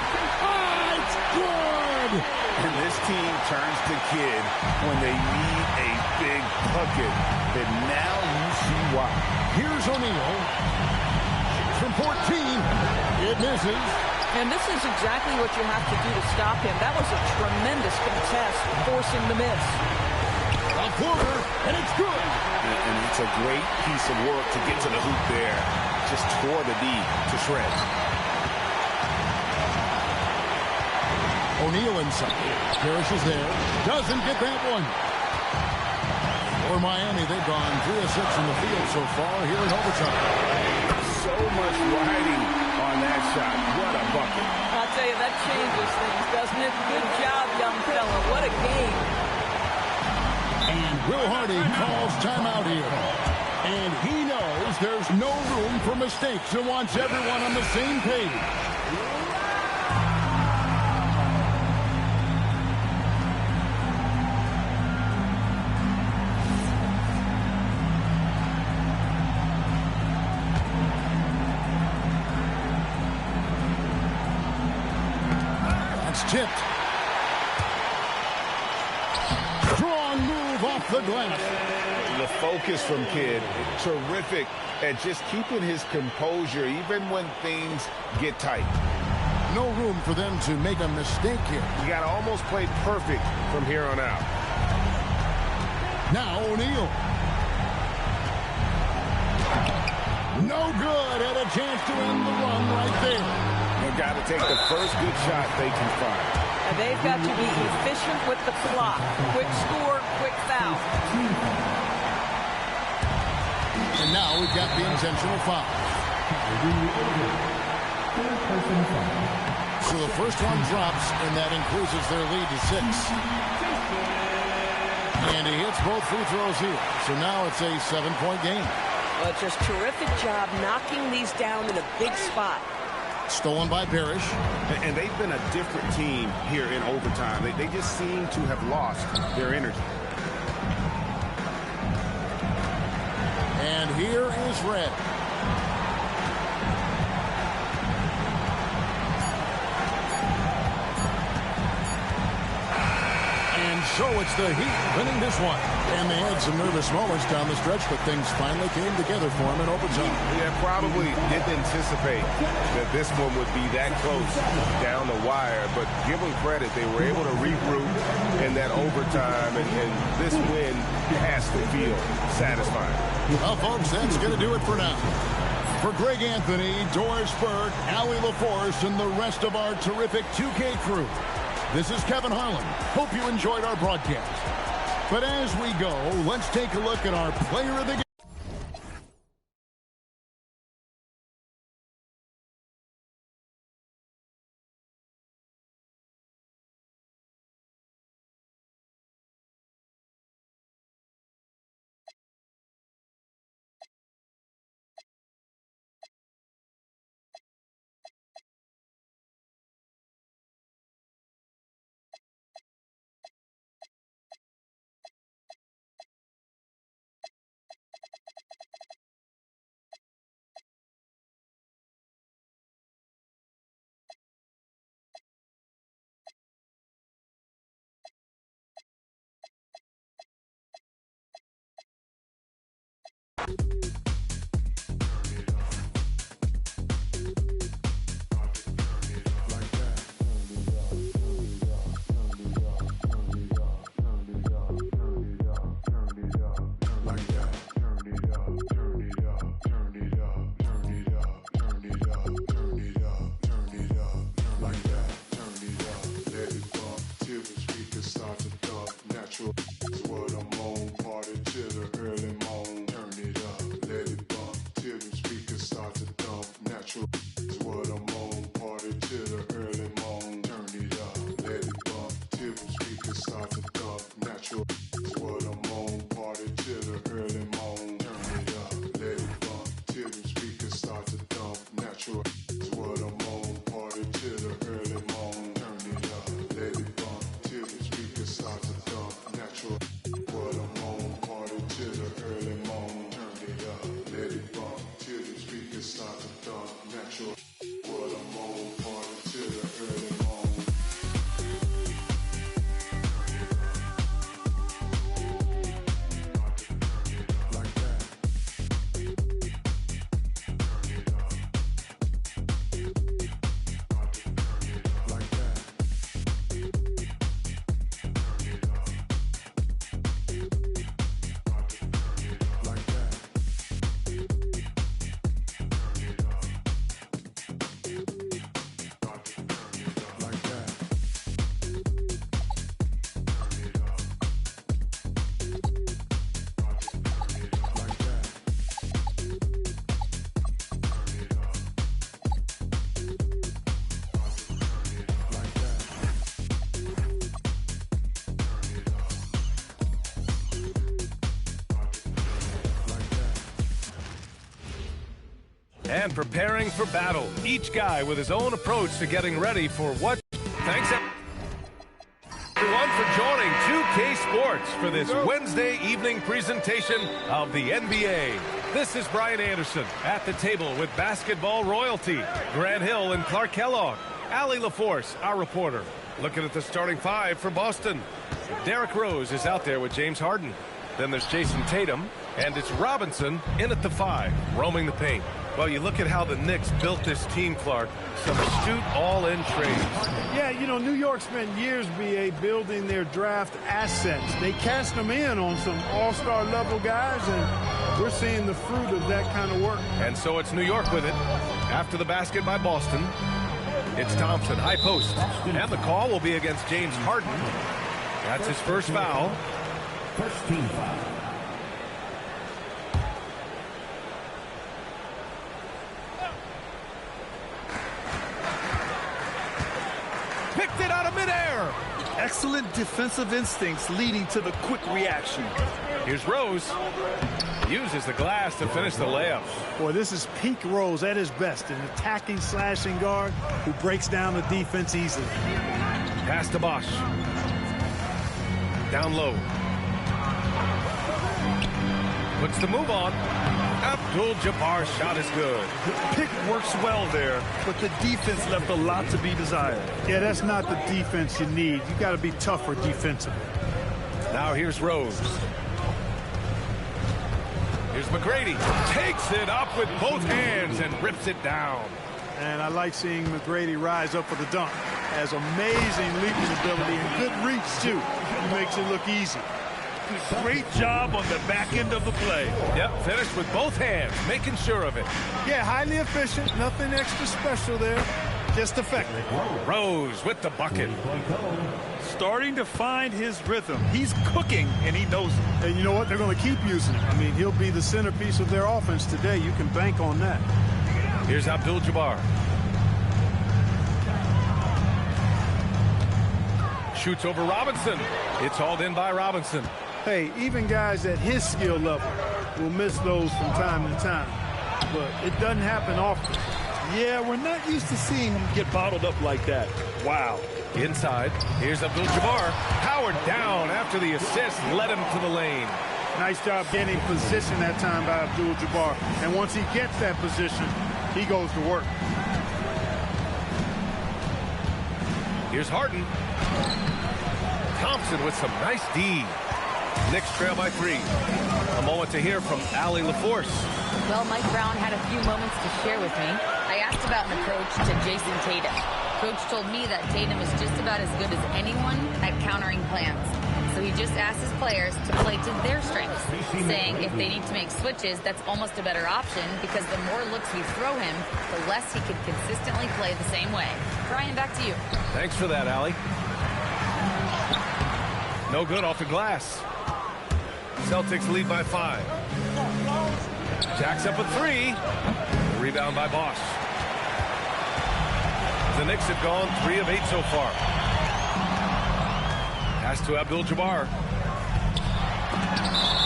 Good! And this team turns to Kidd when they need a big bucket. And now you see why. Here's O'Neal. From 14. It misses. And this is exactly what you have to do to stop him. That was a tremendous contest, forcing the miss. A floater, and it's good. And it's a great piece of work to get to the hoop there. Just tore the D to shreds. O'Neal inside. Parrish is there. Doesn't get that one. For Miami, they've gone 3 of 6 in the field so far here in overtime. So much riding on that shot. What a bucket. I'll tell you, that changes things, doesn't it? Good job, young fella. What a game. And Will Hardy calls timeout here. And he knows there's no room for mistakes and wants everyone on the same page. Tipped. Strong move off the glass. The focus from Kidd, terrific at just keeping his composure even when things get tight. No room for them to make a mistake here. You got to almost play perfect from here on out. Now O'Neal. No good. Had a chance to end the run right there. They've got to take the first good shot they can find. And they've got to be efficient with the clock. Quick score, quick foul. And now we've got the intentional foul. So the first one drops, and that increases their lead to 6. And he hits both free throws here. So now it's a 7-point game. Well, just terrific job knocking these down in a big spot. Stolen by Parrish. And they've been a different team here in overtime. They just seem to have lost their energy. And here is Red. And so it's the Heat winning this one. And they had some nervous moments down the stretch, but things finally came together for them in overtime. Yeah, probably didn't anticipate that this one would be that close down the wire, but give them credit. They were able to regroup in that overtime, and this win has to feel satisfying. Well, folks, that's going to do it for now. For Greg Anthony, Doris Burke, Allie LaForce, and the rest of our terrific 2K crew, this is Kevin Harlan. Hope you enjoyed our broadcast. But as we go, let's take a look at our player of the game. And preparing for battle. Each guy with his own approach to getting ready for what. Thanks everyone for joining 2K Sports for this Wednesday evening presentation of the NBA. This is Brian Anderson at the table with basketball royalty. Grant Hill and Clark Kellogg. Allie LaForce, our reporter. Looking at the starting five for Boston. Derrick Rose is out there with James Harden. Then there's Jason Tatum. And it's Robinson in at the 5, roaming the paint. Well, you look at how the Knicks built this team, Clark. Some astute all-in trades. Yeah, you know, New York spent years, BA, building their draft assets. They cast them in on some all-star level guys, and we're seeing the fruit of that kind of work. And so it's New York with it. After the basket by Boston, it's Thompson, high post. And the call will be against James Harden. That's his first foul. First team foul. Picked it out of midair. Excellent defensive instincts leading to the quick reaction. Here's Rose. Uses the glass to finish the layup. Boy, this is peak Rose at his best, an attacking, slashing guard who breaks down the defense easily. Pass to Bosch. Down low. Puts the move on. Abdul-Jabbar's shot is good. The pick works well there, but the defense left a lot to be desired. Yeah, that's not the defense you need. You got to be tougher defensively. Now here's Rose. Here's McGrady. Takes it up with both hands and rips it down. And I like seeing McGrady rise up for the dunk. Has amazing leaping ability and good reach, too. He makes it look easy. Great job on the back end of the play. Yep, finished with both hands, making sure of it. Yeah, highly efficient. Nothing extra special there. Just effective. Rose with the bucket. Starting to find his rhythm. He's cooking, and he knows it. And you know what? They're going to keep using him. I mean, he'll be the centerpiece of their offense today. You can bank on that. Here's Abdul-Jabbar. Shoots over Robinson. It's hauled in by Robinson. Hey, even guys at his skill level will miss those from time to time. But it doesn't happen often. Yeah, we're not used to seeing him get bottled up like that. Wow. Inside. Here's Abdul-Jabbar. Powered down after the assist led him to the lane. Nice job getting position that time by Abdul-Jabbar. And once he gets that position, he goes to work. Here's Harden. Thompson with some nice D. Knicks trail by 3. A moment to hear from Allie LaForce. Well, Mike Brown had a few moments to share with me. I asked about an approach to Jason Tatum. Coach told me that Tatum is just about as good as anyone at countering plans. So he just asked his players to play to their strengths, saying if they need to make switches, that's almost a better option because the more looks we throw him, the less he can consistently play the same way. Brian, back to you. Thanks for that, Allie. No good off the glass. Celtics lead by 5. Jacks up a 3. Rebound by Bosch. The Knicks have gone 3 of 8 so far. Pass to Abdul-Jabbar.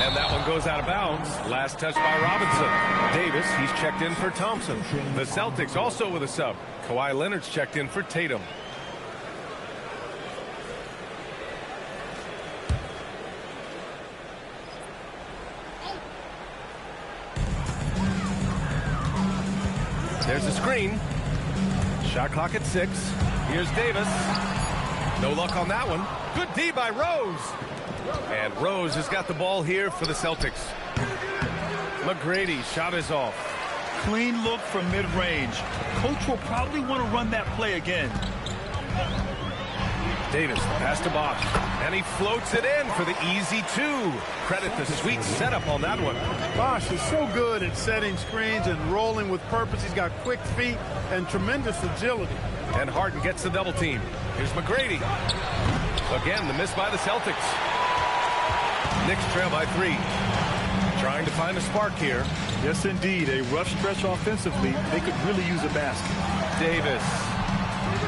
And that one goes out of bounds. Last touch by Robinson. Davis, he's checked in for Thompson. The Celtics also with a sub. Kawhi Leonard's checked in for Tatum. There's a screen. Shot clock at 6. Here's Davis. No luck on that one. Good D by Rose. And Rose has got the ball here for the Celtics. McGrady, shot is off. Clean look from mid-range. Coach will probably want to run that play again. Davis, pass to Bosch. And he floats it in for the easy 2. Credit the sweet setup on that one. Bosch is so good at setting screens and rolling with purpose. He's got quick feet and tremendous agility. And Harden gets the double team. Here's McGrady. Again, the miss by the Celtics. Knicks trail by 3. Trying to find a spark here. Yes, indeed. A rough stretch offensively. They could really use a basket. Davis.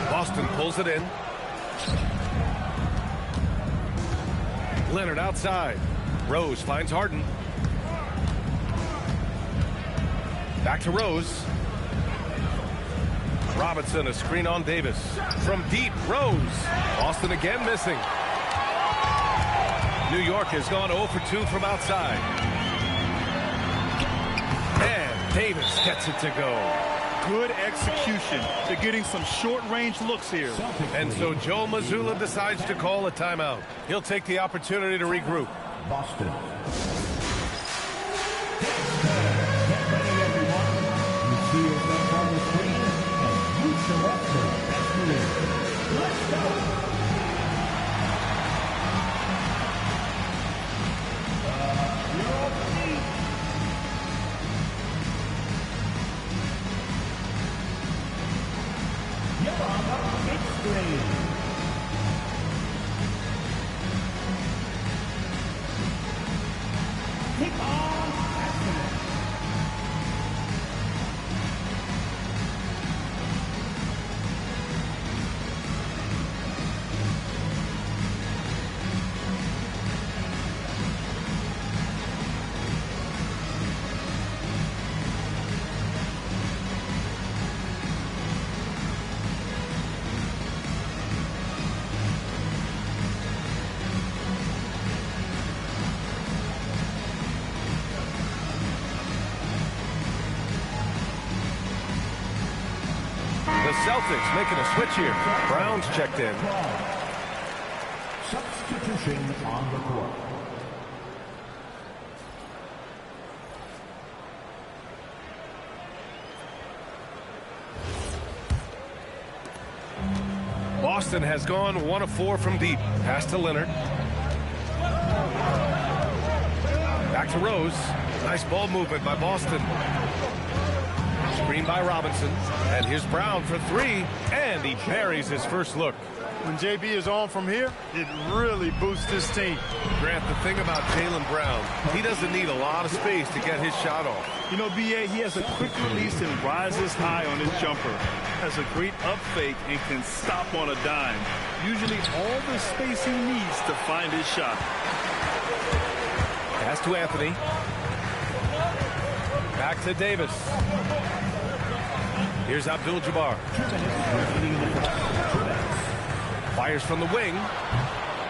Boston pulls it in. Leonard outside. Rose finds Harden. Back to Rose. Robinson, a screen on Davis. From deep, Rose. Boston again missing. New York has gone 0 for 2 from outside. And Davis gets it to go. Good execution. They're getting some short-range looks here. And so Joe Mazzulla decides to call a timeout. He'll take the opportunity to regroup. Boston. Let's go. The Celtics making a switch here. Brown's checked in. Substitution on the court. Boston has gone 1 of 4 from deep. Pass to Leonard. Back to Rose. Nice ball movement by Boston. Screen by Robinson. And here's Brown for 3. And he buries his first look. When JB is on from here, it really boosts his team. Grant, the thing about Jaylen Brown, he doesn't need a lot of space to get his shot off. You know, B.A., he has a quick release and rises high on his jumper. Has a great up fake and can stop on a dime. Usually all the space he needs to find his shot. Pass to Anthony. Back to Davis. Here's Abdul-Jabbar. Fires from the wing.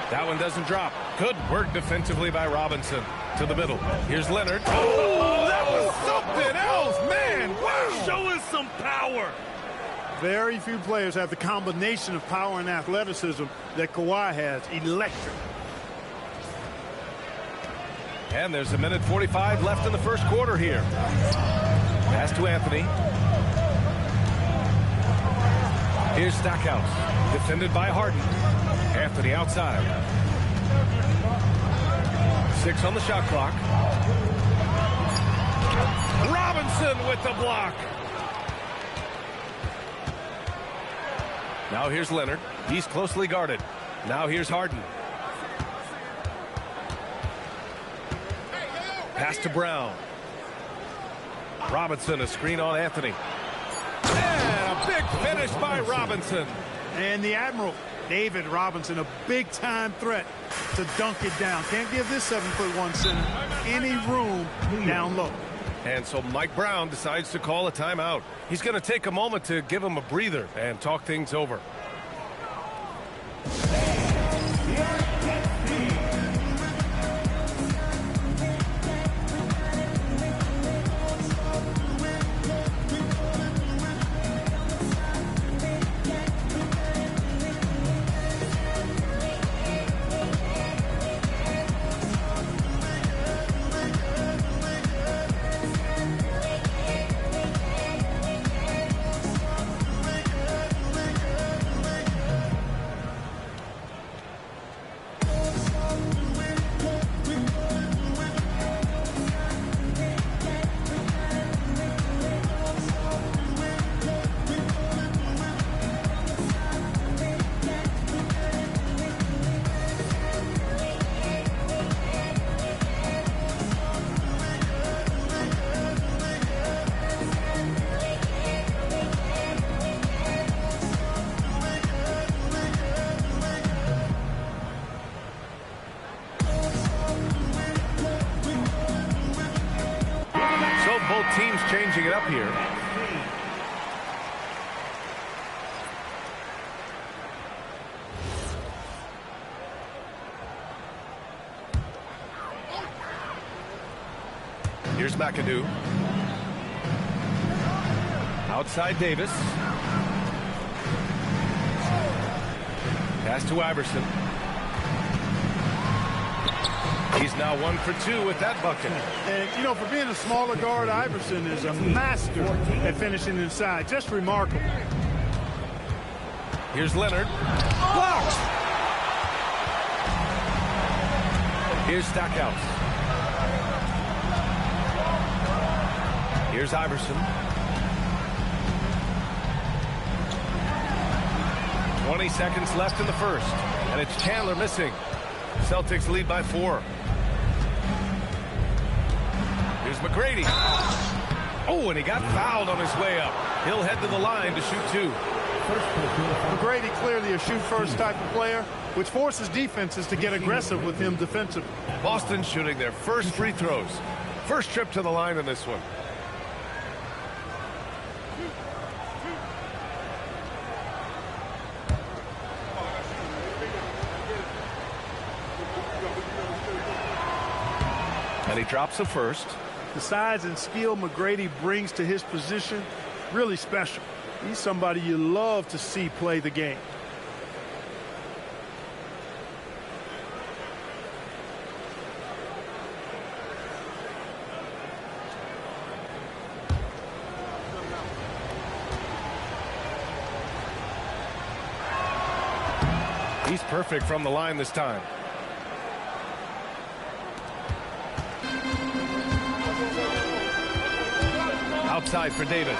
That one doesn't drop. Good work defensively by Robinson. To the middle. Here's Leonard. Oh, that was something else, man. Wow. Showing some power. Very few players have the combination of power and athleticism that Kawhi has. Electric. And there's a minute 45 left in the first quarter here. Pass to Anthony. Here's Stackhouse. Defended by Harden. Anthony outside. 6 on the shot clock. Robinson with the block. Now here's Leonard. He's closely guarded. Now here's Harden. Pass to Brown. Robinson, a screen on Anthony. And a big finish by Robinson. And the Admiral, David Robinson, a big-time threat to dunk it down. Can't give this 7'1" center any room down low. And so Mike Brown decides to call a timeout. He's going to take a moment to give him a breather and talk things over. Teams changing it up here. McAdoo. Outside Davis. Pass to Iverson. He's now 1 for 2 with that bucket. And, you know, for being a smaller guard, Iverson is a master at finishing inside. Just remarkable. Here's Leonard. Blocked! Here's Stackhouse. Here's Iverson. 20 seconds left in the first. And it's Chandler missing. Celtics lead by 4. Here's McGrady. Oh, and he got fouled on his way up. He'll head to the line to shoot 2. McGrady clearly a shoot-first type of player, which forces defenses to get aggressive with him defensively. Boston shooting their first free throws. First trip to the line in this one. And he drops the first. The size and skill McGrady brings to his position, really special. He's somebody you love to see play the game. He's perfect from the line this time. Outside for Davis.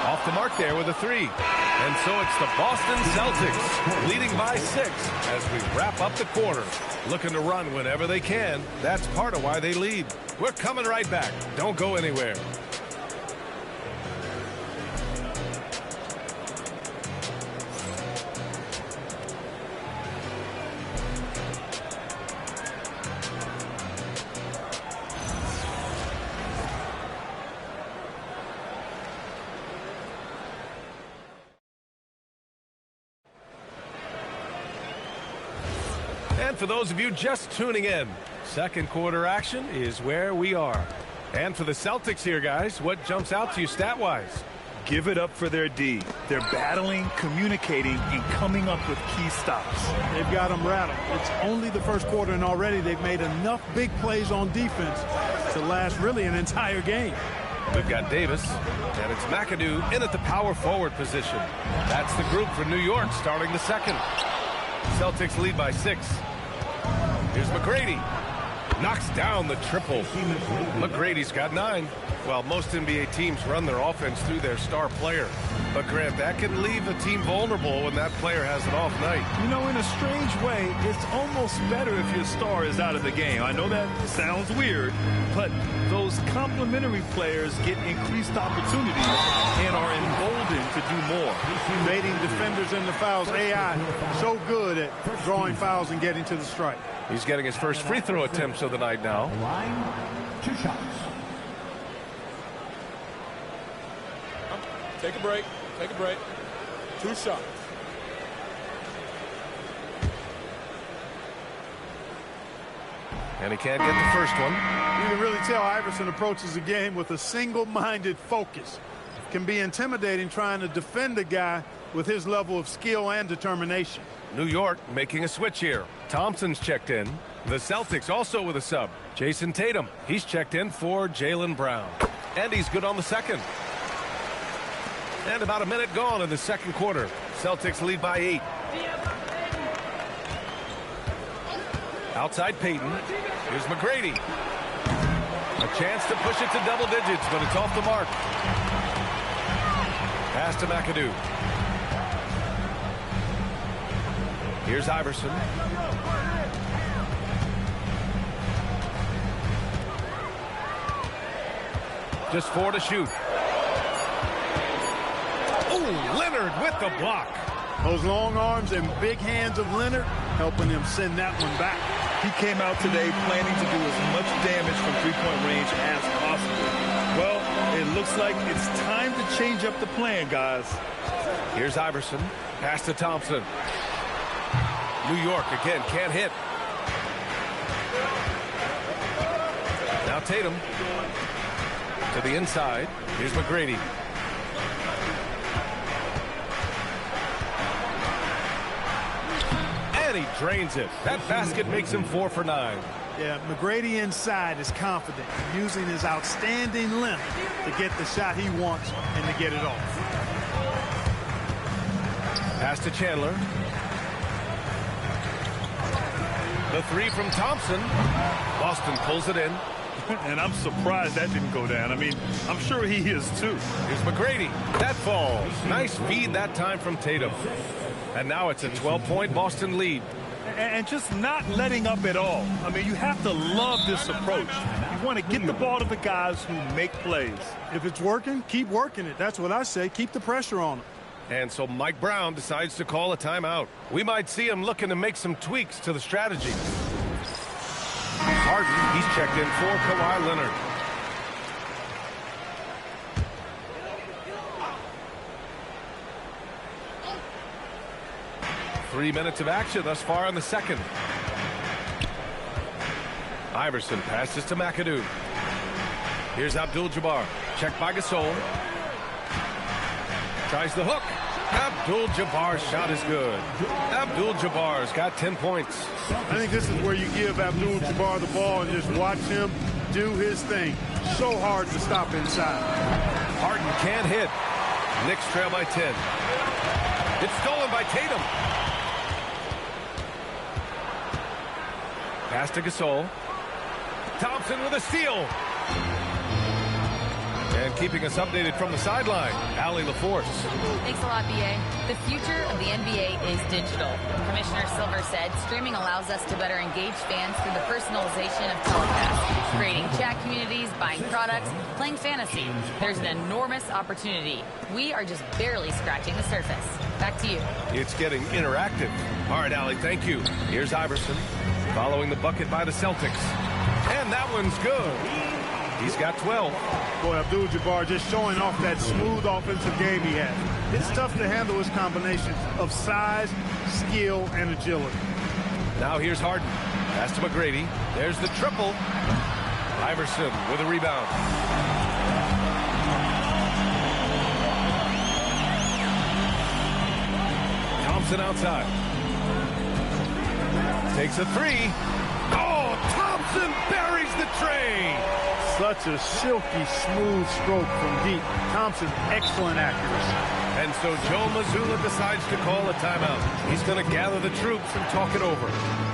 Off the mark there with a 3. And so it's the Boston Celtics leading by 6 as we wrap up the quarter. Looking to run whenever they can. That's part of why they lead. We're coming right back. Don't go anywhere. And for those of you just tuning in, second quarter action is where we are. And for the Celtics here, guys, what jumps out to you stat-wise? Give it up for their D. They're battling, communicating, and coming up with key stops. They've got them rattled. It's only the first quarter, and already they've made enough big plays on defense to last really an entire game. We've got Davis, and it's McAdoo in at the power forward position. That's the group for New York starting the second. Celtics lead by 6. Here's McGrady. Knocks down the triple. McGrady's got 9. Well, most NBA teams run their offense through their star player. But, Grant, that can leave a team vulnerable when that player has an off night. You know, in a strange way, it's almost better if your star is out of the game. I know that sounds weird, but those complementary players get increased opportunities and are emboldened to do more. Baiting defenders into fouls. AI so good at drawing fouls and getting to the strike. He's getting his first free throw attempts of the night now. Line, 2 shots. Take a break. Take a break. 2 shots. And he can't get the first one. You can really tell Iverson approaches the game with a single-minded focus. It can be intimidating trying to defend a guy with his level of skill and determination. New York making a switch here. Thompson's checked in. The Celtics also with a sub. Jason Tatum. He's checked in for Jaylen Brown. And he's good on the second. And about a minute gone in the second quarter. Celtics lead by 8. Outside Payton. Here's McGrady. A chance to push it to double digits, but it's off the mark. Pass to McAdoo. Here's Iverson. Just 4 to shoot. Oh, Leonard with the block. Those long arms and big hands of Leonard helping him send that one back. He came out today planning to do as much damage from three-point range as possible. Well, it looks like it's time to change up the plan, guys. Here's Iverson. Pass to Thompson. New York again can't hit. Now Tatum. To the inside. Here's McGrady. And he drains it. That basket makes him 4 for 9. Yeah, McGrady inside is confident, using his outstanding length to get the shot he wants and to get it off. Pass to Chandler. The three from Thompson. Boston pulls it in. And I'm surprised that didn't go down. I mean, I'm sure he is too. Here's McGrady. That falls. Nice feed that time from Tatum. And now it's a 12-point Boston lead. And just not letting up at all. I mean, you have to love this approach. You want to get the ball to the guys who make plays. If it's working, keep working it. That's what I say. Keep the pressure on them. And so Mike Brown decides to call a timeout. We might see him looking to make some tweaks to the strategy. Harden, he's checked in for Kawhi Leonard. Three minutes of action thus far in the second. Iverson passes to McAdoo. Here's Abdul-Jabbar. Checked by Gasol. Tries the hook. Abdul-Jabbar's shot is good. Abdul-Jabbar's got 10 points. I think this is where you give Abdul-Jabbar the ball and just watch him do his thing. So hard to stop inside. Harden can't hit. Knicks trail by 10. It's stolen by Tatum. Pass to Gasol. Thompson with a steal. And keeping us updated from the sideline, Allie LaForce. Thanks a lot, B.A. The future of the NBA is digital. Commissioner Silver said streaming allows us to better engage fans through the personalization of telecasts, creating chat communities, buying products, playing fantasy. There's an enormous opportunity. We are just barely scratching the surface. Back to you. It's getting interactive. All right, Allie, thank you. Here's Iverson, following the bucket by the Celtics. And that one's good. He's got 12. Boy, Abdul-Jabbar just showing off that smooth offensive game he has. It's tough to handle his combinations of size, skill, and agility. Now here's Harden. Pass to McGrady. There's the triple. Iverson with a rebound. Thompson outside. Takes a three. Oh, Thompson buries the tray. Such a silky, smooth stroke from deep. Thompson, excellent accuracy. And so Joe Mazzulla decides to call a timeout. He's going to gather the troops and talk it over.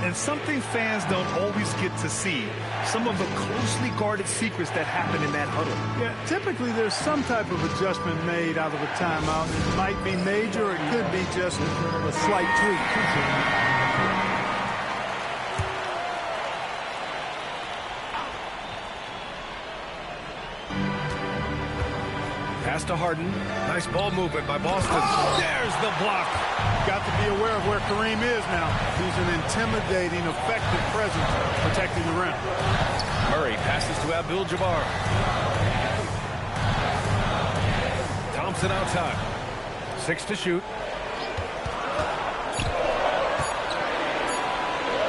And something fans don't always get to see, some of the closely guarded secrets that happen in that huddle. Yeah, typically there's some type of adjustment made out of a timeout. It might be major, or it could be just a slight tweak. Pass to Harden. Nice ball movement by Boston. There's the block. Got to be aware of where Kareem is now. He's an intimidating, effective presence protecting the rim. Murray passes to Abdul-Jabbar. Thompson outside. 6 to shoot.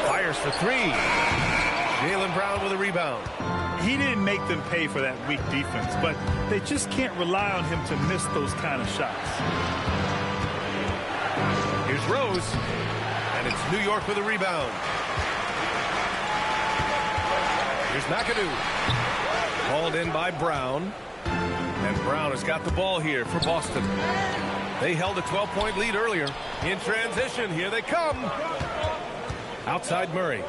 Fires for 3. Jaylen Brown with a rebound. He didn't make them pay for that weak defense, but they just can't rely on him to miss those kind of shots. Here's Rose, and it's New York with a rebound. Here's McAdoo. Hauled in by Brown, and Brown has got the ball here for Boston. They held a 12-point lead earlier. In transition, here they come. Outside Murray.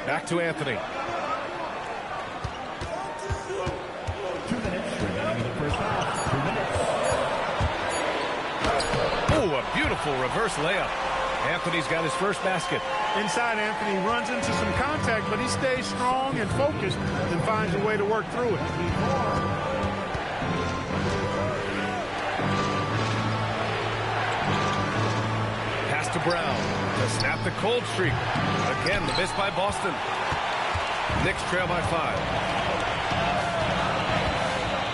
Back to Anthony. 2 minutes remaining in the first half. 2 minutes. Oh, a beautiful reverse layup. Anthony's got his first basket. Inside, Anthony runs into some contact, but he stays strong and focused and finds a way to work through it. Pass to Brown to snap the cold streak. Again, the miss by Boston. Knicks trail by 5.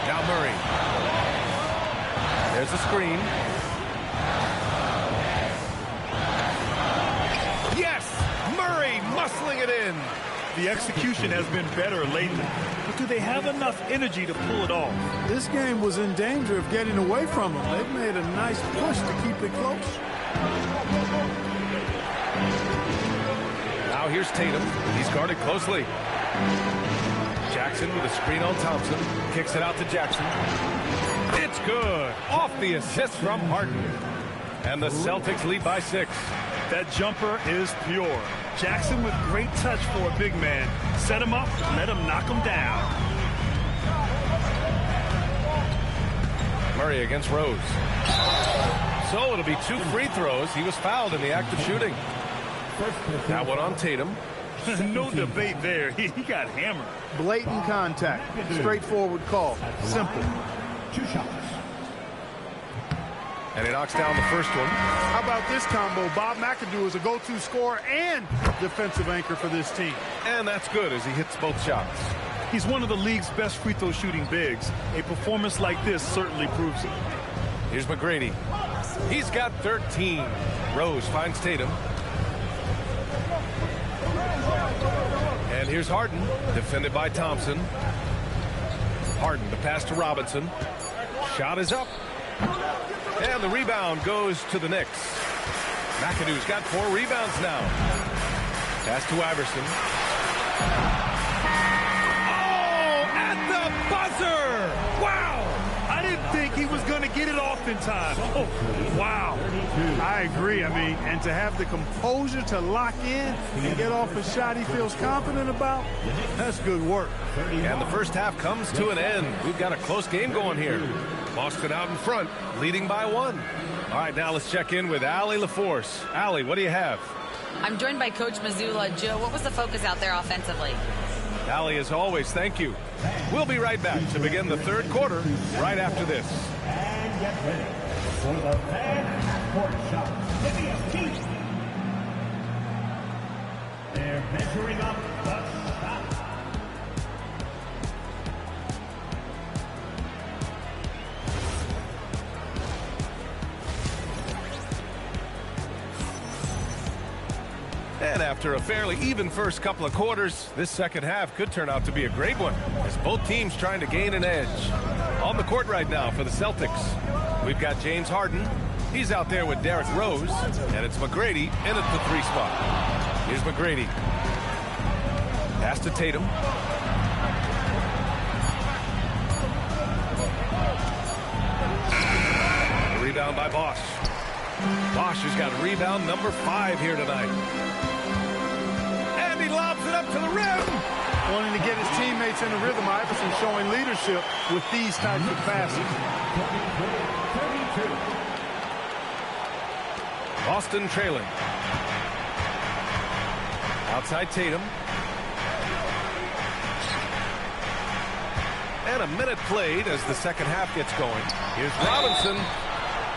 Now Murray. There's a screen. Yes! Murray sling it in. The execution has been better lately, but do they have enough energy to pull it off? This game was in danger of getting away from them. They've made a nice push to keep it close. Now here's Tatum. He's guarded closely. Jackson with a screen on Thompson. Kicks it out to Jackson. It's good. Off the assist from Harden. And the Celtics lead by 6. That jumper is pure. Jackson with great touch for a big man. Set him up, let him knock him down. Murray against Rose. So it'll be 2 free throws. He was fouled in the act of shooting. That one on Tatum. No debate there. He got hammered. Blatant contact. Straightforward call. Simple. 2 shots. And he knocks down the first one. How about this combo? Bob McAdoo is a go-to scorer and defensive anchor for this team. And that's good as he hits both shots. He's one of the league's best free throw shooting bigs. A performance like this certainly proves it. Here's McGrady. He's got 13. Rose finds Tatum. And here's Harden, defended by Thompson. Harden, the pass to Robinson. Shot is up. And the rebound goes to the Knicks. McAdoo's got 4 rebounds now. Pass to Iverson. Oh, at the buzzer! Wow! I didn't think he was going to get it off in time. Oh, wow. I agree. I mean, and to have the composure to lock in and get off a shot he feels confident about, that's good work. And the first half comes to an end. We've got a close game going here. Boston out in front, leading by 1. All right, now let's check in with Allie LaForce. Allie, what do you have? I'm joined by Coach Mazzulla. Joe, what was the focus out there offensively? Allie, as always, thank you. We'll be right back to begin the third quarter right after this. And get ready for the fan court shot. Give me a beat. They're measuring up the shot. And after a fairly even first couple of quarters, this second half could turn out to be a great one as both teams trying to gain an edge. On the court right now for the Celtics, we've got James Harden. He's out there with Derrick Rose, and it's McGrady in at the 3 spot. Here's McGrady. Pass to Tatum. A rebound by Bosch. Bosch has got rebound number 5 here tonight. And he lobs it up to the rim. Wanting to get his teammates in the rhythm, Iverson showing leadership with these types of passes. Boston trailing. Outside Tatum. And a minute played as the second half gets going. Here's Robinson.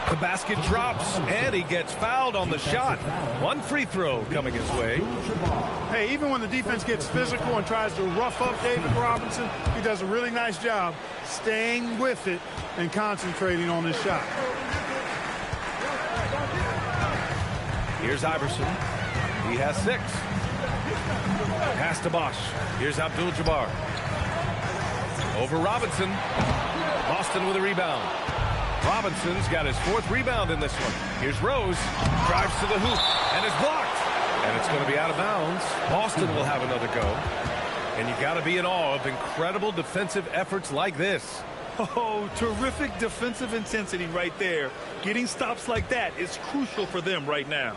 The basket drops, and he gets fouled on the shot. 1 free throw coming his way. Hey, even when the defense gets physical and tries to rough up David Robinson, he does a really nice job staying with it and concentrating on his shot. Here's Iverson. He has 6. Pass to Bosch. Here's Abdul-Jabbar. Over Robinson. Boston with a rebound. Robinson's got his 4th rebound in this one. Here's Rose. Drives to the hoop and is blocked. And it's going to be out of bounds. Boston will have another go. And you got to be in awe of incredible defensive efforts like this. Oh, terrific defensive intensity right there. Getting stops like that is crucial for them right now.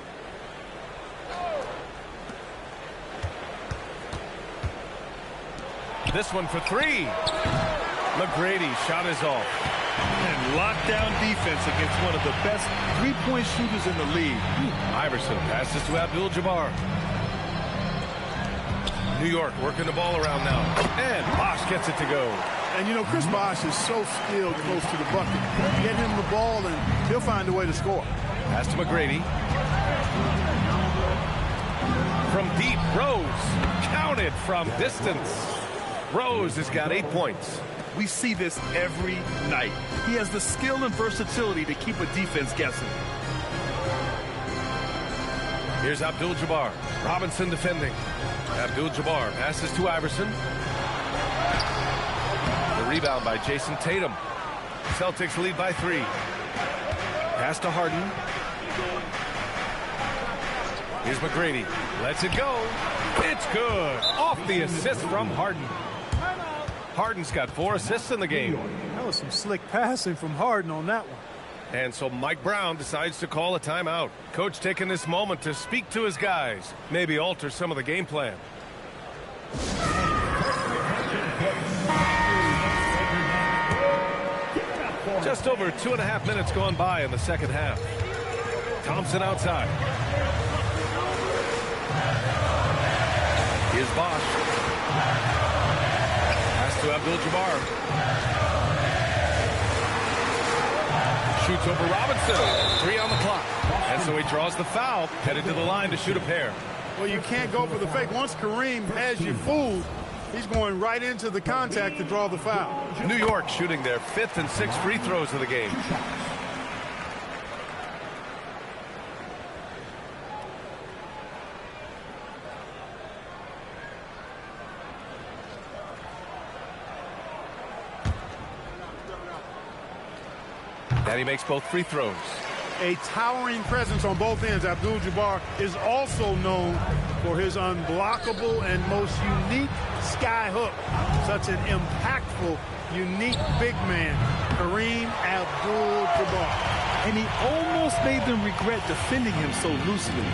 This one for 3. McGrady shot is off. And lockdown defense against one of the best 3-point shooters in the league. Iverson passes to Abdul-Jabbar. New York working the ball around now. And Bosch gets it to go. And, you know, Chris Bosch is so skilled close to the bucket. Get him the ball, and he'll find a way to score. Pass to McGrady. From deep, Rose. Counted from distance. Rose has got 8 points. We see this every night. He has the skill and versatility to keep a defense guessing. Here's Abdul-Jabbar. Robinson defending. Abdul-Jabbar passes to Iverson. The rebound by Jason Tatum. Celtics lead by 3. Pass to Harden. Here's McGrady. Lets it go. It's good. Off the assist from Harden. Harden's got 4 assists in the game. That was some slick passing from Harden on that one. And so Mike Brown decides to call a timeout. Coach taking this moment to speak to his guys. Maybe alter some of the game plan. Just over 2.5 minutes gone by in the second half. Thompson outside. Here's Bosch. Pass to Abdul-Jabbar. Shoots over Robinson. 3 on the clock. And so he draws the foul, headed to the line to shoot a pair. Well, you can't go for the fake. Once Kareem has you fooled, he's going right into the contact to draw the foul. New York shooting their 5th and 6th free throws of the game. And he makes both free throws. A towering presence on both ends. Abdul-Jabbar is also known for his unblockable and most unique sky hook. Such an impactful, unique big man, Kareem Abdul-Jabbar. And he almost made them regret defending him so loosely.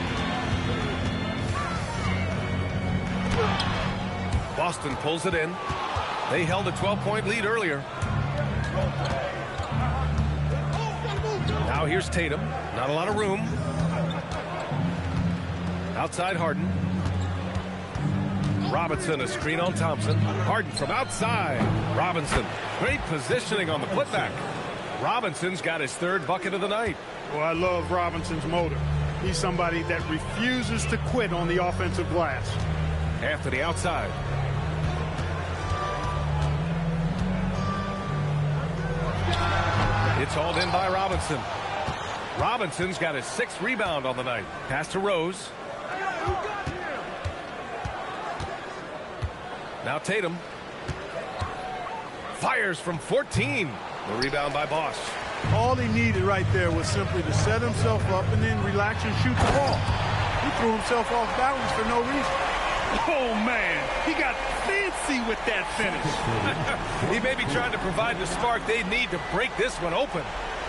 Boston pulls it in. They held a 12-point lead earlier. Now here's Tatum. Not a lot of room. Outside Harden. Robinson, a screen on Thompson. Harden from outside. Robinson. Great positioning on the putback. Robinson's got his 3rd bucket of the night. Well, I love Robinson's motor. He's somebody that refuses to quit on the offensive glass. Anthony outside. It's hauled in by Robinson. Robinson's got his 6th rebound on the night. Pass to Rose. Now Tatum. Fires from 14. The rebound by Bosch. All he needed right there was simply to set himself up and then relax and shoot the ball. He threw himself off balance for no reason. Oh, man. He got fancy with that finish. He may be trying to provide the spark they need to break this one open.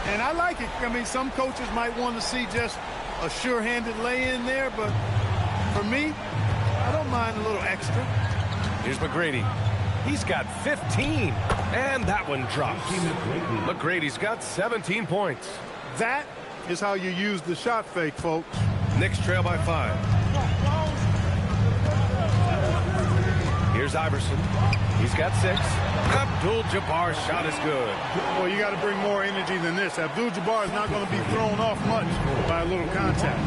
And I like it. I mean, some coaches might want to see just a sure-handed lay-in there, but for me, I don't mind a little extra. Here's McGrady. He's got 15, and that one drops. McGrady's got 17 points. That is how you use the shot fake, folks. Knicks trail by 5. Here's Iverson. He's got 6. Abdul-Jabbar's shot is good. Well, you got to bring more energy than this. Abdul-Jabbar is not going to be thrown off much by a little contact.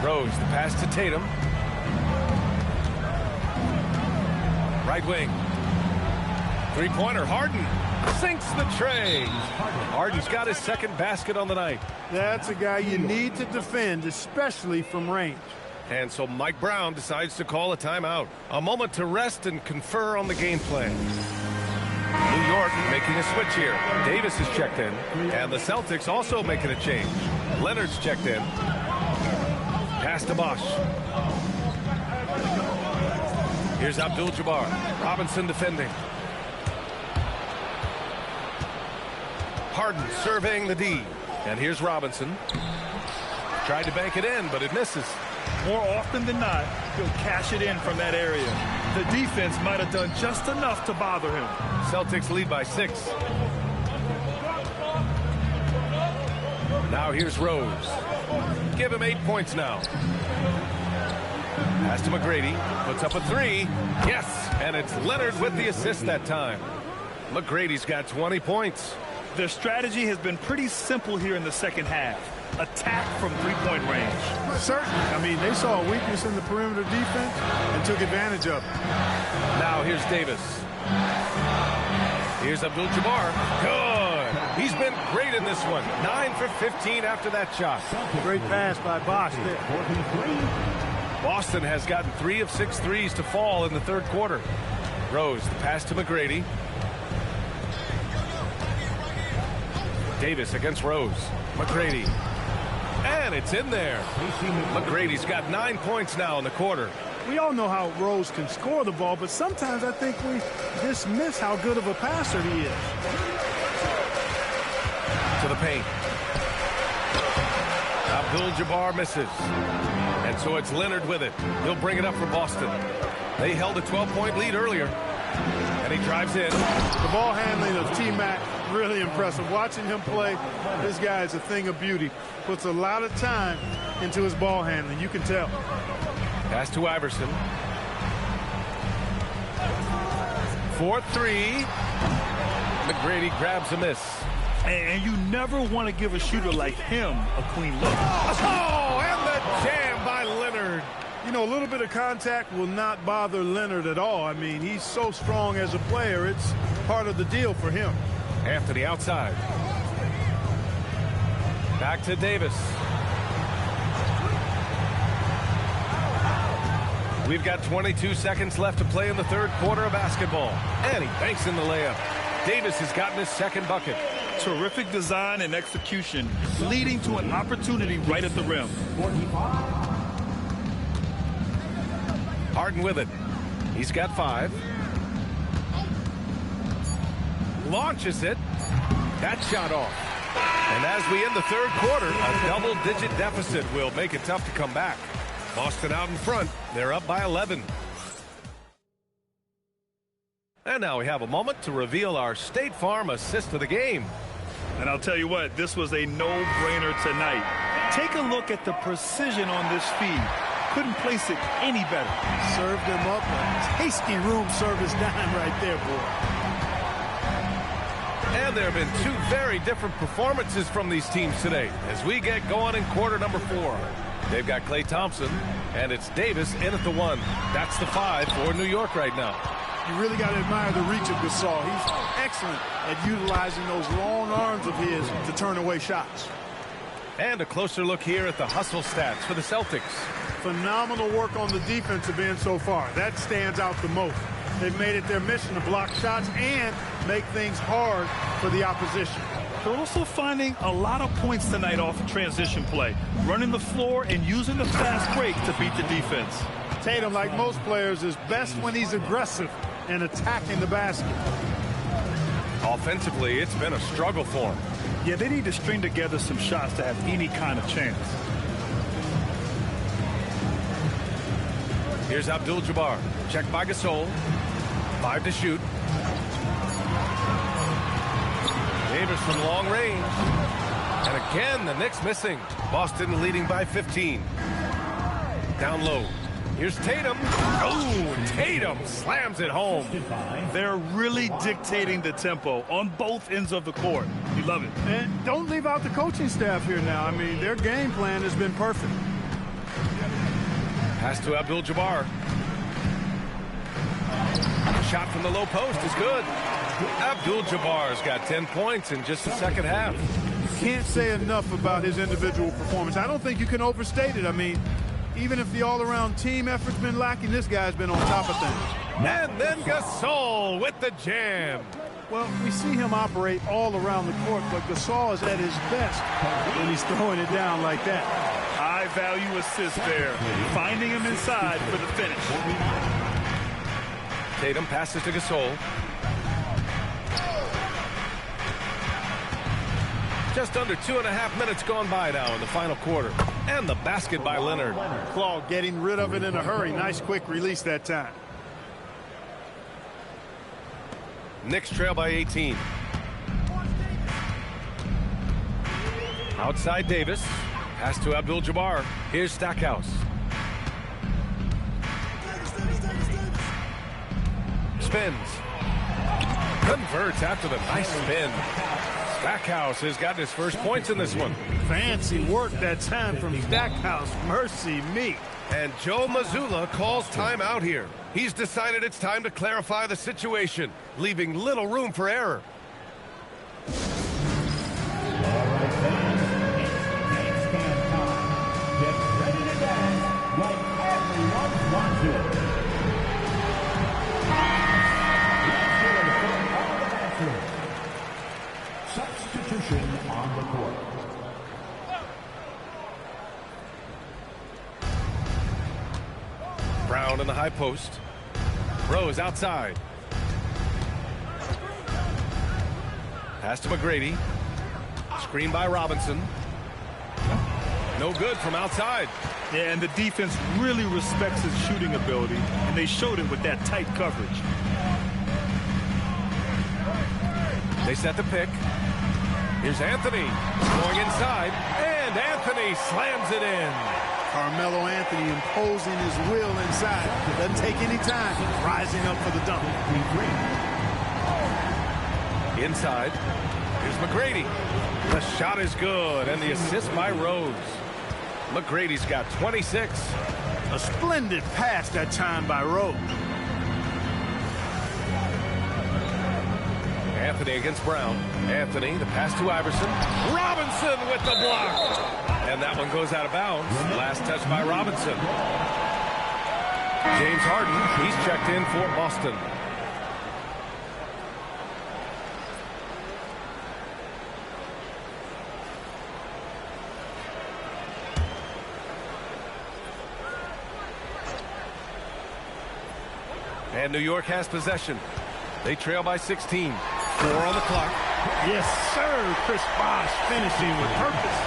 Rose, the pass to Tatum. Right wing. 3-pointer, Harden sinks the tray. Harden's got his 2nd basket on the night. That's a guy you need to defend, especially from range. And so Mike Brown decides to call a timeout. A moment to rest and confer on the game plan. New York making a switch here. Davis is checked in. And the Celtics also making a change. Leonard's checked in. Pass to Bosch. Here's Abdul-Jabbar. Robinson defending. Harden surveying the D. And here's Robinson. Tried to bank it in, but it misses. More often than not, he'll cash it in from that area. The defense might have done just enough to bother him. Celtics lead by 6. Now here's Rose. Give him 8 points now. Pass to McGrady. Puts up a 3. Yes, and it's Leonard with the assist that time. McGrady's got 20 points. Their strategy has been pretty simple here in the second half. Attack from 3-point range. Certainly. I mean, they saw a weakness in the perimeter defense and took advantage of it. Now here's Davis. Here's Abdul-Jabbar. Good. He's been great in this one. 9 for 15 after that shot. Great pass by Bosch there. Boston has gotten 3 of 6 threes to fall in the third quarter. Rose, the pass to McGrady. Davis against Rose. McGrady. And it's in there. McGrady's got 9 points now in the quarter. We all know how Rose can score the ball, but sometimes I think we dismiss how good of a passer he is. To the paint. Abdul-Jabbar misses. And so it's Leonard with it. He'll bring it up for Boston. They held a 12-point lead earlier. And he drives in. The ball handling of T-Mac, really impressive. Watching him play, this guy is a thing of beauty. Puts a lot of time into his ball handling. You can tell. Pass to Iverson. 4-3. McGrady grabs a miss. And you never want to give a shooter like him a clean look. Oh, and the jam by Leonard. You know, a little bit of contact will not bother Leonard at all. I mean, he's so strong as a player. It's part of the deal for him. Anthony outside. Back to Davis. We've got 22 seconds left to play in the third quarter of basketball. And he banks in the layup. Davis has gotten his second bucket. Terrific design and execution, leading to an opportunity right at the rim. Harden with it. He's got 5. Launches it. That shot off. And as we end the third quarter, a double-digit deficit will make it tough to come back. Boston out in front. They're up by 11. And now we have a moment to reveal our State Farm assist of the game. And I'll tell you what, this was a no-brainer tonight. Take a look at the precision on this feed. Couldn't place it any better. Served him up a tasty room service dime right there, boy. And there have been 2 very different performances from these teams today as we get going in quarter number 4. They've got Klay Thompson, and it's Davis in at the 1. That's the 5 for New York right now. You really got to admire the reach of Gasol. He's excellent at utilizing those long arms of his to turn away shots. And a closer look here at the hustle stats for the Celtics. Phenomenal work on the defensive end so far. That stands out the most. They've made it their mission to block shots and make things hard for the opposition. They're also finding a lot of points tonight off of transition play, running the floor and using the fast break to beat the defense. Tatum, like most players, is best when he's aggressive and attacking the basket. Offensively, it's been a struggle for him. Yeah, they need to string together some shots to have any kind of chance. Here's Abdul-Jabbar. Checked by Gasol. 5 to shoot. Davis from long range. And again, the Knicks missing. Boston leading by 15. Down low. Here's Tatum. Oh, Tatum slams it home. They're really dictating the tempo on both ends of the court. We love it. And don't leave out the coaching staff here now. I mean, their game plan has been perfect. Pass to Abdul-Jabbar. Shot from the low post is good. Abdul-Jabbar's got 10 points in just the second half. You can't say enough about his individual performance. I don't think you can overstate it. I mean, even if the all-around team effort's been lacking, this guy's been on top of things. And then Gasol with the jam. Well, we see him operate all around the court, but Gasol is at his best when he's throwing it down like that. High value assist there. Finding him inside for the finish. Tatum passes to Gasol. Just under 2.5 minutes gone by now in the final quarter. And the basket by Leonard. Claw getting rid of it in a hurry. Nice quick release that time. Knicks trail by 18. Outside Davis. Pass to Abdul-Jabbar. Here's Stackhouse. Spins. Converts after the nice spin. Stackhouse has gotten his first points in this one. Fancy work that time from Stackhouse. Mercy me. And Joe Mazzulla calls timeout here. He's decided it's time to clarify the situation, leaving little room for error. Brown in the high post. Rose outside. Pass to McGrady. Screen by Robinson. No good from outside. Yeah, and the defense really respects his shooting ability, and they showed it with that tight coverage. They set the pick. Here's Anthony going inside, and Anthony slams it in. Carmelo Anthony imposing his will inside. Doesn't take any time. Rising up for the dunk. Inside. Here's McGrady. The shot is good, and the assist by Rose. McGrady's got 26. A splendid pass that time by Rose. Anthony against Brown. Anthony, the pass to Iverson. Robinson with the block. And that one goes out of bounds. Last touch by Robinson. James Harden, he's checked in for Boston. And New York has possession. They trail by 16. 4 on the clock. Yes, sir. Chris Bosh finishing with purpose.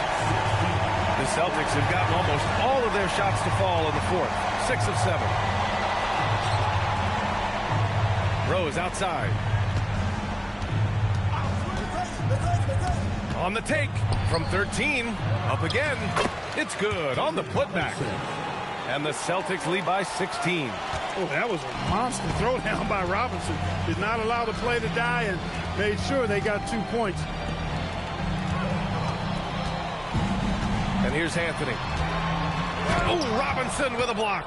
The Celtics have gotten almost all of their shots to fall in the fourth. 6 of 7. Rose outside. On the take from 13. Up again. It's good on the putback. And the Celtics lead by 16. Oh, that was a monster throwdown by Robinson. Did not allow the play to die and made sure they got 2 points. And here's Anthony. Oh, Robinson with a block.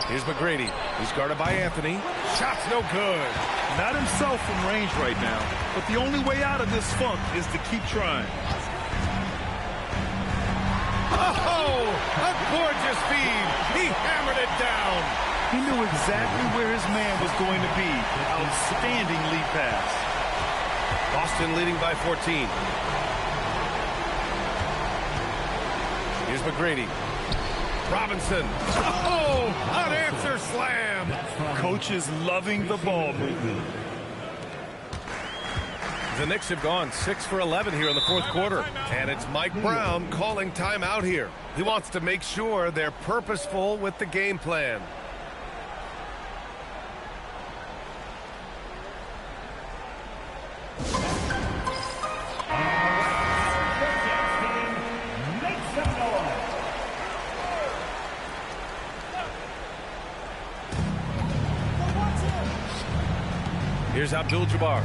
Here's McGrady. He's guarded by Anthony. Shot's no good. Not himself from range right now, but the only way out of this funk is to keep trying. Oh, a gorgeous feed. He hammered it down. He knew exactly where his man was going to be. Outstanding lead pass. Boston leading by 14. Here's McGrady. Robinson. Oh, unanswered slam. Coach is loving the ball movement. The Knicks have gone 6 for 11 here in the fourth quarter. And it's Mike Brown calling timeout here. He wants to make sure they're purposeful with the game plan. Here's Abdul-Jabbar.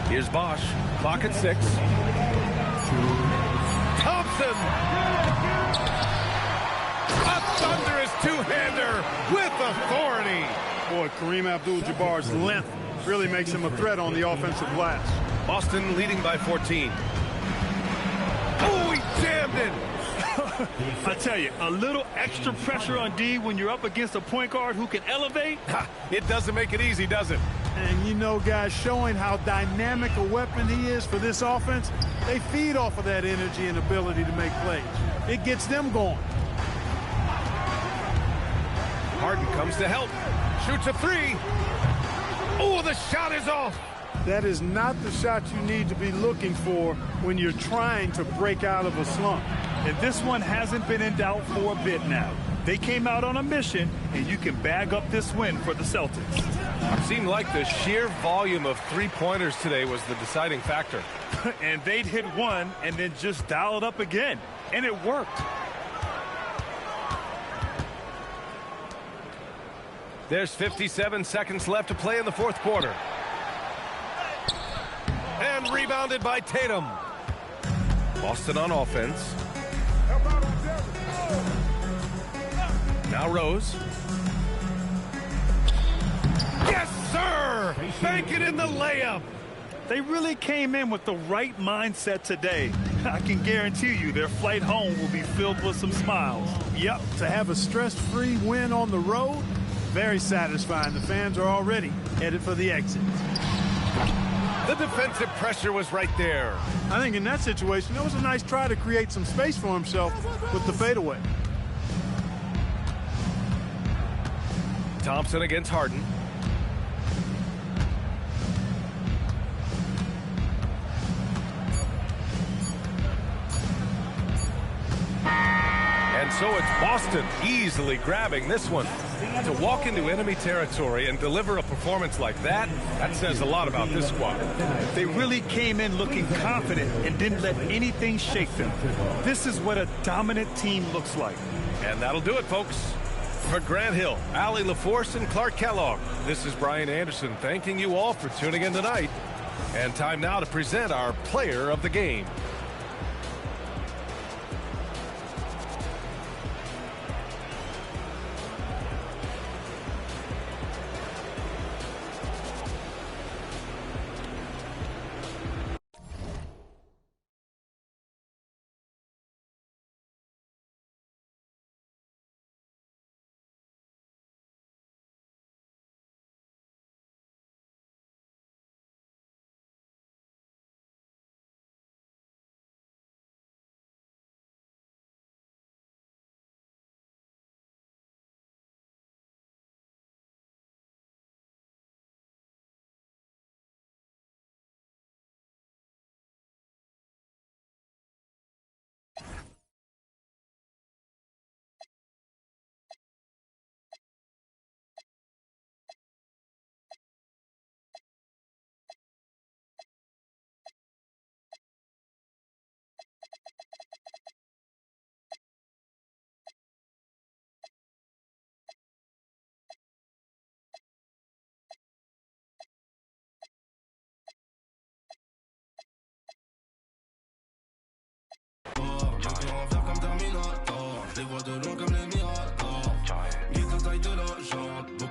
Here's Bosh. Clock at 6. Thompson. A thunderous two-hander with authority. Boy, Kareem Abdul-Jabbar's length really makes him a threat on the offensive glass. Boston leading by 14. Oh, he jammed it. I tell you, a little extra pressure on D when you're up against a point guard who can elevate. It doesn't make it easy, does it? And you know, guys, showing how dynamic a weapon he is for this offense, they feed off of that energy and ability to make plays. It gets them going. Harden comes to help. Shoots a 3. Oh, the shot is off. That is not the shot you need to be looking for when you're trying to break out of a slump. And this one hasn't been in doubt for a bit now. They came out on a mission, and you can bag up this win for the Celtics. It seemed like the sheer volume of three-pointers today was the deciding factor. And they'd hit one and then just dial it up again. And it worked. There's 57 seconds left to play in the fourth quarter. And rebounded by Tatum. Boston on offense. Now Rose. Yes, sir! Bank it in the layup. They really came in with the right mindset today. I can guarantee you their flight home will be filled with some smiles. Yep, to have a stress-free win on the road, very satisfying. The fans are already headed for the exit. The defensive pressure was right there. I think in that situation, that was a nice try to create some space for himself with the fadeaway. Thompson against Harden. And so it's Boston easily grabbing this one. To walk into enemy territory and deliver a performance like that, that says a lot about this squad. They really came in looking confident and didn't let anything shake them. This is what a dominant team looks like. And that'll do it, folks. For Grant Hill, Allie LaForce, and Clark Kellogg, this is Brian Anderson thanking you all for tuning in tonight. And time now to present our player of the game. Les voix de